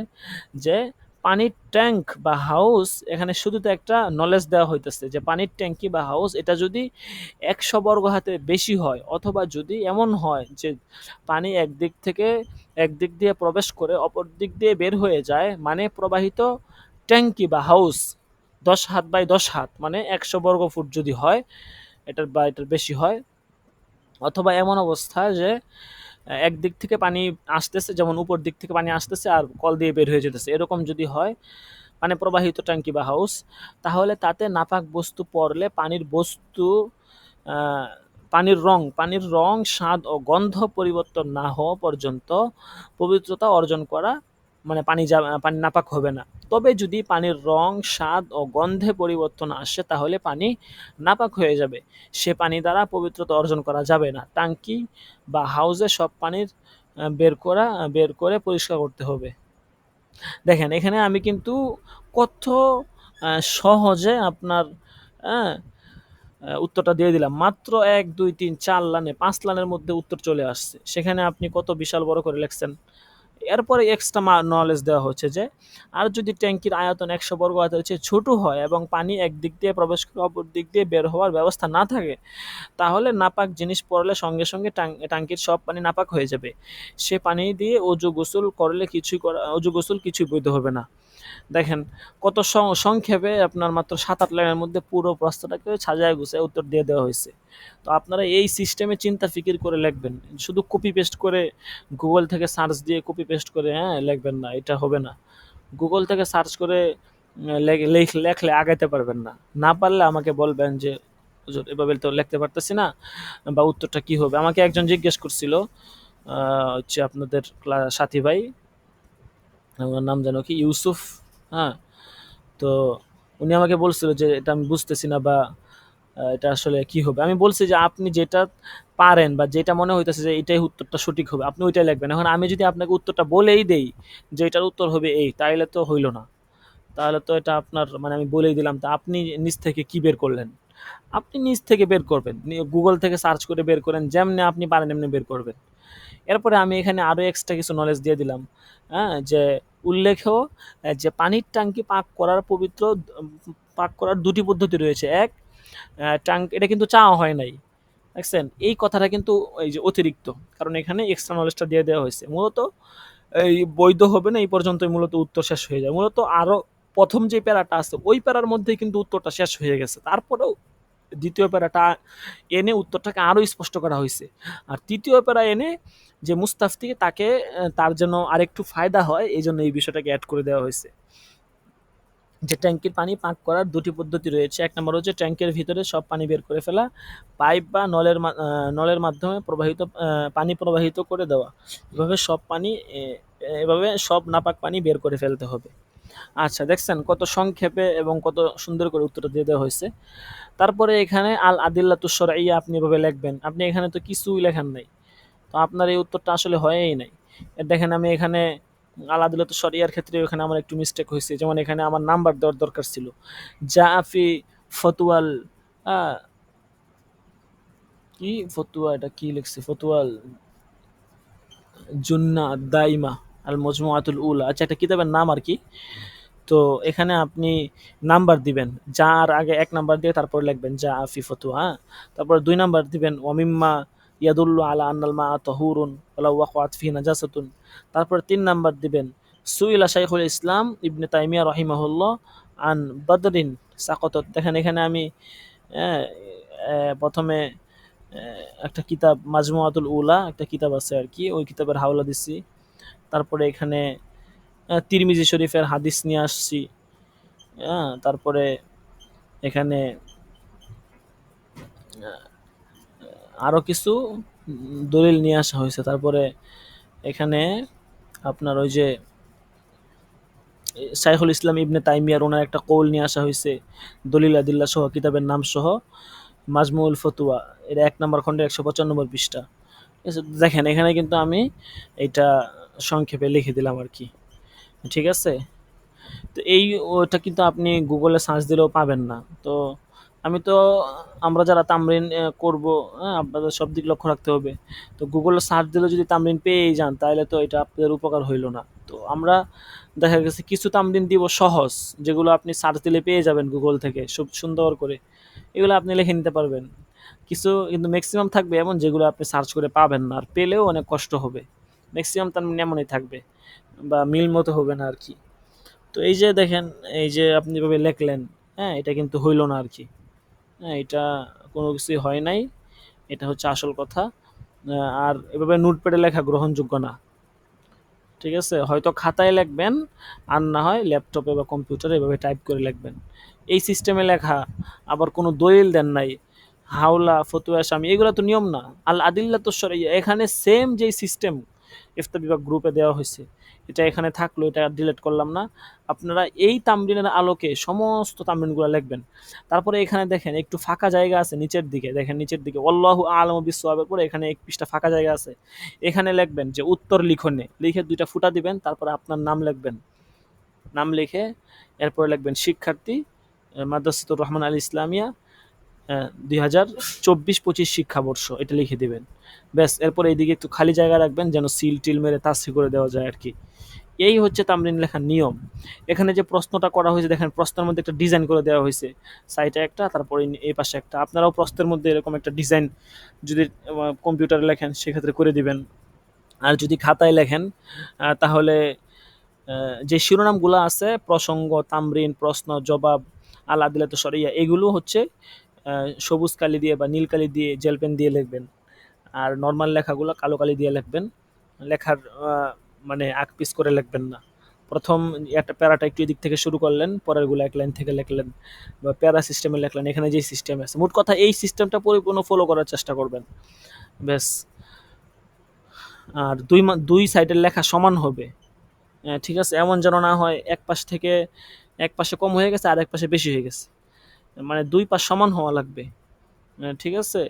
A: যে পানির ট্যাঙ্ক বা হাউস, এখানে শুধু তো একটা নলেজ দেওয়া হইতেছে যে পানির ট্যাঙ্কি বা হাউস এটা যদি ১০০ বর্গ হাতের বেশি হয়, অথবা যদি এমন হয় যে পানি একদিক দিয়ে প্রবেশ করে অপর দিক দিয়ে বের হয়ে যায়, মানে প্রবাহিত ট্যাঙ্কি বা হাউস ১০ হাত বাই ১০ হাত মানে ১০০ বর্গ ফুট যদি হয়, এটার বেশি হয়, অথবা এমন অবস্থা যে একদিক থেকে পানি আসতেছে, যেমন উপর দিক থেকে পানি আসতেছে আর কল দিয়ে বের হয়ে যেতেছে, এরকম যদি হয় মানে প্রবাহিত ট্যাঙ্কি বা হাউস, তাহলে তাতে নাপাক বস্তু পড়লে আহ, পানির রং, স্বাদ ও গন্ধ পরিবর্তন না হওয়া পর্যন্ত পবিত্রতা অর্জন করা, মানে পানি নাপাক হবে না। তবে যদি পানির রং, স্বাদ ও গন্ধে পরিবর্তন আসে তাহলে পানি নাপাক হয়ে যাবে। সে পানি দ্বারা পবিত্রতা অর্জন করা যাবে না। টাঙ্কি বা হাউজে সব পানির বের করে পরিষ্কার করতে হবে। দেখেন এখানে আমি কিন্তু কত সহজে আপনার হ্যাঁ, উত্তরটা দিয়ে দিলাম। মাত্র ১, ২, ৩, ৪ লাইনে ৫ লাইনের মধ্যে উত্তর চলে আসছে। সেখানে আপনি কত বিশাল বড় করে লিখছেন। এরপরে এক্সট্রা নলেজ দেওয়া হচ্ছে যে আর যদি ট্যাঙ্কির আয়তন ১০০ বর্গ হাতের চেয়ে ছোট হয় এবং পানি একদিক দিয়ে প্রবেশ করে অপর দিক দিয়ে বের হওয়ার ব্যবস্থা না থাকে, তাহলে নাপাক জিনিস পড়লে সঙ্গে সঙ্গে টাঙ্কির সব পানি নাপাক হয়ে যাবে। সে পানি দিয়ে অজু গোসল কিছুই বৈধ হবে না। দেখেন কত সংক্ষেপে আপনার মাত্র ৭-৮ লাইনের মধ্যে পুরো প্রশ্নটাকে সাজায় গুছায় উত্তর দিয়ে দেওয়া হয়েছে। তো আপনারা এই সিস্টেমে চিন্তা ফিকির করে লিখবেন। শুধু কপি পেস্ট করে গুগল থেকে সার্চ দিয়ে কপি পেস্ট করে লিখবেন না, এটা হবে না। গুগল থেকে সার্চ করে লেখলে আগাইতে পারবেন না। না পারলে আমাকে বলবেন যে হুজুর এভাবে তো লিখতে পারতেছি না, বা উত্তরটা কি হবে। আমাকে একজন জিজ্ঞেস করছিল, হচ্ছে আপনাদের সাথী ভাই, আমার নাম যেন কি ইউসুফ, হ্যাঁ। তো উনি আমাকে বলছিল যে এটা আমি বুঝতেছি না, বা এটা আসলে কি হবে। আমি বলছি যে আপনি যেটা পারেন বা যেটা মনে হইতেছে যে এটাই উত্তরটা সঠিক হবে আপনি ওইটাই লিখবেন। এখন আমি যদি আপনাকে উত্তরটা বলেই দেই যে এটার উত্তর হবে এই, তাইলে তো হইল না। তাহলে তো এটা আপনার মানে আমি বলেই দিলাম, তা আপনি নিজ থেকে কি বের করলেন? আপনি নিজ থেকে বের করবেন, গুগল থেকে সার্চ করে বের করেন, যেমনি আপনি পারেন এমনি বের করবেন। এরপরে আমি এখানে আরও এক্সট্রা কিছু নলেজ দিয়ে দিলাম, হ্যাঁ, যে উল্লেখ্য যে পানির ট্যাঙ্কি পাক করার ২টি পদ্ধতি রয়েছে। এক, এটা কিন্তু চাওয়া হয় নাই, দেখছেন? এই কথাটা কিন্তু এই যে অতিরিক্ত, কারণ এখানে এক্সট্রা নলেজটা দিয়ে দেওয়া হয়েছে। মূলত এই বৈধ হবে না এই পর্যন্তই মূলত উত্তর শেষ হয়ে যায়। মূলত আরও প্রথম যে প্যারাটা আছে ওই প্যারার মধ্যেই কিন্তু উত্তরটা শেষ হয়ে গেছে। তারপরেও দ্বিতীয় প্যারাটা এনে উত্তরটাকে আরও স্পষ্ট করা হয়েছে। আর তৃতীয় প্যারা এনে যে মুস্তাফতি তাকে তার জন্য আরেকটু ফায়দা হয়, এই জন্য এই বিষয়টাকে অ্যাড করে দেওয়া হয়েছে। যে ট্যাঙ্কির পানি পাক করার ২টি পদ্ধতি রয়েছে। ১ নম্বর হচ্ছে ট্যাঙ্কের ভিতরে সব পানি বের করে ফেলা, পাইপ বা নলের মাধ্যমে পানি প্রবাহিত করে দেওয়া। এভাবে সব নাপাক পানি বের করে ফেলতে হবে। আচ্ছা, দেখছেন কত সংক্ষেপে এবং কত সুন্দর করে উত্তরটা দিয়ে দেওয়া হয়েছে। তারপরে এখানে আল আদিল্লাতুশ শরঈয়া আপনি এভাবে লিখবেন। আপনি এখানে তো কিছুই লেখেন নাই। তো আপনার এই উত্তরটা আসলে হয়ই নাই। দেখেন আমি এখানে আল আদিল্লাতুশ শরঈয়ার ক্ষেত্রে এখানে আমার একটু মিস্টেক হয়েছে। যেমন এখানে আমার নাম্বার দেওয়ার দরকার ছিল। জাফি ফতুয়াল আ ফতুয়া, এটা কি লিখছি? ফতুয়াল জুন্না দাইমা আল মজমুআতুল উলা। আচ্ছা, এটা কিতাবের নাম আরকি। তো এখানে আপনি নাম্বার দিবেন। যার আগে ১ নাম্বার দিয়ে তারপর লিখবেন জাফি ফতুয়া, হ্যাঁ? তারপর ২ নাম্বার দিবেন ওয়ামিম্মা ইয়াদুল্লু আলা আন্নাল মা তাহুরুন ওয়ালাউ ওয়াকাআত ফিহি নাজাসাতুন। তারপর ৩ নাম্বার দিবেন সুইলা শাইখুল ইসলাম ইবনে তাইমিয়া রাহিমাহুল্লাহ আন বদরিন সাকাতাত। দেখেন এখানে আমি হ্যাঁ, ১ম এ একটা কিতাব মাজমুআতুল উলা একটা কিতাব আছে আরকি। ওই কিতাবের হাওলা দিছি। তারপরে এখানে তিরমিজি শরীফের হাদিস নিয়ে আসছি। তারপরে এখানে আরও কিছু দলিল নিয়ে আসা হয়েছে। তারপরে এখানে আপনার ওই যে শাইখুল ইসলাম ইবনে তাইমিয়ার ওনার একটা কৌল নিয়ে আসা হয়েছে, দলিল আদিল্লা সহ, কিতাবের নাম সহ, মাজমুউল ফতুয়া, এটা 1 নম্বর খণ্ডে 195 পৃষ্ঠা। ঠিক আছে? দেখেন এখানে কিন্তু আমি এটা সংক্ষেপে লিখে দিলাম আর কি। ঠিক আছে? তো ওটা কিন্তু আপনি গুগলে সার্চ দিলেও পাবেন না। তো আমি তো আমরা যারা তামরিন করব, হ্যাঁ, আপনাদের সব দিক লক্ষ্য রাখতে হবে। তো গুগলে সার্চ দিলে যদি তামরিন পেয়েই যান তাহলে তো এটা আপনাদের উপকার হইল না। তো আমরা দেখা গেছে কিছু তামরিন দিব সহজ, যেগুলো আপনি সার্চ দিলে পেয়ে যাবেন গুগল থেকে খুব সুন্দর করে, এগুলো আপনি লিখে নিতে পারবেন। কিছু কিন্তু ম্যাক্সিমাম থাকবে এমন যেগুলো আপনি সার্চ করে পাবেন না, আর পেলেও অনেক কষ্ট হবে। ম্যাক্সিমাম তামরিন এমনই থাকবে বা মিল মতো হবে না আর কি। তো এই যে দেখেন, এই যে আপনি এভাবে লেখলেন, হ্যাঁ, এটা কিন্তু হইল না আর কি। হ্যাঁ, এটা কোনো কিছুই হয় নাই। এটা হচ্ছে আসল কথা। আর এভাবে নোটপ্যাডে লেখা গ্রহণযোগ্য না। ঠিক আছে? হয়তো খাতায় লিখবেন, আর না হয় ল্যাপটপে বা কম্পিউটারে এভাবে টাইপ করে লিখবেন। এই সিস্টেমে লেখা, আবার কোনো দলিল দেন নাই, হাওলা, ফতুয়া, স্বামী, এগুলো তো নিয়ম না। আল আদিল্লাতু শরঈয়া, এখানে সেম যেই সিস্টেম ইফতা বিভাগ গ্রুপে দেওয়া হয়েছে, এটা এখানে থাকলো, এটা ডিলিট করলাম না। আপনারা এই তামরিনের আলোকে সমস্ত তামরিনগুলো লিখবেন। তারপরে এখানে দেখেন একটু ফাঁকা জায়গা আছে নিচের দিকে, দেখেন নিচের দিকে আল্লাহু আ'লামু বিস-সাওয়াবের পরে এখানে এক পৃষ্ঠা ফাঁকা জায়গা আছে। এখানে লিখবেন যে উত্তর লিখনে, লিখে 2টা ফুটা দিবেন, তারপরে আপনার নাম লিখবেন। নাম লিখে এরপরে লিখবেন শিক্ষার্থী, মাদ্রাসাতুর রহমান আল ইসলামিয়া, 2024-25 শিক্ষাবর্ষ, এটা লিখে দিবেন। ব্যাস, এরপরে এইদিকে একটু খালি জায়গা রাখবেন যেন সিল টিল মেরে তাসি করে দেওয়া যায় আর কি। এই হচ্ছে তামরিন লেখার নিয়ম। এখানে যে প্রশ্নটা করা হয়েছে দেখেন, প্রশ্নের মধ্যে একটা ডিজাইন করে দেওয়া হয়েছে, সাইডে একটা, তারপরে এই পাশে একটা। আপনারাও প্রশ্নের মধ্যে এরকম একটা ডিজাইন যদি কম্পিউটারে লেখেন সেক্ষেত্রে করে দিবেন। আর যদি খাতায় লেখেন তাহলে যে শিরোনামগুলো আছে, প্রসঙ্গ, তামরিন, প্রশ্ন, জবাব, আল আদিলাতু শরঈয়া, এগুলো হচ্ছে সবুজ কালি দিয়ে বা নীল কালি দিয়ে, জেল পেন দিয়ে লিখবেন। আর নর্মাল লেখাগুলো কালো কালি দিয়ে লিখবেন। লেখার মানে আগ-পিছ করে লিখবেন না। প্রথম একটা প্যারাটা একটু এদিক থেকে শুরু করলেন, পরেরগুলো এক লাইন থেকে লিখলেন, বা প্যারা সিস্টেমে লিখলেন। এখানে যে সিস্টেম আছে, মোট কথা এই সিস্টেমটা পরিপূর্ণ ফলো করার চেষ্টা করবেন। ব্যাস। আর দুই সাইডের লেখা সমান হবে। ঠিক আছে? এমন যেন না হয় এক পাশ থেকে এক পাশে কম হয়ে গেছে আর এক পাশে বেশি হয়ে গেছে। মানে 2 পাশ সমান হওয়া লাগবে। ঠিক আছে?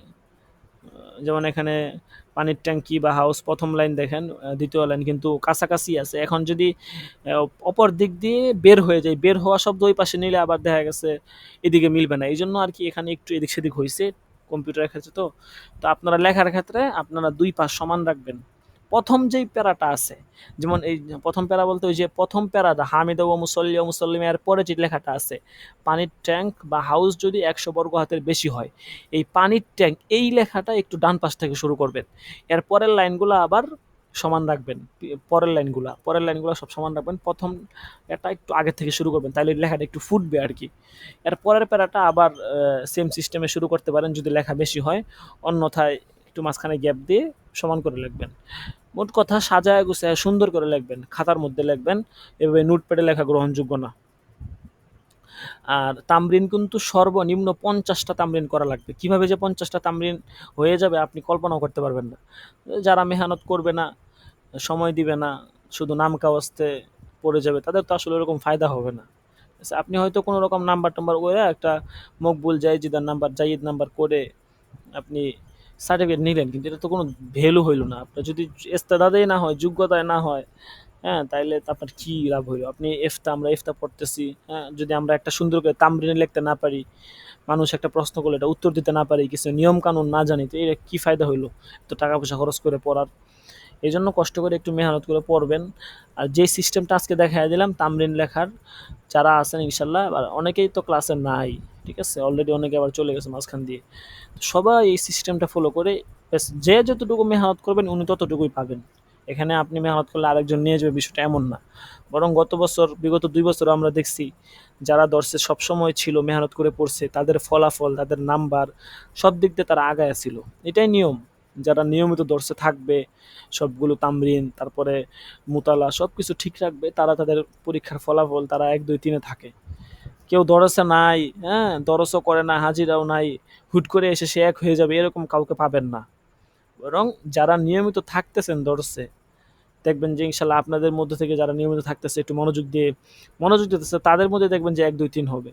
A: যেমন এখানে পানির ট্যাঙ্কি বা হাউস, প্রথম লাইন দেখেন, দ্বিতীয় লাইন কিন্তু কাছাকাছি আছে। এখন যদি অপর দিক দিয়ে বের হয়ে যায়, বের হওয়া শব্দ ওই পাশে নিলে আবার দেখা গেছে এদিকে মিলবে না। এইজন্য আর কি এখানে একটু এদিক সেদিক হইছে কম্পিউটারের ক্ষেত্রে। তো তো আপনারা লেখার ক্ষেত্রে আপনারা 2 পাশ সমান রাখবেন। প্রথম যেই প্যারাটা আছে, যেমন এই প্রথম প্যারা বলতে ওই যে প্রথম প্যারাটা হামিদা ওয়া মুসাল্লি ওয়া মুসাল্লিমা, এর পরে যে লেখাটা আছে, পানির ট্যাঙ্ক বা হাউস যদি 100 বর্গ হাতের বেশি হয়, এই পানির ট্যাঙ্ক, এই লেখাটা একটু ডান পাশ থেকে শুরু করবেন। এর পরের লাইনগুলো আবার সমান রাখবেন। পরের লাইনগুলো সব সমান রাখবেন। প্রথম এটা একটু আগে থেকে শুরু করবেন, তাহলে লেখাটা একটু ফুটবে আর কি। এর পরের প্যারাটা আবার সেম সিস্টেমে শুরু করতে পারেন যদি লেখা বেশি হয়, অন্যথায় একটু মাঝখানে গ্যাপ দিয়ে সমান করে লিখবেন। মোট কথা সাজায় গুছায় সুন্দর করে লিখবেন, খাতার মধ্যে লিখবেন। এভাবে নোটপ্যাডে লেখা গ্রহণযোগ্য না। আর তামরিন কিন্তু সর্বনিম্ন 50টা তামরিন করা লাগবে। কিভাবে যে 50টা তামরিন হয়ে যাবে আপনি কল্পনাও করতে পারবেন না। যারা মেহনত করবে না, সময় দিবে না, শুধু নাম কাওয়াস্তে পড়ে যাবে, তাদের তো আসলে ওরকম ফায়দা হবে না। আচ্ছা, আপনি হয়তো কোনো রকম নাম্বার টাম্বার করে একটা মকবুল জায়েজিদার নাম্বার, জায়েদ নাম্বার করে আপনি সার্টিফিকেট নিলেন, কিন্তু এটা তো কোনো ভ্যালু হইল না। আপনার যদি ইস্তেদাদেই না হয়, যোগ্যতায় না হয়, হ্যাঁ, তাইলে তো আপনার কী লাভ হইলো? আপনি আমরা ইফতা পড়তেছি, হ্যাঁ, যদি আমরা একটা সুন্দর করে তামরিনে লিখতে না পারি, মানুষ একটা প্রশ্ন করলে এটা উত্তর দিতে না পারি, কিছু নিয়ম কানুন না জানি, তো এর কী ফায়দা হইলো? তো টাকা পয়সা খরচ করে পড়ার। এই জন্য কষ্ট করে একটু মেহনত করে পড়বেন। আর যে সিস্টেমটা আজকে দেখাই দিলাম তামরিন লেখার, যারা আছেন ইনশাল্লাহ, আর অনেকেই তো ক্লাসে নাই, ঠিক আছে, অলরেডি অনেকে আবার চলে গেছে মাঝখান দিয়ে। তো সবাই এই সিস্টেমটা ফলো করে ব্যাস, যে যতটুকু মেহনত করবেন উনি ততটুকুই পাবেন। এখানে আপনি মেহনত করলে আরেকজন নিয়ে যাবে, বিষয়টা এমন না। বরং বিগত 2 বছর আমরা দেখছি যারা দর্শে সবসময় ছিল, মেহনত করে পড়ছে, তাদের ফলাফল, তাদের নাম্বার, সব দিক দিয়ে তারা আগায়া ছিল। এটাই নিয়ম। যারা নিয়মিত দর্শে থাকবে, সবগুলো তামরিন, তারপরে মুতালা সব কিছু ঠিক রাখবে, তারা তাদের পরীক্ষার ফলাফল তারা 1, 2, 3-এ থাকে। কেউ দরসে নাই, হ্যাঁ, দরসও করে না, হাজিরাও নাই, হুট করে এসে সে এক হয়ে যাবে এরকম কাউকে পাবেন না। বরং যারা নিয়মিত থাকতেছেন দরসে, দেখবেন যে ইনশাল্লাহ আপনাদের মধ্যে থেকে যারা নিয়মিত থাকতেছে, একটু মনোযোগ দিতেছে, তাদের মধ্যে দেখবেন যে ১, ২, ৩ হবে।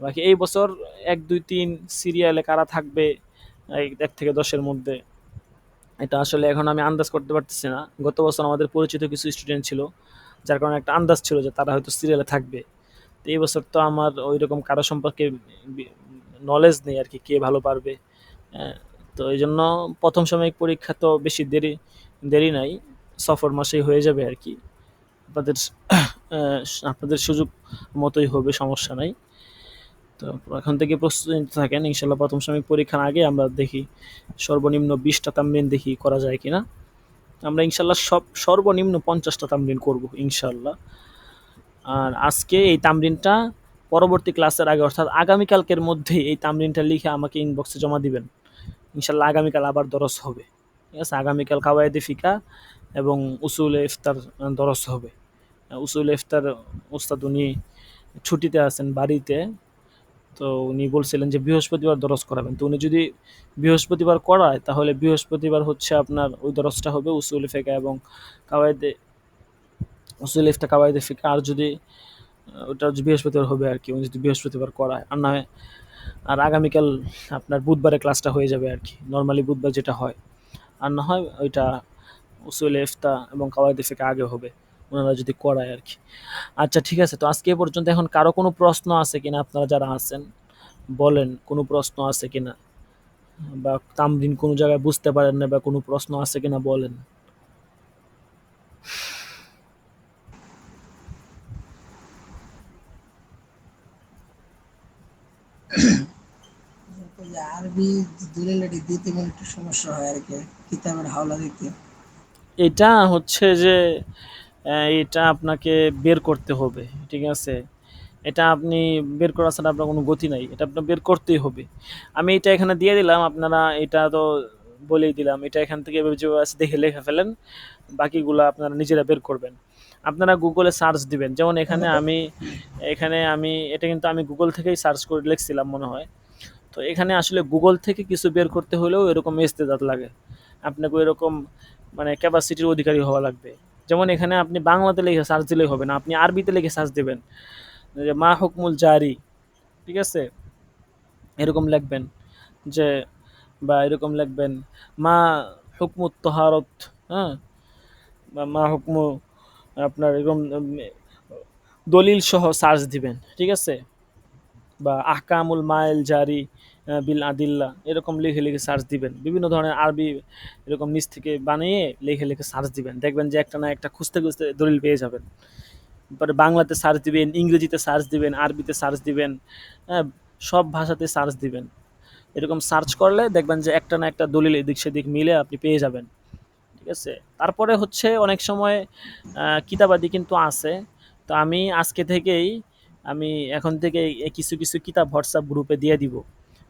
A: বাকি এই বছর ১, ২, ৩ সিরিয়ালে কারা থাকবে এই ১ থেকে ১০ এর মধ্যে, এটা আসলে এখন আমি আন্দাজ করতে পারতেছি না। গত বছর আমাদের পরিচিত কিছু স্টুডেন্ট ছিল, যার কারণে একটা আন্দাজ ছিল যে তারা হয়তো সিরিয়ালে থাকবে। তো এই বছর তো আমার ওইরকম কারো সম্পর্কে নলেজ নেই আর কি, কে ভালো পারবে। হ্যাঁ, তো এই জন্য প্রথম সাময়িক পরীক্ষা তো বেশি দেরি নাই, সফর মাসেই হয়ে যাবে আর কি। আপনাদের আপনাদের সুযোগ মতোই হবে, সমস্যা নাই। তো এখন থেকে প্রস্তুতি নিতে থাকেন, ইনশাল্লাহ প্রথম সাময়িক পরীক্ষার আগে আমরা দেখি সর্বনিম্ন ২০টা তামরিন দেখি করা যায় কিনা। আমরা ইনশাল্লাহ সর্বনিম্ন ৫০টা তামরিন করব ইনশাল্লাহ। আর আজকে এই তামরিনটা পরবর্তী ক্লাসের আগে, অর্থাৎ আগামীকালকের মধ্যেই এই তামরিনটা লিখে আমাকে ইনবক্সে জমা দিবেন। ইনশাল্লাহ আগামীকাল আবার দরস হবে, ঠিক আছে? আগামীকাল কাওয়ায়েদে ফিকা এবং উসুলে ইফতার দরস হবে। উসুলে ইফতার ওস্তাদ উনি ছুটিতে আছেন বাড়িতে, তো উনি বলছিলেন যে বৃহস্পতিবার দরস করাবেন। তো উনি যদি বৃহস্পতিবার করায়, তাহলে বৃহস্পতিবার হচ্ছে আপনার ওই দরসটা হবে উসুল ফিকা এবং কাওয়ায়েদে, উসুল ইফতা কাওয়ায়েদে ফিকা। আর যদি ওটা বৃহস্পতিবার হবে আর কি, উনি যদি বৃহস্পতিবার করায়। আর না হয় আর আগামীকাল আপনার বুধবারে ক্লাসটা হয়ে যাবে আর কি, নর্মালি বুধবার যেটা হয়। আর না হয় ওইটা উসুল ইফতা এবং কাওয়ায়েদে ফিকা আগে হবে, ওনারা যদি করায় আর কি। আচ্ছা ঠিক আছে, তো আজকে এ পর্যন্ত। এখন কারো কোনো প্রশ্ন আছে কিনা, আপনারা যারা আছেন বলেন কোনো প্রশ্ন আছে কিনা, বা তামরিন কোনো জায়গায় বুঝতে পারেন না, বা কোনো প্রশ্ন আছে কিনা বলেন।
F: ওই যে আরবি দলিল দিতে গেলে একটু সমস্যা হয় আর কি, কিতাবের হাওলা দিতে।
A: এটা হচ্ছে যে এটা আপনাকে বের করতে হবে, ঠিক আছে? এটা আপনি বের করা ছাড়া আপনার কোনো গতি নাই, এটা আপনার বের করতেই হবে। আমি এটা এখানে দিয়ে দিলাম, আপনারা এটা তো বলেই দিলাম, এটা এখান থেকে যেভাবে আছে দেখে লিখে ফেলেন, বাকিগুলো আপনারা নিজেরা বের করবেন। আপনারা গুগলে সার্চ দিবেন, যেমন এখানে আমি এটা কিন্তু আমি গুগল থেকেই সার্চ করে লিখছিলাম মনে হয়। তো এখানে আসলে গুগল থেকে কিছু বের করতে হলেও এরকম ইস্তেদাত লাগে, আপনাকে এরকম মানে ক্যাপাসিটির অধিকারী হওয়া লাগবে। যেমন এখানে আপনি বাংলাতে লিখে সার্চ দিলেই হবে না, আপনি আরবিতে লিখে সার্চ দেবেন যে মা হুকমুল জারি, ঠিক আছে? এরকম লিখবেন যে, বা এরকম লিখবেন মা হুকমুত তহারত, হ্যাঁ, বা মা হুকমু, আপনার এরকম দলিল সহ সার্চ দিবেন, ঠিক আছে? বা আহকামুল মাইল জারি বিল আদিল্লা, এরকম লিখে লিখে সার্চ দিবেন। বিভিন্ন ধরনের আরবি এরকম নিচ থেকে বানিয়ে লিখে লিখে সার্চ দিবেন, দেখবেন যে একটা না একটা খুঁজতে খুঁজতে দলিল পেয়ে যাবেন। তারপরে বাংলাতে সার্চ দিবেন, ইংরেজিতে সার্চ দিবেন, আরবিতে সার্চ দিবেন, হ্যাঁ, সব ভাষাতে সার্চ দিবেন। এরকম সার্চ করলে দেখবেন যে একটা না একটা দলিল এদিক সেদিক মিলে আপনি পেয়ে যাবেন, ঠিক আছে? তারপরে হচ্ছে অনেক সময় কিতাবাদি কিন্তু আছে। তো আমি আজকে থেকেই, আমি এখন থেকে কিছু কিছু কিতাব হোয়াটসঅ্যাপ গ্রুপে দিয়ে দিব।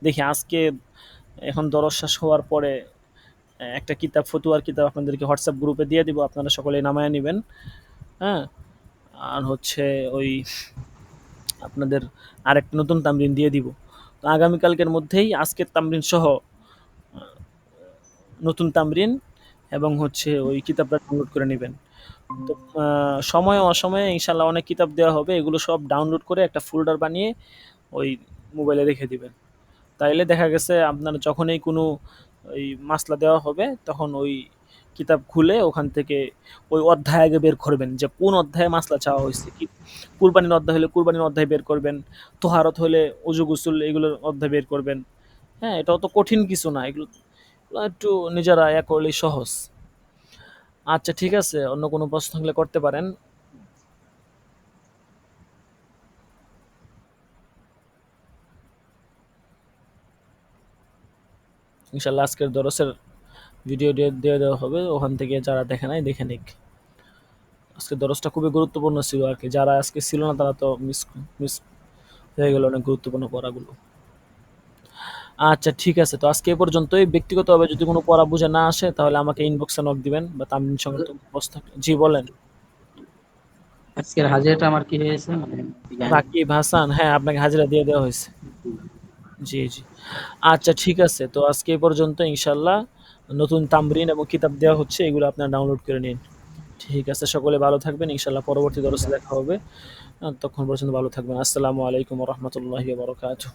A: দেখি আজকে এখন দরস শেষ হওয়ার পরে একটা কিতাব, ফতুয়ার কিতাব আপনাদেরকে হোয়াটসঅ্যাপ গ্রুপে দিয়ে দিব, আপনারা সকলে নামায় নেবেন। হ্যাঁ, আর হচ্ছে ওই আপনাদের আরেকটা নতুন তামরিন দিয়ে দিব। তো আগামীকালকের মধ্যেই আজকের তামরিন সহ নতুন তামরিন এবং হচ্ছে ওই কিতাবটা ডাউনলোড করে নেবেন। তো সময়ে অসময়ে ইনশাল্লাহ অনেক কিতাব দেওয়া হবে, এগুলো সব ডাউনলোড করে একটা ফোল্ডার বানিয়ে ওই মোবাইলে রেখে দিবেন। তাইলে দেখা গেছে আপনার যখনই কোনো ওই মাসলা দেওয়া হবে, তখন ওই কিতাব খুলে ওখান থেকে ওই অধ্যায় আগে বের করবেন যে কোন অধ্যায়ে মাসলা চাওয়া হয়েছে। কি কুরবানির অধ্যায় হলে কুরবানির অধ্যায় বের করবেন, তোহারত হলে উজু গুসুল এগুলোর অধ্যায় বের করবেন। হ্যাঁ, এটা অত কঠিন কিছু না, এগুলো একটু নিজেরা করলেই সহজ। আচ্ছা ঠিক আছে, অন্য কোনো প্রশ্ন থাকলে করতে পারেন। ইনশাল্লাহ আজকের দরসের ভিডিও দিয়ে দেওয়া হবে, ওখান থেকে যারা দেখে নাই দেখে নিক। আজকের দরসটা খুবই গুরুত্বপূর্ণ ছিল আর কি, যারা আজকে ছিল না তারা তো মিস মিস হয়ে গেল অনেক গুরুত্বপূর্ণ পড়াগুলো। আচ্ছা ঠিক আছে, তো আজকে এ পর্যন্তই। ব্যক্তিগতভাবে যদি কোনো পড়া বুঝে না আসে, তাহলে আমাকে ইনবক্সে নক দিবেন বা তামরিন সংক্রান্ত প্রশ্ন। জি বলেন।
D: আজকের হাজিরাটা আমার কি হয়েছে মানে জানি না।
A: রাকিব হাসান, হ্যাঁ আপনাকে হাজিরা দিয়ে দেওয়া হয়েছে। জি জি, আচ্ছা ঠিক আছে, তো আজকে এই পর্যন্ত ইনশাল্লাহ। নতুন তামরিন এবং কিতাব দেওয়া হচ্ছে, এগুলো আপনার ডাউনলোড করে নিন। ঠিক আছে, সকলে ভালো থাকবেন, ইনশাল্লাহ পরবর্তী দরসে দেখা হবে। তখন পর্যন্ত ভালো থাকবেন। আসসালামু আলাইকুম রহমতুল্লাহি বারকাতুহ।